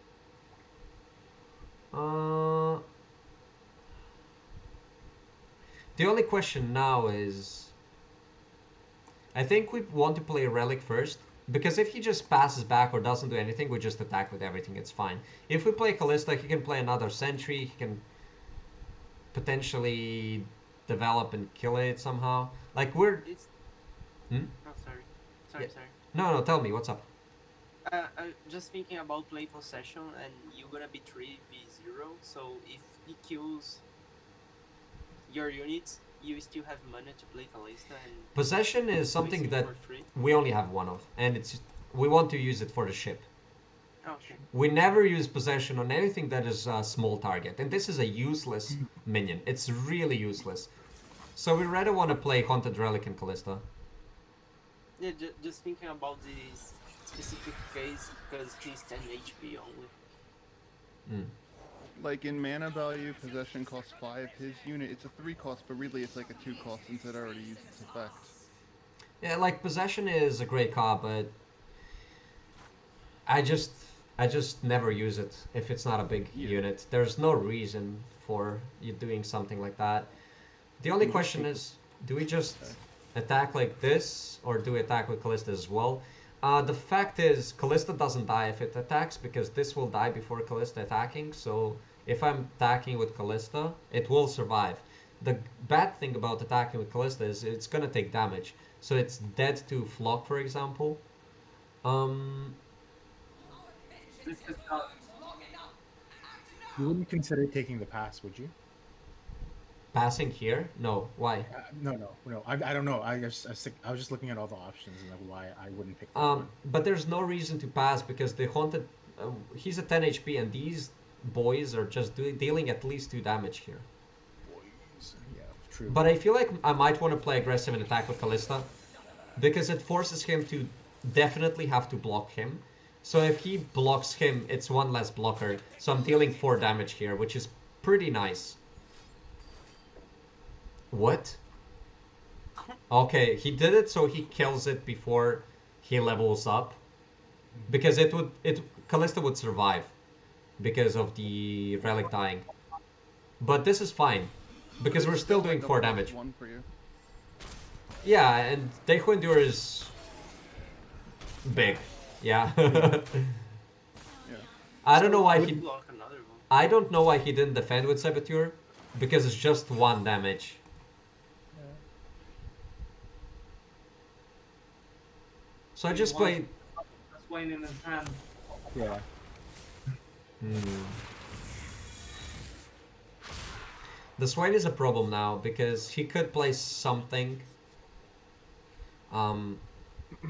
The only question now is, I think we want to play Relic first, because if he just passes back or doesn't do anything, we just attack with everything, it's fine. If we play Callista, he can play another Sentry, he can potentially develop and kill it somehow. Like, we're... It's. Hmm? Oh, sorry. Sorry, Yeah. sorry. No, tell me, what's up? I'm just thinking about play possession, and you're gonna be 3v0. So if he kills your units, you still have mana to play Kalista and Possession is face something him that for free. we only have one of, and we want to use it for the ship. Oh, okay. We never use possession on anything that is a small target, and this is a useless minion. It's really useless. So we rather want to play Haunted Relic and Callista. Yeah, just thinking about this specific case because he's 10 HP only. Mm. Like in mana value, possession costs 5. His unit, it's a 3 cost, but really it's like a 2 cost since it already used its effect. Yeah, like possession is a great card, but I just never use it if it's not a big Yeah. unit. There's no reason for you doing something like that. The only You just question take- is, do we just attack like this, or do we attack with Callista as well? The fact is, Callista doesn't die if it attacks, because this will die before Callista attacking, so if I'm attacking with Callista, it will survive. The bad thing about attacking with Callista is it's gonna take damage, so it's dead to Flock, for example. This is You wouldn't consider taking the pass, would you? Passing here? No, why? No. I don't know. I was just looking at all the options and like why I wouldn't pick that one. But there's no reason to pass because the Haunted, he's a 10 HP and these boys are just dealing at least 2 damage here. Boys. Yeah, true. But I feel like I might want to play aggressive and attack with Callista because it forces him to definitely have to block him. So if he blocks him, it's 1 less blocker. So I'm dealing 4 damage here, which is pretty nice. What? Okay, he did it so he kills it before he levels up. Because Callista would survive because of the relic dying. But this is fine. Because we're still doing Like a 4 plus damage. 1 for you. Yeah, and Deku Endure is big. Yeah. Yeah. I don't know why Would he block another one. I don't know why he didn't defend with Saboteur. Because it's just 1 damage. So I just played. Swain in his hand. Yeah. The Swain is a problem now because he could play something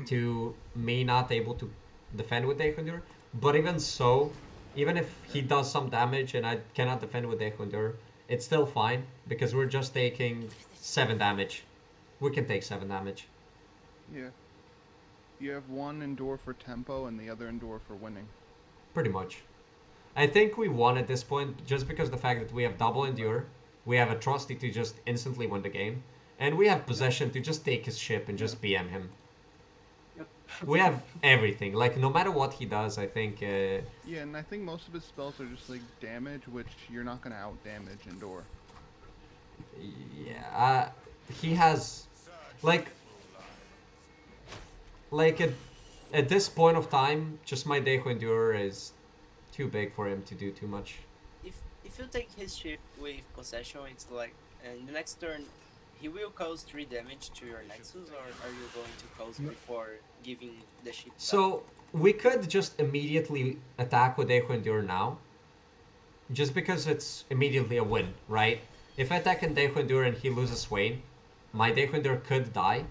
to me not able to defend with Dekundur. But even so, even if he does some damage and I cannot defend with Dekundur, it's still fine because we're just taking 7 damage. We can take 7 damage. Yeah. You have one endure for tempo and the other endure for winning. Pretty much. I think we won at this point just because the fact that we have double endure, we have atrocity to just instantly win the game, and we have possession to just take his ship and just BM him. Yep. We have everything. Like no matter what he does, I think. Yeah, and I think most of his spells are just like damage, which you're not gonna out damage endure. Yeah, he has like at this point of time, just my Deku Endure is too big for him to do too much. If you take his ship with possession, it's like in the next turn he will cause 3 damage to your Nexus, or are you going to cause before giving the ship back? So we could just immediately attack with Deku Endure now, just because it's immediately a win, right? If I attack in Deku Endure and he loses Swain, my Deku Endure could die,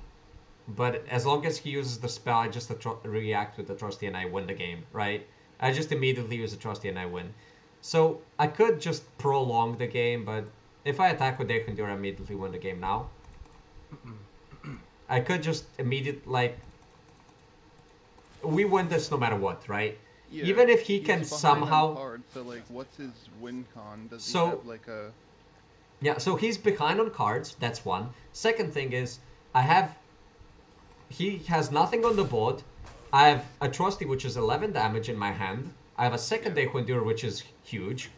but as long as he uses the spell, I just react with Atrocity and I win the game, right? I just immediately use Atrocity and I win. So I could just prolong the game, but if I attack with Deku Endure, I immediately win the game now. I could just we win this no matter what, right? Yeah, Even if he he's can behind on somehow... cards, so like, what's his win con? Does So- he have like a? Yeah, so he's behind on cards, that's one. Second thing is, he has nothing on the board. I have Atrocity, which is 11 damage in my hand. I have a second Deku Endure, which is huge.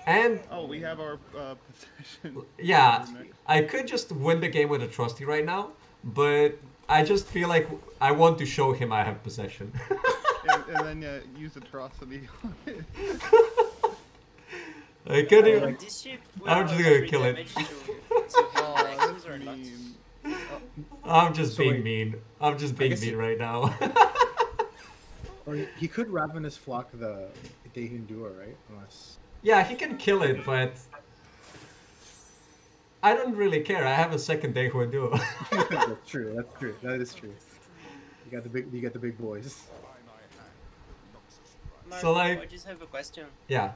And, Oh, we have our possession. yeah, Over next. I could just win the game with Atrocity right now, but I just feel like I want to show him I have possession. and then use atrocity on it. I could even... This ship will I'm just cause gonna 3 kill it. damage to his Oh, Nexus that's or not? mean. I'm just So being wait. mean. I'm just being guess mean it- right now. Or he could Ravenous Flock the Deku Endure, right? Unless Yeah, he can kill it, but I don't really care. I have a second Deku Endure. that's true. That's true. That is true. You got the big boys. Mark, So, like- I just have a question. Yeah.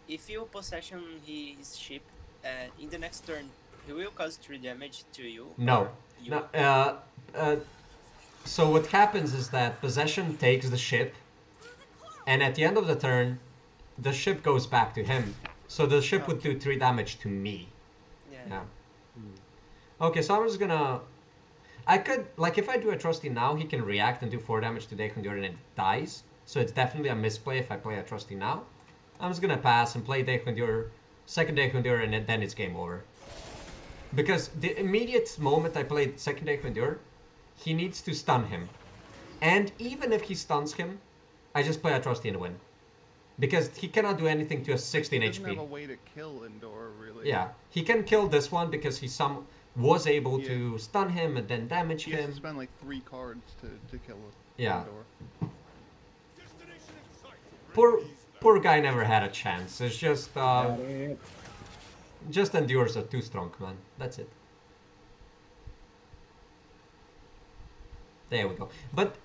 If you possession his ship, in the next turn, he will cause 3 damage to you? No. or you? No. So what happens is that possession takes the ship, and at the end of the turn, the ship goes back to him. So the ship would do 3 damage to me. Yeah. Yeah. Okay, so I'm just gonna... I could, like, if I do Atrocity now, he can react and do 4 damage to Deku Endure and it dies. So it's definitely a misplay if I play Atrocity now. I'm just gonna pass and play Deku Endure, second Deku Endure, and then it's game over. Because the immediate moment I play second Deku Endure, he needs to stun him. And even if he stuns him, I just play Atrocity and win. Because he cannot do anything to a 16 He doesn't have a HP. way to kill endure, really. Yeah, he can kill this one because he was able Yeah. to stun him and then damage He has him. to spend like 3 cards to kill Yeah. endure. Poor guy never had a chance. It's Got it. just endures are too strong, man. That's it. There we go. But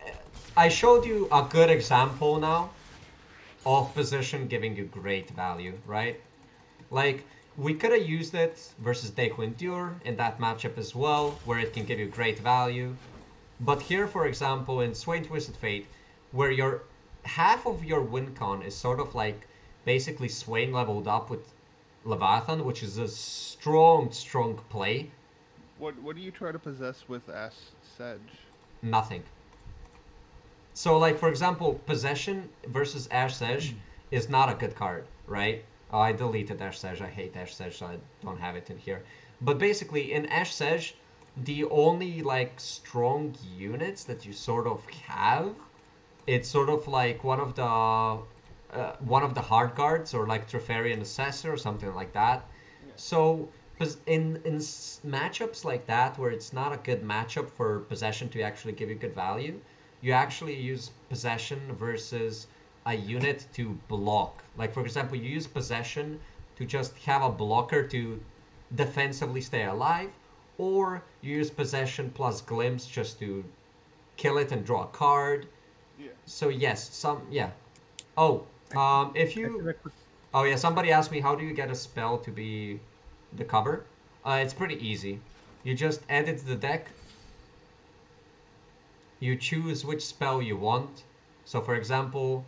I showed you a good example now of position giving you great value, right? Like, we could have used it versus Deku Endure in that matchup as well, where it can give you great value. But here, for example, in Swain Twisted Fate, where your half of your win con is sort of like basically Swain leveled up with Leviathan, which is a strong play. What do you try to possess with Ash Sedge? Nothing. So, like, for example, Possession versus Ash Sedge is not a good card, right? Oh, I deleted Ash Sedge. I hate Ash Sedge, so I don't have it in here. But basically, in Ash Sedge, the only, like, strong units that you sort of have, it's sort of like one of the hard cards, or like Treferian Assessor or something like that. So in matchups like that, where it's not a good matchup for possession to actually give you good value, you actually use possession versus a unit to block. Like, for example, you use possession to just have a blocker to defensively stay alive, or you use possession plus glimpse just to kill it and draw a card. Yeah. So yes, Oh, if you... Oh yeah, somebody asked me how do you get a spell to be the cover? It's pretty easy. You just add it to the deck. you choose which spell you want. So for example,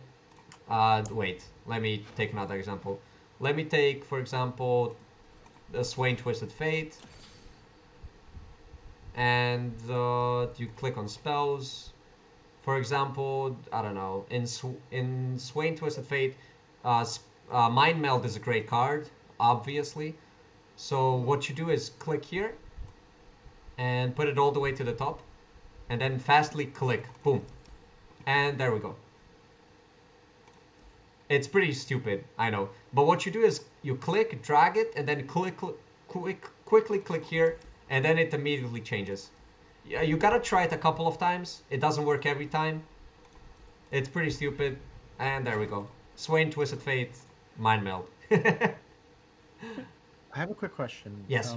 wait, let me take another example. Let me take, for example, the Swain Twisted Fate. And you click on spells. For example, I don't know, in Swain Twisted Fate, Mind Meld is a great card, obviously. So what you do is click here and put it all the way to the top, and then fastly click, boom, and there we go. It's pretty stupid, I know, but what you do is you click, drag it, and then quickly click here, and then it immediately changes. Yeah, you gotta try it a couple of times. It doesn't work every time. It's pretty stupid, and there we go. Swain Twisted Fate, Mind Meld. I have a quick question. Yes.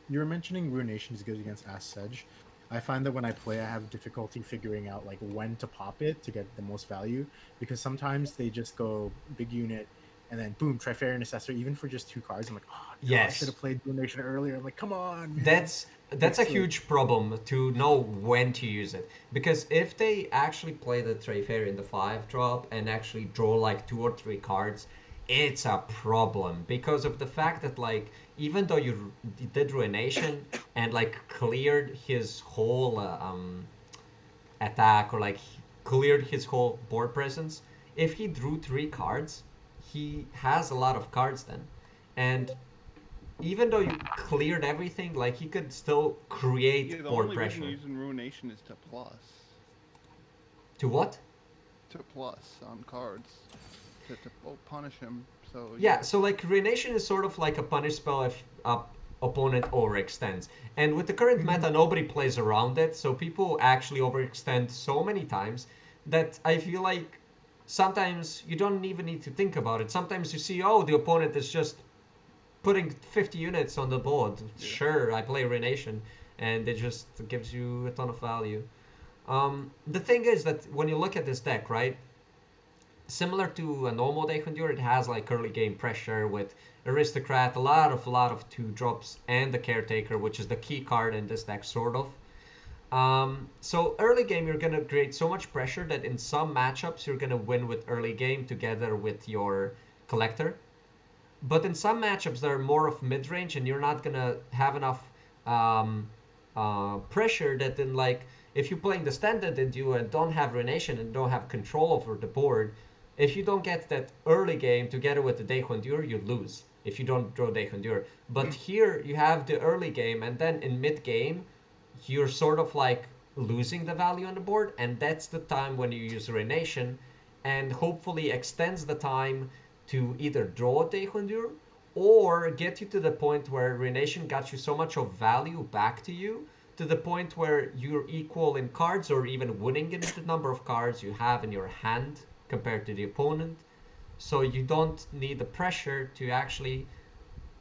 You were mentioning Ruination is good against Ash Sedge. I find that when I play, I have difficulty figuring out like when to pop it to get the most value, because sometimes they just go big unit and then boom, Trifarian Assessor, even for just 2 cards. I'm like, oh, no, I Yes. should have played Ruination earlier. I'm like, come on. Man. That's a Excellent. huge problem to know when to use it, because if they actually play the Trifarian in the 5-drop and actually draw like 2 or 3 cards, it's a problem because of the fact that like even though you did Ruination and like cleared his whole attack or like cleared his whole board presence, if he drew 3 cards, he has a lot of cards then, and even though you cleared everything, like he could still create Yeah, the board only reason pressure. using Ruination is to plus. To what? To plus on cards. To punish him. So Yeah, so like Ruination is sort of like a punish spell if opponent overextends. And with the current meta, nobody plays around it, so people actually overextend so many times that I feel like sometimes you don't even need to think about it. Sometimes you see, oh, the opponent is just putting 50 units on the board. Yeah. Sure, I play Ruination, and it just gives you a ton of value. The thing is that when you look at this deck, right? Similar to a normal deck Endure, it has like early game pressure with Aristocrat, a lot of 2-drops, and the Caretaker, which is the key card in this deck, sort of. So early game, you're gonna create so much pressure that in some matchups you're gonna win with early game together with your Collector. But in some matchups that are more of mid range, and you're not gonna have enough um, pressure that then like if you're playing the standard and you don't have Ruination and don't have control over the board, if you don't get that early game together with the Dehondur, you lose if you don't draw Dehondur. But here you have the early game, and then in mid game, you're sort of like losing the value on the board, and that's the time when you use Ruination, and hopefully extends the time to either draw a Dehondur or get you to the point where Ruination got you so much of value back to you to the point where you're equal in cards or even winning in the number of cards you have in your hand compared to the opponent. So you don't need the pressure to actually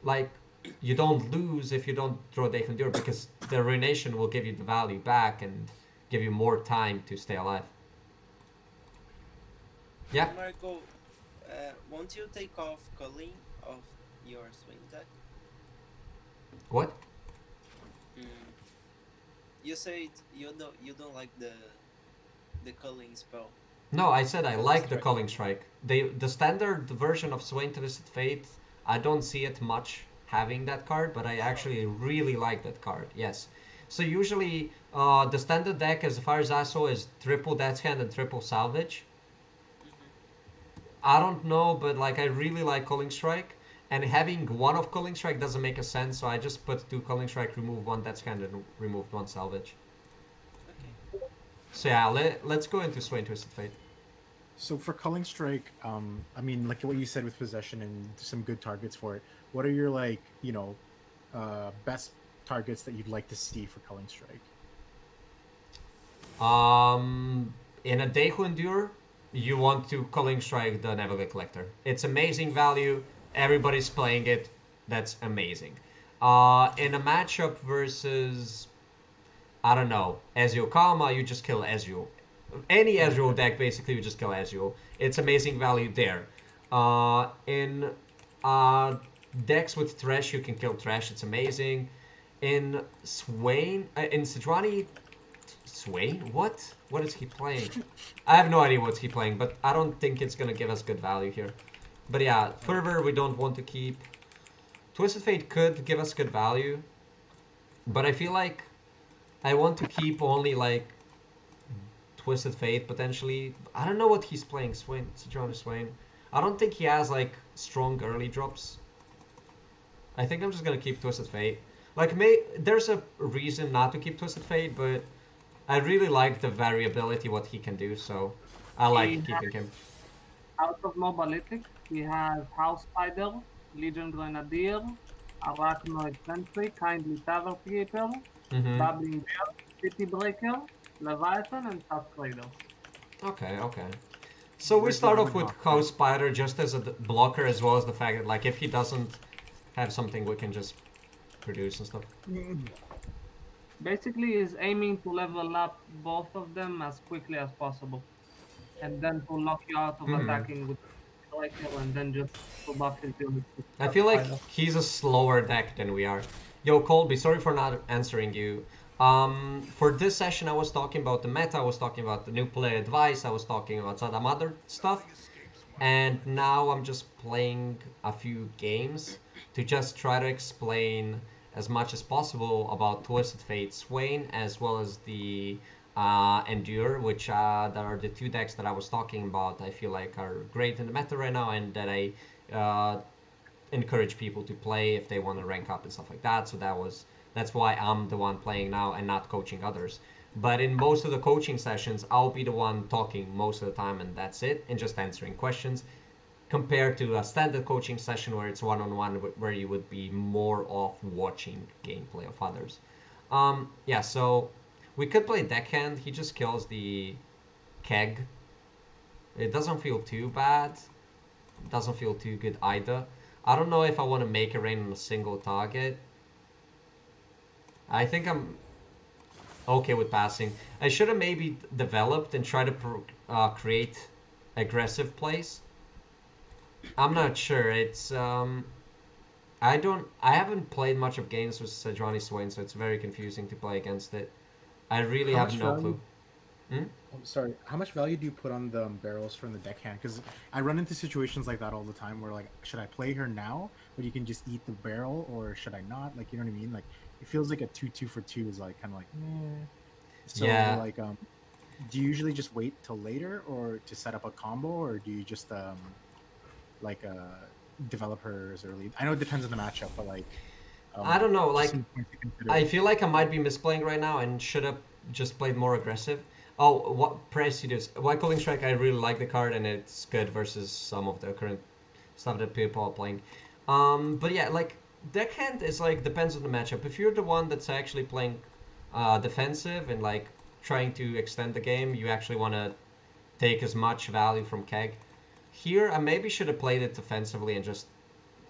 like you don't lose if you don't draw Dehondur because the Ruination will give you the value back and give you more time to stay alive. Yeah. Marco, won't you take off culling of your swing deck? What? You said you don't like the culling spell. No, I said I Culling like the strike. Culling Strike. The standard version of Swain Twisted Fate, I don't see it much having that card, but I actually really like that card. Yes. So usually, the standard deck, as far as I saw, is triple Death's Hand and triple Salvage. I don't know, but like I really like Culling Strike, and having one of Culling Strike doesn't make a sense. So I just put 2 Culling Strike, remove 1 Death's Hand, and removed 1 Salvage. Okay. So yeah, let's go into Swain Twisted Fate. So for Culling Strike, I mean, like what you said with Possession and some good targets for it. What are your like, best targets that you'd like to see for Culling Strike? In a Dehundur, you want to Culling Strike the Navigator Collector. It's amazing value. Everybody's playing it. That's amazing. In a matchup versus, I don't know, Ezreal Kama, you just kill Ezreal. Any Ezreal deck, basically, you just kill Ezreal. It's amazing value there. In decks with Thresh, you can kill Thresh. It's amazing. In Swain, in Sejuani, Swain? What? What is he playing? I have no idea what's he playing, but I don't think it's gonna give us good value here. But yeah, Fervor we don't want to keep. Twisted Fate could give us good value, but I feel like I want to keep only like Twisted Fate potentially. I don't know what he's playing. Swain, Sejuani Swain. I don't think he has like strong early drops. I think I'm just gonna keep Twisted Fate. Like, there's a reason not to keep Twisted Fate, but I really like the variability what he can do, so I He like keeping him. out of Mobalytic, he has House Spider, Legion Grenadier, Arachnoid Sentry, Kindly Tavern Keeper, Mm-hmm. Babbling Bear, City Breaker, Leviathan, and Tusk Raiders. Okay, okay. So we Where's the start off Armored with Hawk? House Spider just as a blocker, as well as the fact that like if he doesn't have something, we can just produce and stuff. Basically, he's aiming to level up both of them as quickly as possible, and then to lock you out of Mm-hmm. attacking with Striker, and then just to buff his units with I Tusk feel like Spider. he's a slower deck than we are. Yo, Colby, sorry for not answering you. For this session, I was talking about the meta, I was talking about the new player advice, I was talking about some other stuff, and now I'm just playing a few games to just try to explain as much as possible about Twisted Fate Swain as well as the Endure, which that are the two decks that I was talking about. I feel like are great in the meta right now, and that I uh, encourage people to play if they want to rank up and stuff like that. So that's why I'm the one playing now and not coaching others. But in most of the coaching sessions, I'll be the one talking most of the time, and that's it, and just answering questions. Compared to a standard coaching session where it's one-on-one, where you would be more off watching gameplay of others. Yeah, so we could play deckhand. He just kills the keg. It doesn't feel too bad. Doesn't feel too good either. I don't know if I want to make a rain on a single target. I think I'm okay with passing. I should have maybe developed and tried to create aggressive plays. I'm not sure. I haven't played much of games with Sejuani Swain, so it's very confusing to play against it. I really How have much no value? clue. Hmm? Oh, sorry. How much value do you put on the barrels from the deckhand? Because I run into situations like that all the time, where like, should I play her now, but you can just eat the barrel, or should I not? Like, you know what I mean? Like, it feels like a 2-2 for 2 is like kind of like, eh. So Yeah, like, do you usually just wait till later, or to set up a combo, or do you just like develop hers early? I know it depends on the matchup, but like, I don't know. just Like, some points to I consider. feel like I might be misplaying right now and should have just played more aggressive. Oh, what Precious? White Calling Strike, I really like the card and it's good versus some of the current stuff that people are playing. But yeah, like deckhand is like depends on the matchup. If you're the one that's actually playing defensive and like trying to extend the game, you actually want to take as much value from keg. Here, I maybe should have played it defensively and just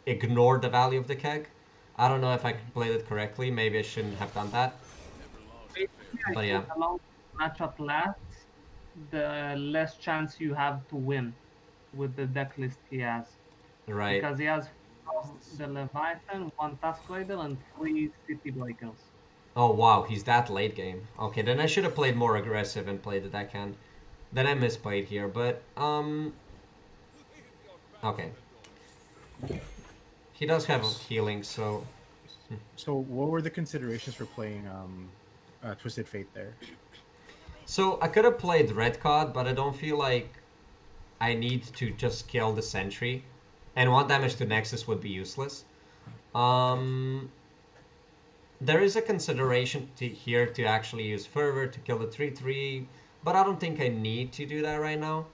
ignored the value of the keg. I don't know if I played it correctly. Maybe I shouldn't have done that. Basically, I But think yeah, the longer the matchup lasts, the less chance you have to win with the deck list he has. right. Because he has the Leviathan, one Task Raider, and three City Breakers. Oh wow, he's that late game. Okay, then I should have played more aggressive and played the deckhand. Then I misplayed here, but okay. He does have healing, so So, what were the considerations for playing Twisted Fate there? I could have played red card, but I don't feel like I need to just kill the sentry, and one damage to Nexus would be useless. Um, there is a consideration here to actually use Fervor to kill the 3/3, but I don't think I need to do that right now.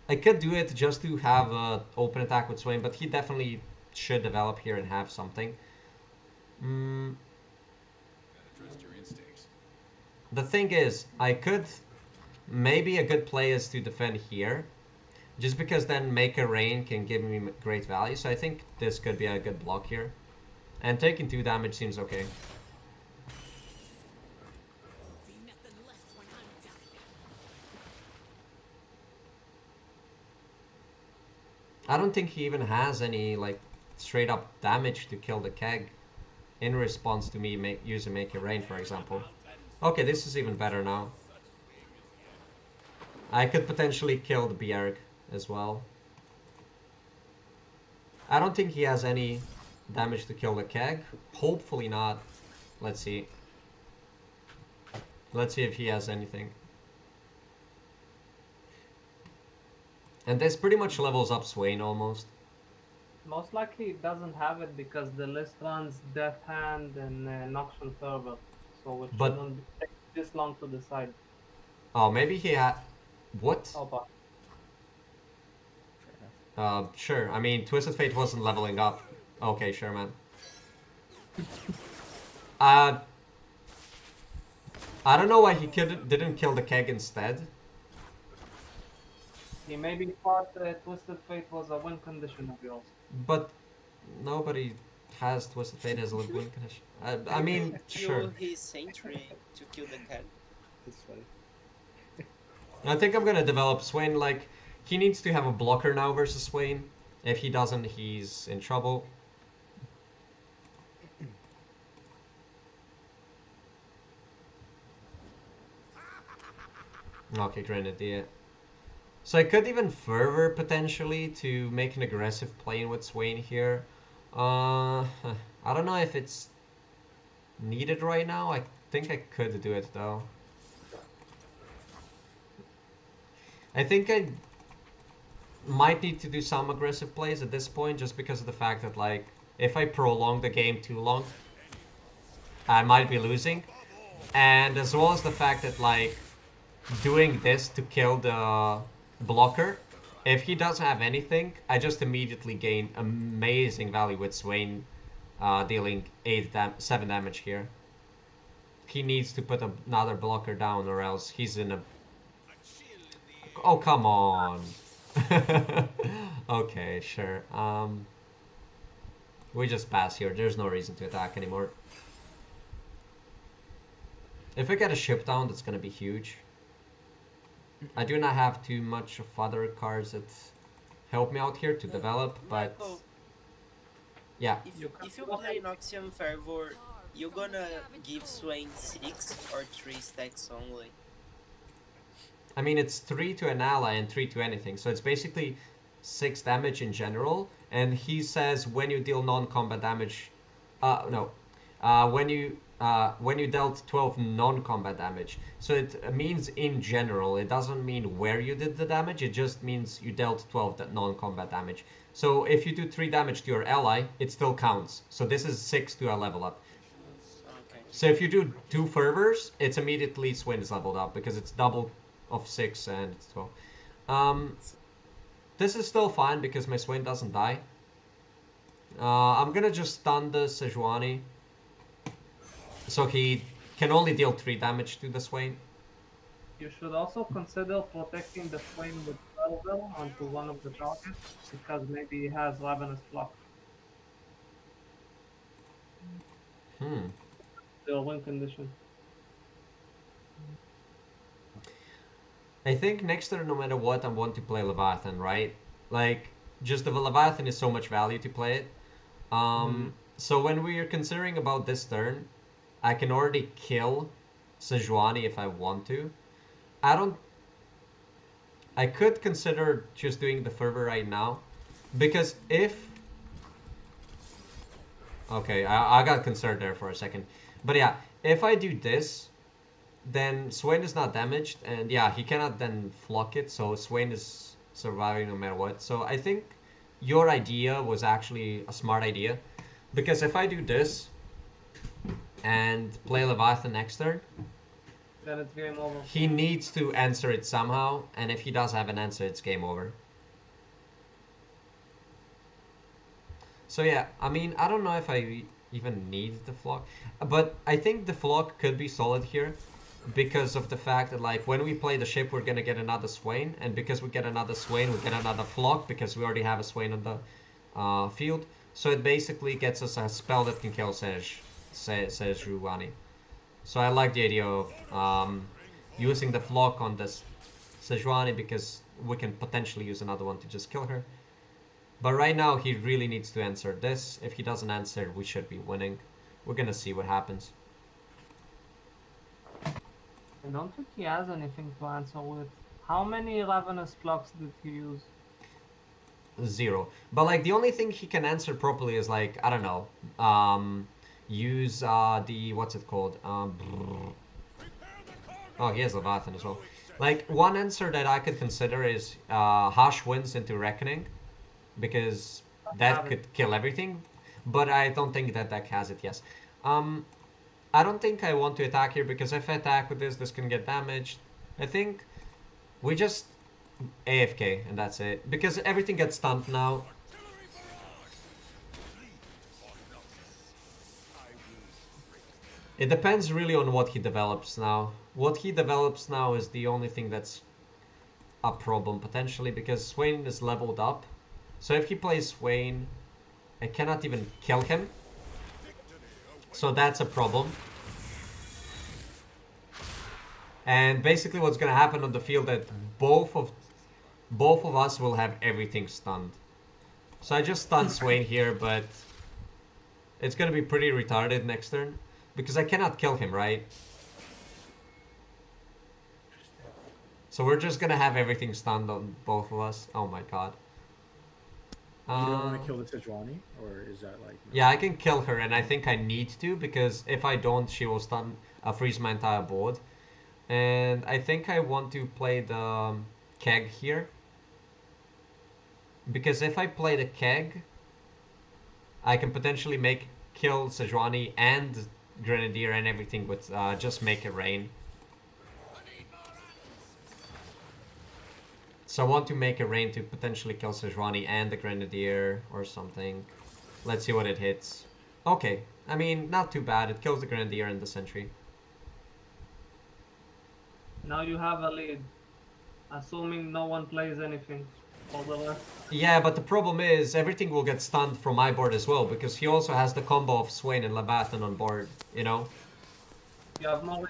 I could do it just to have a open attack with Swain, but he definitely should develop here and have something. Mm, the thing is, I could maybe a good play is to defend here, just because then make a rain can give me great value. So I think this could be a good block here, and taking 2 damage seems okay. I don't think he even has any like straight up damage to kill the keg in response to me using make a rain, for example. Okay, this is even better now. I could potentially kill the Bjerg as well. I don't think he has any damage to kill the keg. Hopefully not. Let's see. Let's see if he has anything. And this pretty much levels up Swain almost. Most likely it doesn't have it because the list runs Death Hand and Nocturne Fervor, so it But shouldn't take this long to decide. oh, maybe he had. What? Oh, but Fair enough. Sure. I mean, Twisted Fate wasn't leveling up. Okay, sure, man. Uh, I don't know why he didn't kill the keg instead. he maybe thought Twisted Fate was a win condition of yours. But nobody has Twisted Fate as a win condition. I mean, Kill sure. his sentry to kill the cat. It's funny. I think I'm gonna develop Swain. Like, he needs to have a blocker now versus Swain. If he doesn't, he's in trouble. Okay, Grenadier. So I could even Fervor potentially to make an aggressive play with Swain here. I don't know if it's needed right now. I think I could do it though. I think I might need to do some aggressive plays at this point just because of the fact that, like, if I prolong the game too long, I might be losing. And as well as the fact that, like, doing this to kill the blocker, if he doesn't have anything, I just immediately gain amazing value with Swain dealing 7 damage here. He needs to put another blocker down or else he's in a... Oh, come on. Okay, sure. We just pass here. There's no reason to attack anymore. If I get a ship down, that's gonna be huge. I do not have too much of other cards that help me out here to develop, but Marco, yeah. if you play Noxian Fervor, you're gonna give Swain 6 or 3 stacks only. I mean, it's 3 to an ally and 3 to anything, so it's basically 6 damage in general. And he says when you deal non-combat damage, no, when you dealt 12 non-combat damage. So it means in general. It doesn't mean where you did the damage. It just means you dealt 12 non-combat damage. So if you do 3 damage to your ally, it still counts. So this is 6 to a level up. Okay. So if you do 2 fervors, it's immediately Swin is leveled up because it's double of 6 and it's 12. This is still fine because my Swain doesn't die. I'm gonna just stun the Sejuani. So he can only deal 3 damage to the Swain. You should also consider protecting the Swain with Fervor onto one of the targets because maybe he has Ravenous Flock. Still win condition. I think next turn, no matter what, I want to play Leviathan, right? Like, just the Leviathan is so much value to play it. So when we are considering about this turn, I can already kill Sejuani if I want to. I could consider just doing the Fervor right now. Because if... Okay, I got concerned there for a second. But yeah, if I do this, then Swain is not damaged. And yeah, he cannot then flock it. So Swain is surviving no matter what. So I think your idea was actually a smart idea. Because if I do this and play Leviathan next turn, Then it's game over. he needs to answer it somehow, and if he does have an answer, it's game over. So yeah, I mean, I don't know if I even need the flock, but I think the flock could be solid here because of the fact that, like, when we play the ship, we're gonna get another Swain, and because we get another Swain, we get another flock because we already have a Swain on the field. So it basically gets us a spell that can kill Sejuani. So I like the idea of using the flock on this Sejuani because we can potentially use another one to just kill her. But right now he really needs to answer this. If he doesn't answer, we should be winning. We're gonna see what happens. I don't think he has anything to answer with. How many Ravenous Flux did he use? Zero. But like the only thing he can answer properly is like I don't know. Use the what's it called? Oh, he has Leviathan as well. Like one answer that I could consider is Harsh Winds into Reckoning, because that Have it. could kill everything. But I don't think that deck has it. Yes. Um, I don't think I want to attack here because if I attack with this can get damaged. I think we just AFK and that's it because everything gets stunned now. It depends really on what he develops now. What he develops now is the only thing that's a problem potentially because Swain is leveled up. So if he plays Swain, I cannot even kill him. So that's a problem. And basically what's gonna happen on the field that both of us will have everything stunned. So I just stun Swain here, but it's gonna be pretty retarded next turn. Because I cannot kill him, right? So we're just gonna have everything stunned on both of us. Oh my god. You don't want to kill the Sejuani, or is that like? No? Yeah, I can kill her, and I think I need to because if I don't, she will stun, freeze my entire board. And I think I want to play the keg here because if I play the keg, I can potentially kill Sejuani and Grenadier and everything with just make it rain. So I want to make it rain to potentially kill Sejuani and the Grenadier or something. Let's see what it hits. Okay, I mean, not too bad. It kills the Grenadier and the Sentry. Now you have a lead. Assuming no one plays anything for the rest. Yeah, but the problem is everything will get stunned from my board as well because he also has the combo of Swain and Leviathan on board, you know? You have no.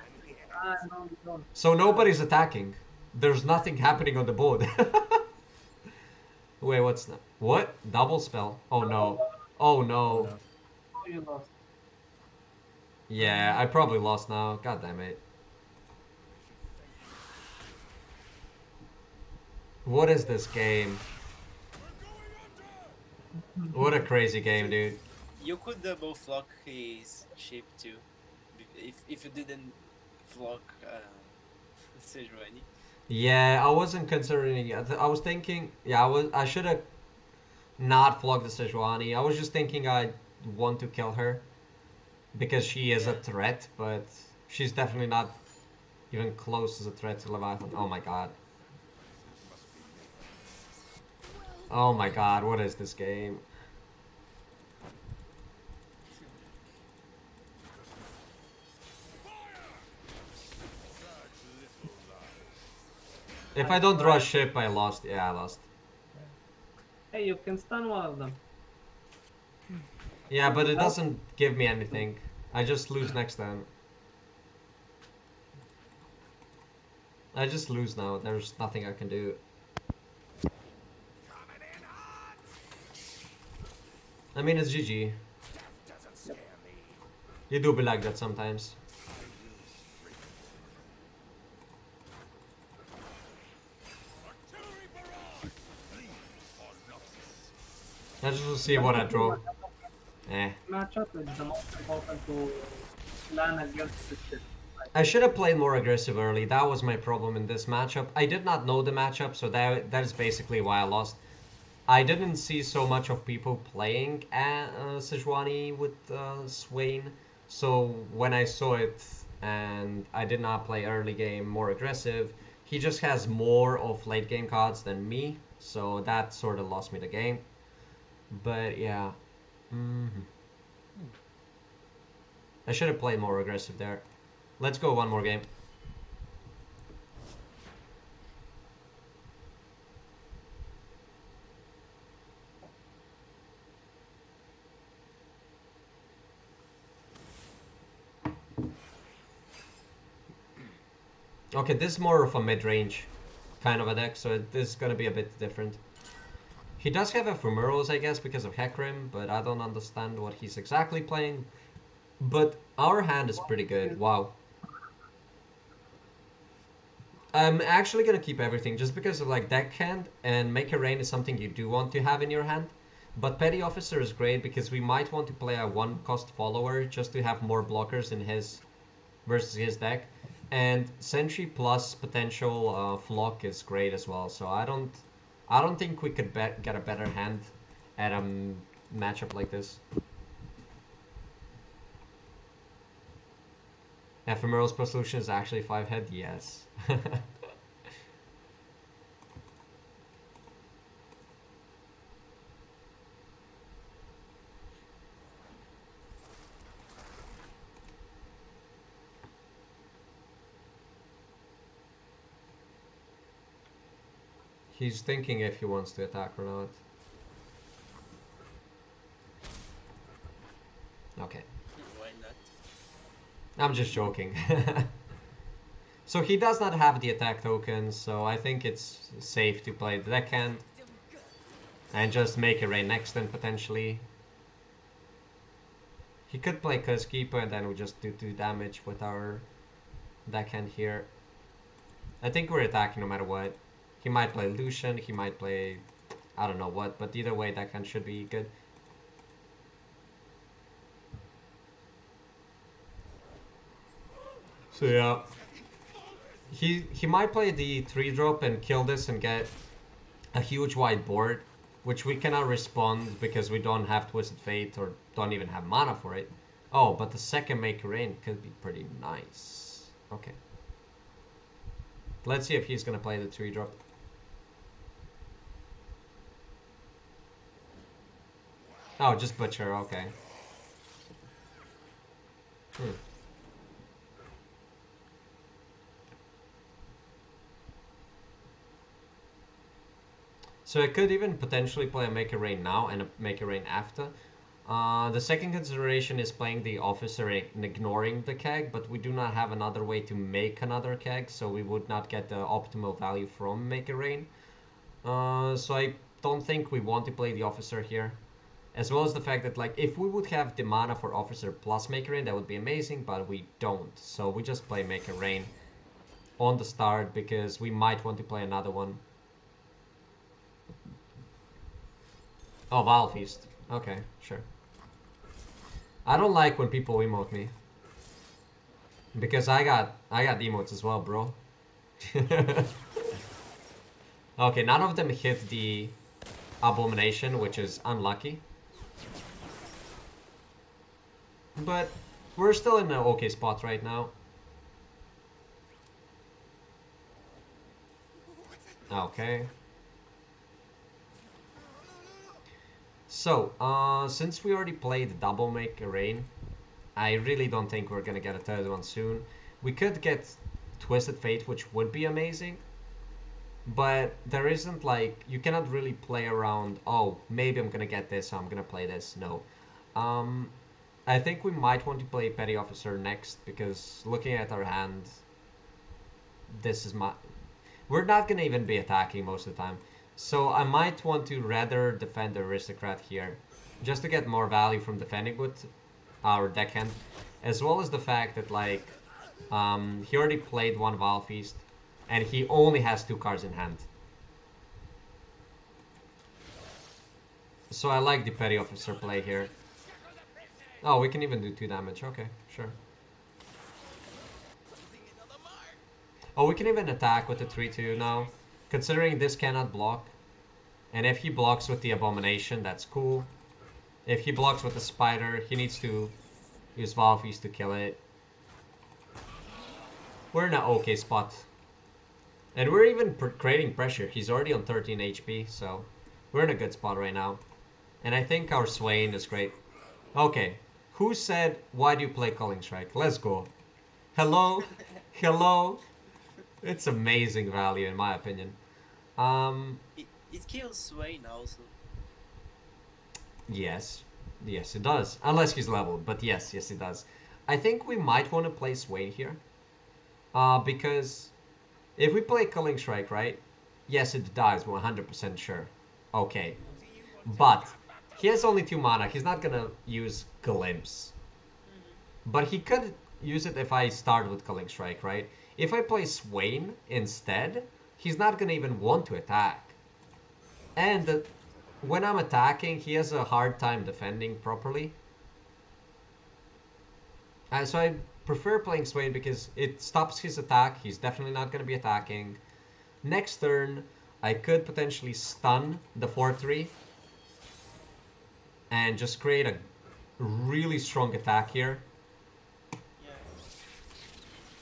No, you don't. So nobody's attacking. There's nothing happening on the board. Wait, what's that? What? Double spell? Oh no. Oh no. Oh, you lost. Yeah, I probably lost now. God damn it. What is this game? What a crazy game, dude. You could double flock his ship too, if you didn't flock Sejuani. Yeah, I wasn't considering it. I was thinking, yeah, I should have not flogged the Sejuani. I was just thinking I want to kill her because she is a threat, but she's definitely not even close as a threat to Leviathan. Oh my god. Oh my god, what is this game? If I don't draw a ship, I lost. Yeah, I lost. Hey, you can stun one of them. Yeah, but it doesn't give me anything. I just lose next time. I just lose now. There's nothing I can do. I mean, it's GG. You do be like that sometimes. I just will see what I draw. Eh. Matchup is the most important to plan against the ship. I should have played more aggressive early. That was my problem in this matchup. I did not know the matchup, so that is basically why I lost. I didn't see so much of people playing Sejuani with Swain, so when I saw it and I did not play early game more aggressive, he just has more of late game cards than me, so that sort of lost me the game. But yeah. I should have played more aggressive there. Let's go one more game. Okay, this is more of a mid-range kind of a deck, so this is gonna be a bit different. He does have Ephemerals, I guess, because of Hecarim, but I don't understand what he's exactly playing. But our hand is pretty good. Wow. I'm actually gonna keep everything just because of like deckhand and make a rain is something you do want to have in your hand. But petty officer is great because we might want to play a one cost follower just to have more blockers in his versus his deck. And sentry plus potential flock is great as well. So I don't think we could get a better hand at a matchup like this. Ephemeral's plus solution is actually 5 head, yes. He's thinking if he wants to attack or not. Okay. Why not? I'm just joking. So he does not have the attack token, so I think it's safe to play the deckhand. And just make a rain next turn potentially. He could play Curse Keeper and then we just do 2 damage with our deckhand here. I think we're attacking no matter what. He might play Lucian, he might play I don't know what, but either way deckhand should be good. So yeah. He might play the 3-drop and kill this and get a huge white board, which we cannot respond because we don't have Twisted Fate or don't even have mana for it. Oh, but the second Make Rain could be pretty nice. Okay. Let's see if he's gonna play the 3-drop. Oh, just Butcher, okay. Hmm. So I could even potentially play a Make a Rain now and a Make a Rain after. The second consideration is playing the officer and ignoring the keg, but we do not have another way to make another keg, so we would not get the optimal value from Make a Rain. So I don't think we want to play the officer here. As well as the fact that like if we would have the mana for officer plus Make a Rain, that would be amazing, but we don't. So we just play Make a Rain on the start because we might want to play another one. Oh, Vile Feast. Okay, sure. I don't like when people emote me. Because I got emotes as well, bro. Okay, none of them hit the Abomination, which is unlucky. But we're still in an okay spot right now. Okay. So, since we already played Double Make a Rain, I really don't think we're gonna get a third one soon. We could get Twisted Fate, which would be amazing. But there isn't like, you cannot really play around, oh, maybe I'm gonna get this, so I'm gonna play this. No. I think we might want to play Petty Officer next, because looking at our hand, this is my... We're not gonna even be attacking most of the time. So I might want to rather defend the Aristocrat here, just to get more value from defending with our deckhand, as well as the fact that like, he already played one Vile Feast, and he only has 2 cards in hand. So I like the Petty Officer play here. Oh, we can even do 2 damage. Okay, sure. Oh, we can even attack with the 3-2 now. Considering this cannot block. And if he blocks with the Abomination, that's cool. If he blocks with the Spider, he needs to use Vile Feast to kill it. We're in an okay spot. And we're even creating pressure. He's already on 13 HP, so we're in a good spot right now. And I think our Swain is great. Okay, who said, why do you play Culling Strike? Let's go. Hello? Hello? It's amazing value in my opinion. It kills Swain also. Yes. Yes, it does. Unless he's leveled, but yes, it does. I think we might want to play Swain here. Because if we play Culling Strike, right? Yes, it dies, we're 100% sure. Okay. But he has only 2 mana. He's not gonna use Glimpse. But he could use it if I start with Culling Strike, right? If I play Swain instead, he's not gonna even want to attack. And when I'm attacking, he has a hard time defending properly. So I prefer playing Swain because it stops his attack. He's definitely not going to be attacking. Next turn, I could potentially stun the 4-3 and just create a really strong attack here. Yeah.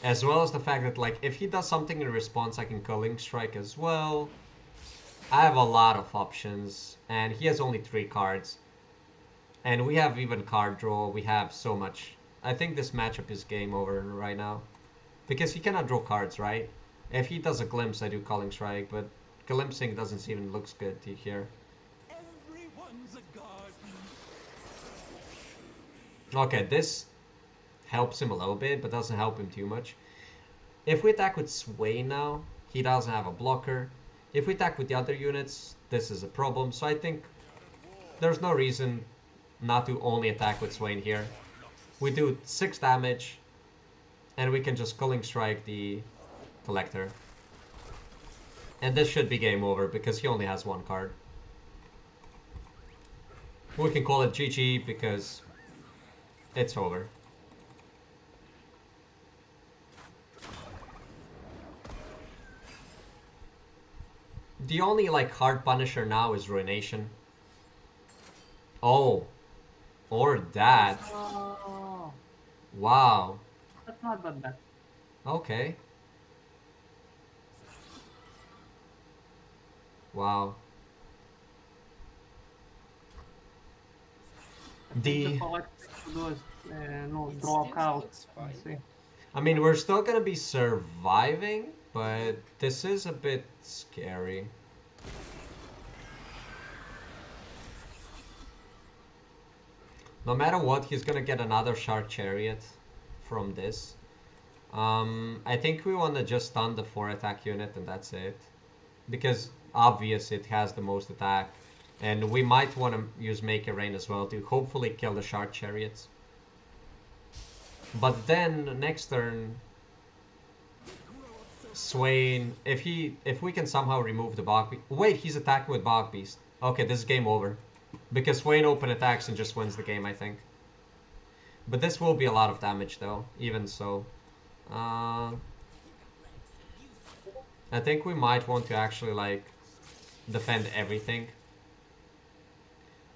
As well as the fact that, like, if he does something in response, I can Culling Strike as well. I have a lot of options, and he has only 3 cards. And we have even card draw. We have so much. I think this matchup is game over right now. Because he cannot draw cards, right? If he does a glimpse, I do Culling Strike, but glimpsing doesn't even look good here. Okay, this helps him a little bit, but doesn't help him too much. If we attack with Swain now, he doesn't have a blocker. If we attack with the other units, this is a problem. So I think there's no reason not to only attack with Swain here. We do 6 damage, and we can just Culling Strike the Collector. And this should be game over, because he only has 1 card. We can call it GG, because it's over. The only, like, hard punisher now is Ruination. Oh. Or that. Oh, Wow. that's not that bad. Okay. Wow. I think The the correct thing to do is no, It draw a still card. looks and fine. see. I mean, we're still gonna be surviving, but this is a bit scary. No matter what, he's gonna get another Shark Chariot from this. I think we want to just stun the 4 attack unit and that's it. Because obvious it has the most attack. And we might want to use Make It Rain as well to hopefully kill the Shark Chariots. But then next turn, Swain, if we can somehow remove the Bog Beast. Wait, he's attacking with Bog Beast. Okay, this is game over. Because Swain open attacks and just wins the game, I think. But this will be a lot of damage though, even so. I think we might want to actually, like, defend everything.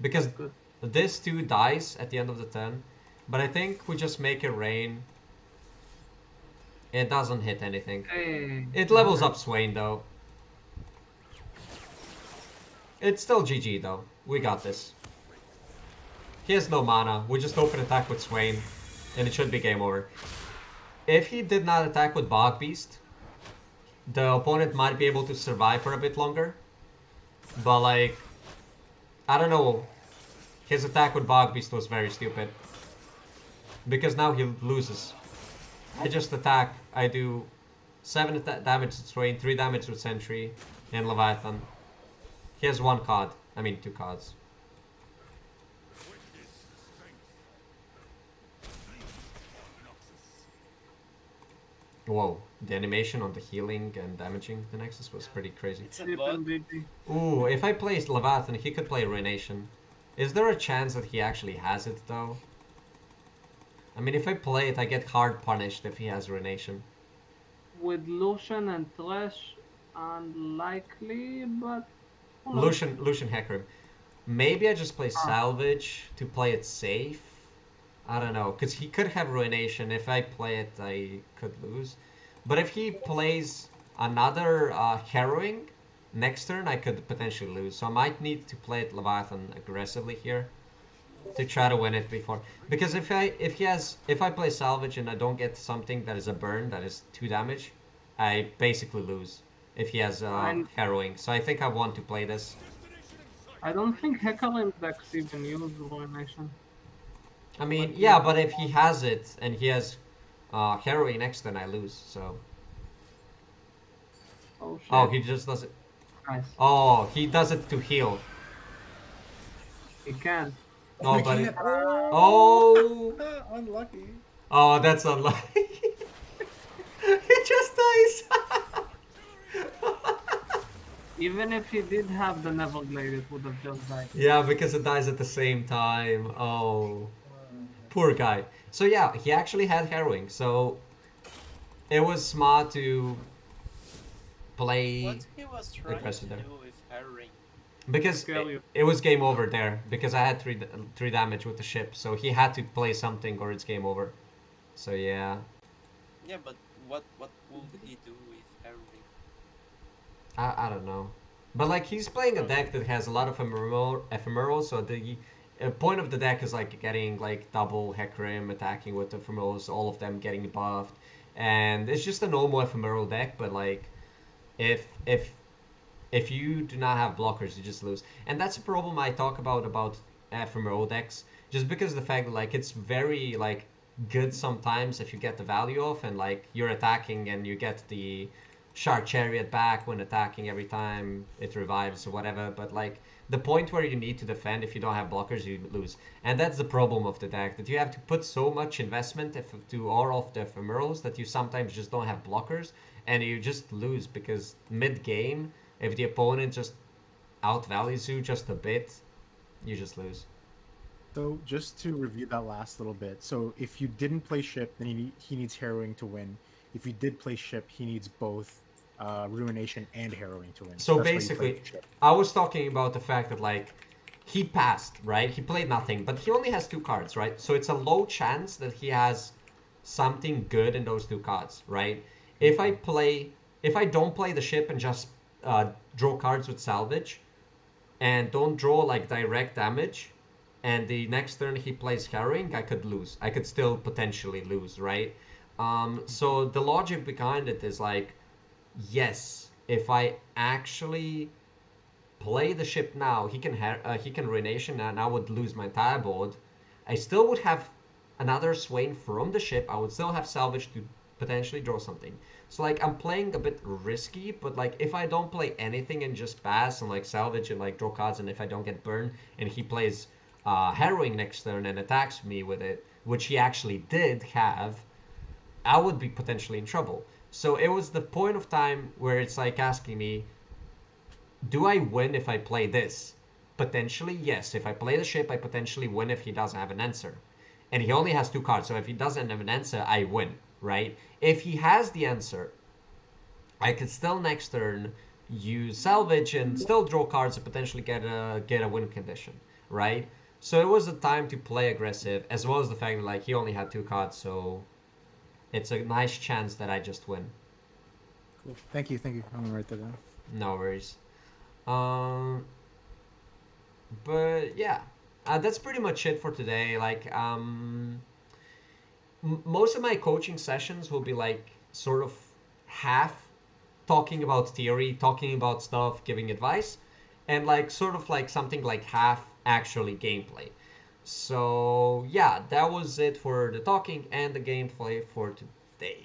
Because Good. this 2 dies at the end of the turn. But I think we just Make It Rain. It doesn't hit anything. Hey, It levels up Swain though. It's still GG though. We got this. He has no mana. We just open attack with Swain. And it should be game over. If he did not attack with Bog Beast, the opponent might be able to survive for a bit longer. But, like, I don't know. His attack with Bog Beast was very stupid. Because now he loses. I just attack. I do 7 damage to Swain, 3 damage with Sentry, and Leviathan. He has 1 card. I mean, 2 cards. Whoa, the animation on the healing and damaging the Nexus was pretty crazy. It's a sleep bug. and BG. Ooh, if I placed Leviathan, he could play Ruination. Is there a chance that he actually has it, though? I mean, if I play it, I get hard punished if he has Ruination. With Lucian and Thresh, unlikely, but who knows? Lucian Hecarim. Maybe I just play Ah. Salvage to play it safe. I don't know, because he could have Ruination. If I play it, I could lose. But if he plays another Harrowing next turn, I could potentially lose. So I might need to play it Leviathan aggressively here to try to win it before. Because if I play Salvage and I don't get something that is a burn, that is 2 damage, I basically lose if he has Harrowing. So I think I want to play this. I don't think Hecarim decks even use Ruination. I mean, But yeah, but if he has it and he has Harrowing next, then I lose. So Oh shit. oh, he just does it. Nice. Oh, he does it to heal. He can. Oh, We but can't- it, oh, Unlucky. oh, that's unlucky. He just dies. Even if he did have the Neville Glade, it would have just died. Yeah, because it dies at the same time. Oh, poor guy. So yeah, he actually had harrowing. So it was smart to play What he was trying aggressive to there. do with herring? Because Kill you. it was game over there. Because I had three damage with the ship, so he had to play something or it's game over. So yeah, Yeah, but what would he do with herring? I don't know, but like he's playing a Because deck that has a lot of ephemeral. So the point of the deck is like getting like double Hecarim attacking with ephemerals, all of them getting buffed, and it's just a normal ephemeral deck. But like if you do not have blockers, you just lose. And that's a problem I talk about ephemeral decks, just because the fact that like it's very like good sometimes if you get the value off and like you're attacking and you get the shark chariot back when attacking every time it revives or whatever. But like the point where you need to defend, if you don't have blockers, you lose. And that's the problem of the deck, that you have to put so much investment to all of the ephemerals that you sometimes just don't have blockers, and you just lose because mid game, if the opponent just outvalues you just a bit, you just lose. So just to review that last little bit, so if you didn't play ship, then he needs harrowing to win. If you did play ship, he needs both ruination and harrowing to win. So So that's why you played basically, ship. I was talking about the fact that like he passed, right? He played nothing, but he only has two cards, right? So it's a low chance that he has something good in those two cards, right? If I play, if I don't play the ship and just draw cards with salvage, and don't draw like direct damage, and the next turn he plays harrowing, I could lose. I could still potentially lose, right? So the logic behind it is like, yes, if I actually play the ship now, he can ruination, and I would lose my entire board. I still would have another Swain from the ship. I would still have salvage to potentially draw something. So like I'm playing a bit risky, but like if I don't play anything and just pass and like salvage and like draw cards, and if I don't get burned and he plays harrowing next turn and attacks me with it, which he actually did have, I would be potentially in trouble. So it was the point of time where it's like asking me, do I win if I play this? Potentially, yes. If I play the ship, I potentially win if he doesn't have an answer. And he only has two cards, so if he doesn't have an answer, I win, right? If he has the answer, I could still next turn use salvage and still draw cards and potentially get a win condition, right? So it was a time to play aggressive, as well as the fact that like he only had two cards, so it's a nice chance that I just win. Cool. Thank you. Thank you. I'm gonna write that down. No worries. Um, but yeah, that's pretty much it for today. Like, most of my coaching sessions will be like sort of half talking about theory, talking about stuff, giving advice, and like sort of like something like half actually gameplay. So yeah, that was it for the talking and the gameplay for today.